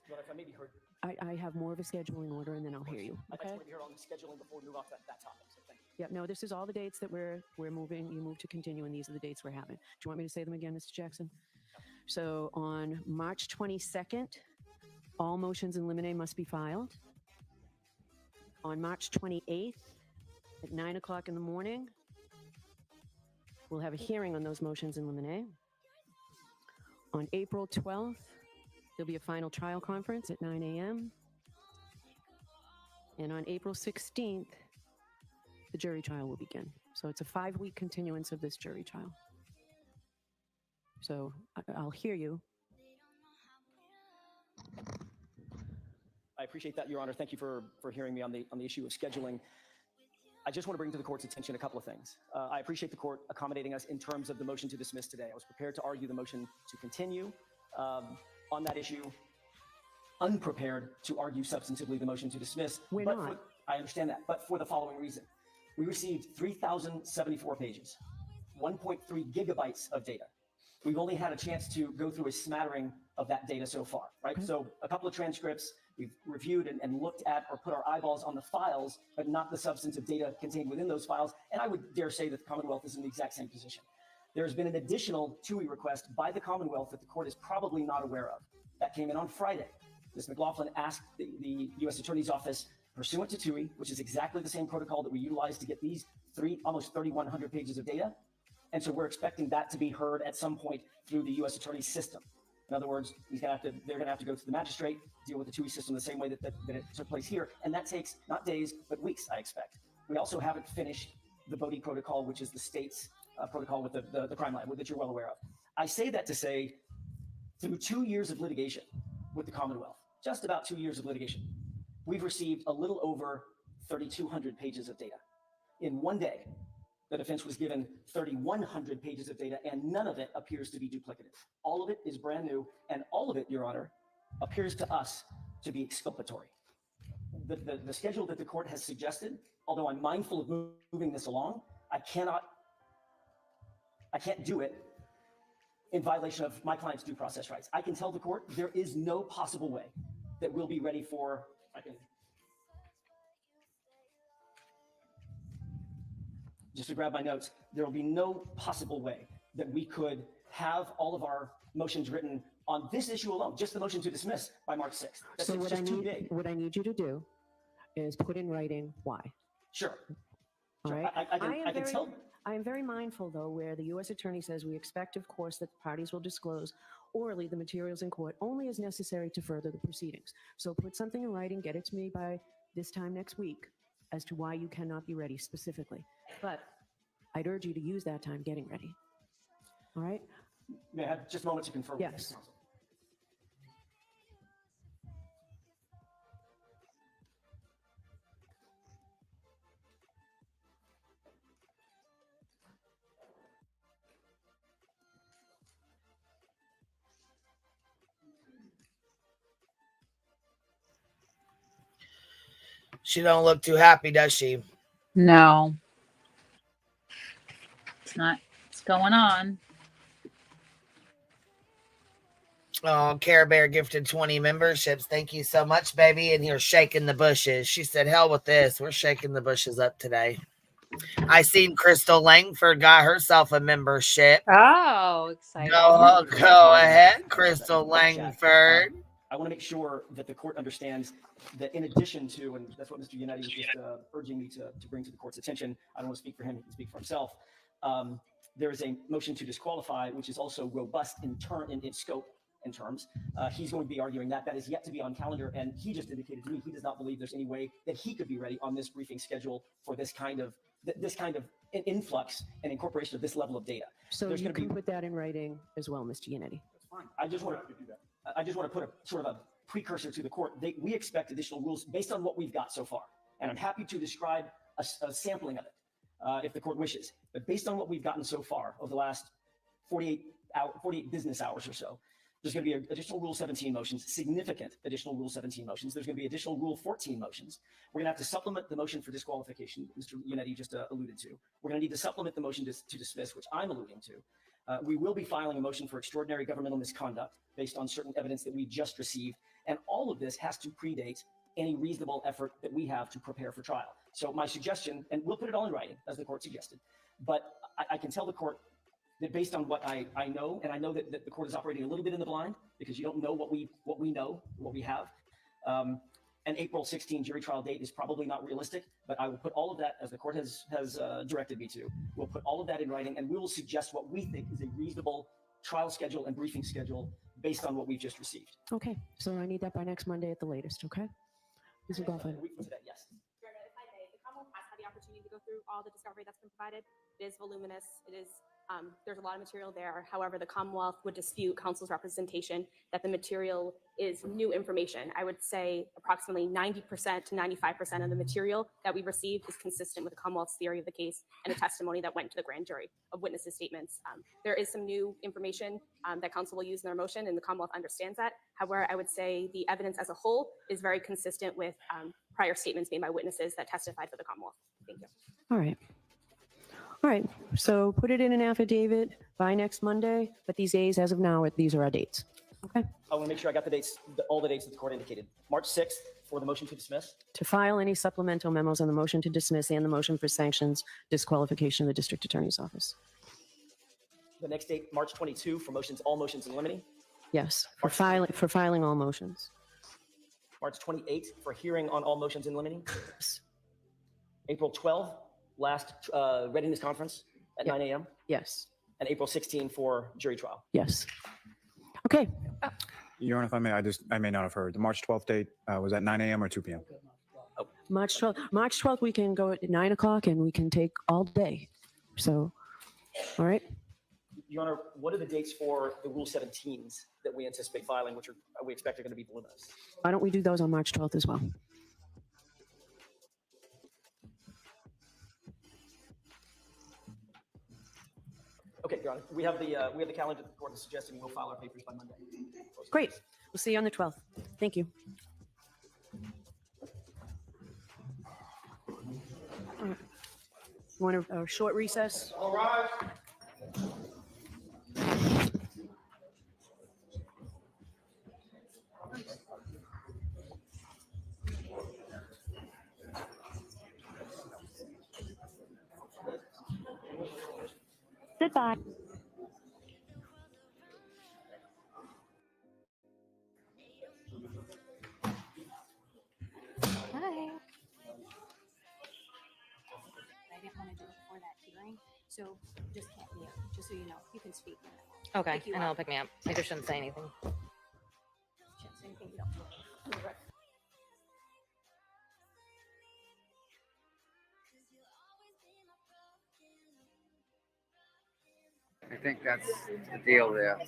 Well, if I maybe heard, I have more of a scheduling order, and then I'll hear you. I'd Okay? like to hear on the scheduling before we move off that topic. So thank you. Yeah, no, this is all the dates that we're moving. You move to continue, and these are the dates we're having. Do you want me to say them again, Mr. Jackson? So on March 22nd, all motions in limine must be filed. On March 28th at 9 o'clock in the morning, we'll have a hearing on those motions in limine. On April 12th, there'll be a final trial conference at 9 a.m. And on April 16th, the jury trial will begin. So it's a 5-week continuance of this jury trial. So I'll hear you. I appreciate that, Your Honor. Thank you for hearing me on the issue of scheduling. I just want to bring to the court's attention a couple of things. I appreciate the court accommodating us in terms of the motion to dismiss today. I was prepared to argue the motion to continue on that issue, unprepared to argue substantively the motion to dismiss. We're not. I understand that, but for the following reason. We received 3,074 pages, 1.3 gigabytes of data. We've only had a chance to go through a smattering of that data so far, right? Okay. So a couple of transcripts, we've reviewed and looked at or put our eyeballs on the files, but not the substantive data contained within those files. And I would dare say that the Commonwealth is in the exact same position. There's been an additional TUI request by the Commonwealth that the court is probably not aware of. That came in on Friday. Ms. McLaughlin asked the U.S. Attorney's Office, pursuant to TUI, which is exactly the same protocol that we utilized to get these almost 3,100 pages of data. And so we're expecting that to be heard at some point through the U.S. Attorney's system. In other words, they're going to have to go to the magistrate, deal with the TUI system the same way that it took place here. And that takes not days, but weeks, I expect. We also haven't finished the Bodie protocol, which is the state's protocol with the crime lab, that you're well aware of. I say that to say, through 2 years of litigation with the Commonwealth, just about 2 years of litigation, we've received a little over 3,200 pages of data. In one day, the defense was given 3,100 pages of data, and none of it appears to be duplicative. All of it is brand new, and all of it, Your Honor, appears to us to be exculpatory. The schedule that the court has suggested, although I'm mindful of moving this along, I can't do it in violation of my client's due process rights. I can tell the court there is no possible way that we'll be ready for, just to grab my notes, there will be no possible way that we could have all of our motions written on this issue alone, just the motion to dismiss, by March 6th. That's So just too big. what I need you to do is put in writing why. Sure. All right. I can tell. I am very mindful, though, where the U.S. Attorney says we expect, of course, that the parties will disclose orally the materials in court only as necessary to further the proceedings. So put something in writing, get it to me by this time next week as to why you cannot be ready specifically. But I'd urge you to use that time getting ready. All right? May I have just a moment to confirm? Yes. She don't look too happy, does she? No. It's not. What's going on? Oh, Care Bear gifted 20 memberships. Thank you so much, baby. And you're shaking the bushes. She said, hell with this. We're shaking the bushes up today. I seen Crystal Langford got herself a membership. Oh, exciting. Go ahead, Crystal Langford. I want to make sure that the court understands that in addition to, and that's what Mr. Yannetti was just urging me to bring to the court's attention. I don't want to speak for him, he can speak for himself. There is a motion to disqualify, which is also robust in scope and terms. He's going to be arguing that. That is yet to be on calendar, and he just indicated to me he does not believe there's any way that he could be ready on this briefing schedule for this kind of influx and incorporation of this level of data. So you can put that in writing as well, Mr. Yannetti. That's fine. I just want to put a sort of a precursor to the court. We expect additional rules based on what we've got so far, and I'm happy to describe a sampling of it if the court wishes. But based on what we've gotten so far over the last 48 business hours or so, there's going to be additional Rule 17 motions, significant additional Rule 17 motions. There's going to be additional Rule 14 motions. We're going to have to supplement the motion for disqualification, Mr. Yannetti just alluded to. We're going to need to supplement the motion to dismiss, which I'm alluding to. We will be filing a motion for extraordinary governmental misconduct based on certain evidence that we just received. And all of this has to predate any reasonable effort that we have to prepare for trial. So my suggestion, and we'll put it all in writing as the court suggested, but I can tell the court that based on what I know, and I know that the court is operating a little bit in the blind because you don't know what we know, what we have. An April 16 jury trial date is probably not realistic, but I will put all of that, as the court has directed me to. We'll put all of that in writing, and we will suggest what we think is a reasonable trial schedule and briefing schedule based on what we've just received. Okay, so I need that by next Monday at the latest, okay? Mr. Goffin. A week from today, yes. The Commonwealth has had the opportunity to go through all the discovery that's been provided. It is voluminous. It is there's a lot of material there. However, the Commonwealth would dispute counsel's representation that the material is new information. I would say approximately 90% to 95% of the material that we received is consistent with the Commonwealth's theory of the case and a testimony that went to the grand jury of witnesses' statements. There is some new information that counsel will use in their motion, and the Commonwealth understands that. However, I would say the evidence as a whole is very consistent with prior statements made by witnesses that testified for the Commonwealth. Thank you. All right. All right, so put it in an affidavit by next Monday, but these days, as of now, these are our dates. Okay. I want to make sure I got the dates, all the dates that the court indicated. March 6th for the motion to dismiss. To file any supplemental memos on the motion to dismiss and the motion for sanctions, disqualification of the district attorney's office. The next date, March 22 for motions, all motions in limine. Yes, for filing all motions. March 28th for hearing on all motions in limine. April 12th, last readiness conference at 9 a.m. Yes. And April 16 for jury trial. Yes. Okay. Your Honor, if I may, I may not have heard. The March 12th date was at 9 a.m. or 2 p.m.? March 12th, we can go at 9 o'clock and we can take all day. So, all right. Your Honor, what are the dates for the Rule 17s that we anticipate filing, which we expect are going to be voluminous? Why don't we do those on March 12th as well? Okay, Your Honor, we have the calendar that the court is suggesting. We'll file our papers by Monday. Great. We'll see you on the 12th. Thank you. All right. Want a short recess? All right. Goodbye. Hi. I didn't want to do it before that hearing, so just hit me up, just so you know. You can speak. Okay, Pick you and it'll up. pick me up. I just shouldn't say anything. Shouldn't say anything you don't know. I think that's the deal there.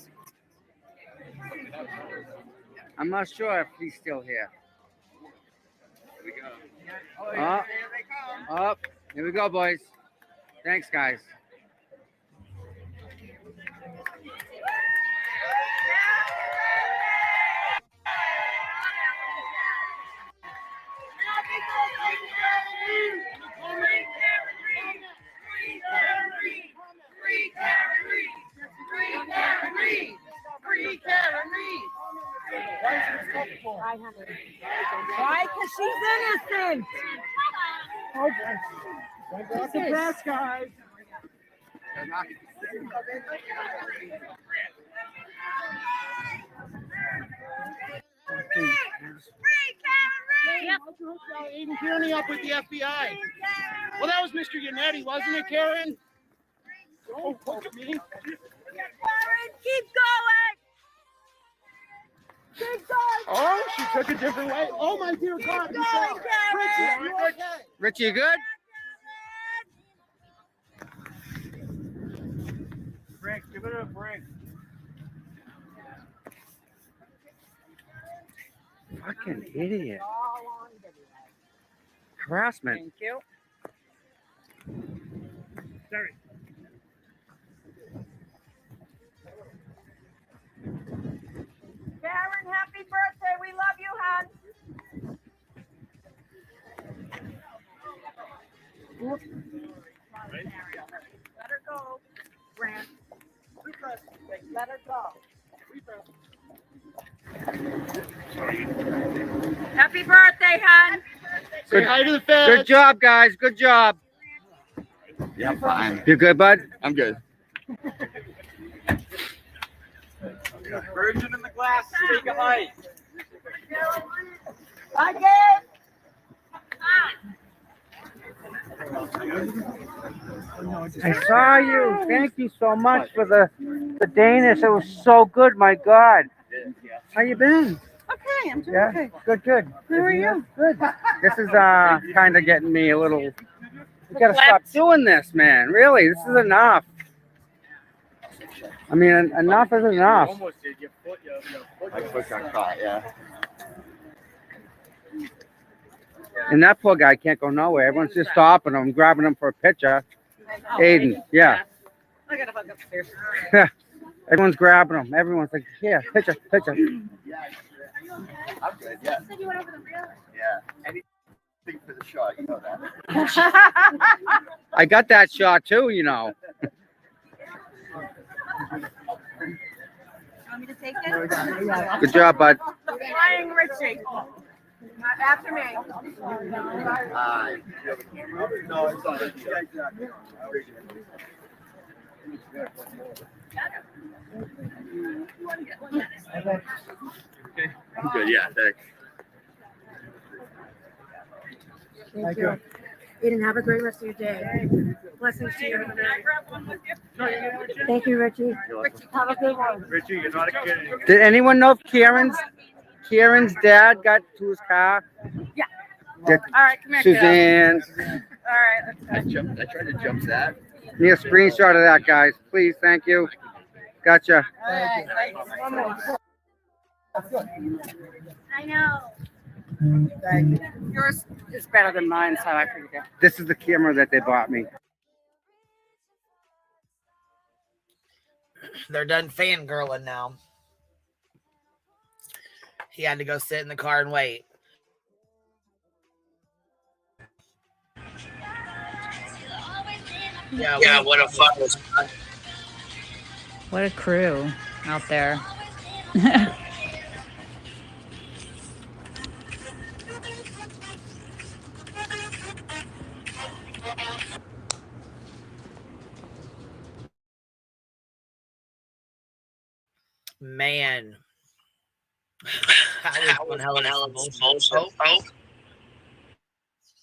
I'm not sure if he's still here. Here we go. Up. Here we go, boys. Thanks, guys. Why? Because she's innocent. Oh, that's the best, guys. Aiden Kearney up with the FBI. Well, that was Mr. Yannetti, wasn't it, Karen? Don't look at me. Karen, keep going. Keep going. Oh, she took a different way. Oh, my dear God. Keep going, Karen. Richie, you okay? Richie, you good? Frank, give it a break. Fucking idiot. Harassment. Thank you. Sorry. Karen, happy birthday. We love you, hon. Let her go, Grant. Let her go. Happy birthday, hon. Say hi to the fans. Good job, guys. Good job. Yeah, I'm fine. You good, bud? I'm good. Virgin in the glass. Take a hike. I saw you. Thank you so much for the Danish. It was so good. My God. How you been? Okay, I'm doing Yeah. okay. Good. Good. How are you? Good. This is kind of getting me a little. You gotta stop doing this, man. Really, this is enough. I mean, enough is enough. Almost did. Your foot My foot got caught, yeah. And that poor guy can't go nowhere. Everyone's just stopping him, grabbing him for a picture. Aiden, yeah. I gotta hug upstairs. Everyone's grabbing him. Everyone's like, yeah, picture. I'm good, yeah. Yeah. Anything for the shot, you know that. I got that shot too, you know. Want me to take it? Good job, bud. Flying Richie. After me. No, it's not. I'm good, yeah, thanks. Thank you. Eden, have a great rest of your day. Blessings to you. Thank you, Richie. Have a good one. Richie, you're not a kid anymore. Did anyone know if Kieran's dad got to his car? Yeah. Did All right, come here, Suzanne. All right, let's go. I tried to jump that. Need a screenshot of that, guys. Please, thank you. Gotcha. I know. Yours is better than mine, so I figured it. This is the camera that they bought me. They're done fangirling now. He had to go sit in the car and wait. Yeah, what a fuck was that? What a crew out there. Man. That was one hell of bullshit. Oh.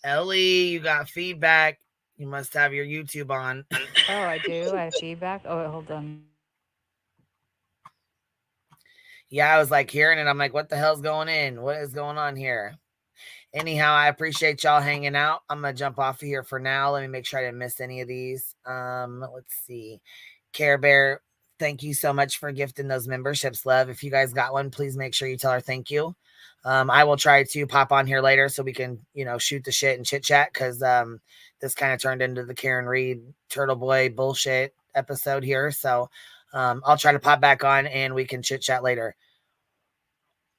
Ellie, you got feedback. You must have your YouTube on. Oh, I do. I have feedback. Oh, hold on. Yeah, I was like hearing it. I'm like, what the hell's going in? What is going on here? Anyhow, I appreciate y'all hanging out. I'm gonna jump off of here for now. Let me make sure I didn't miss any of these. Let's see. Care Bear, thank you so much for gifting those memberships, love. If you guys got one, please make sure you tell her thank you. I will try to pop on here later so we can, shoot the shit and chit chat, because this kind of turned into the Karen Reed Turtle Boy bullshit episode here. So I'll try to pop back on and we can chit chat later.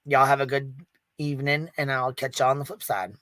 Y'all have a good evening, and I'll catch y'all on the flip side.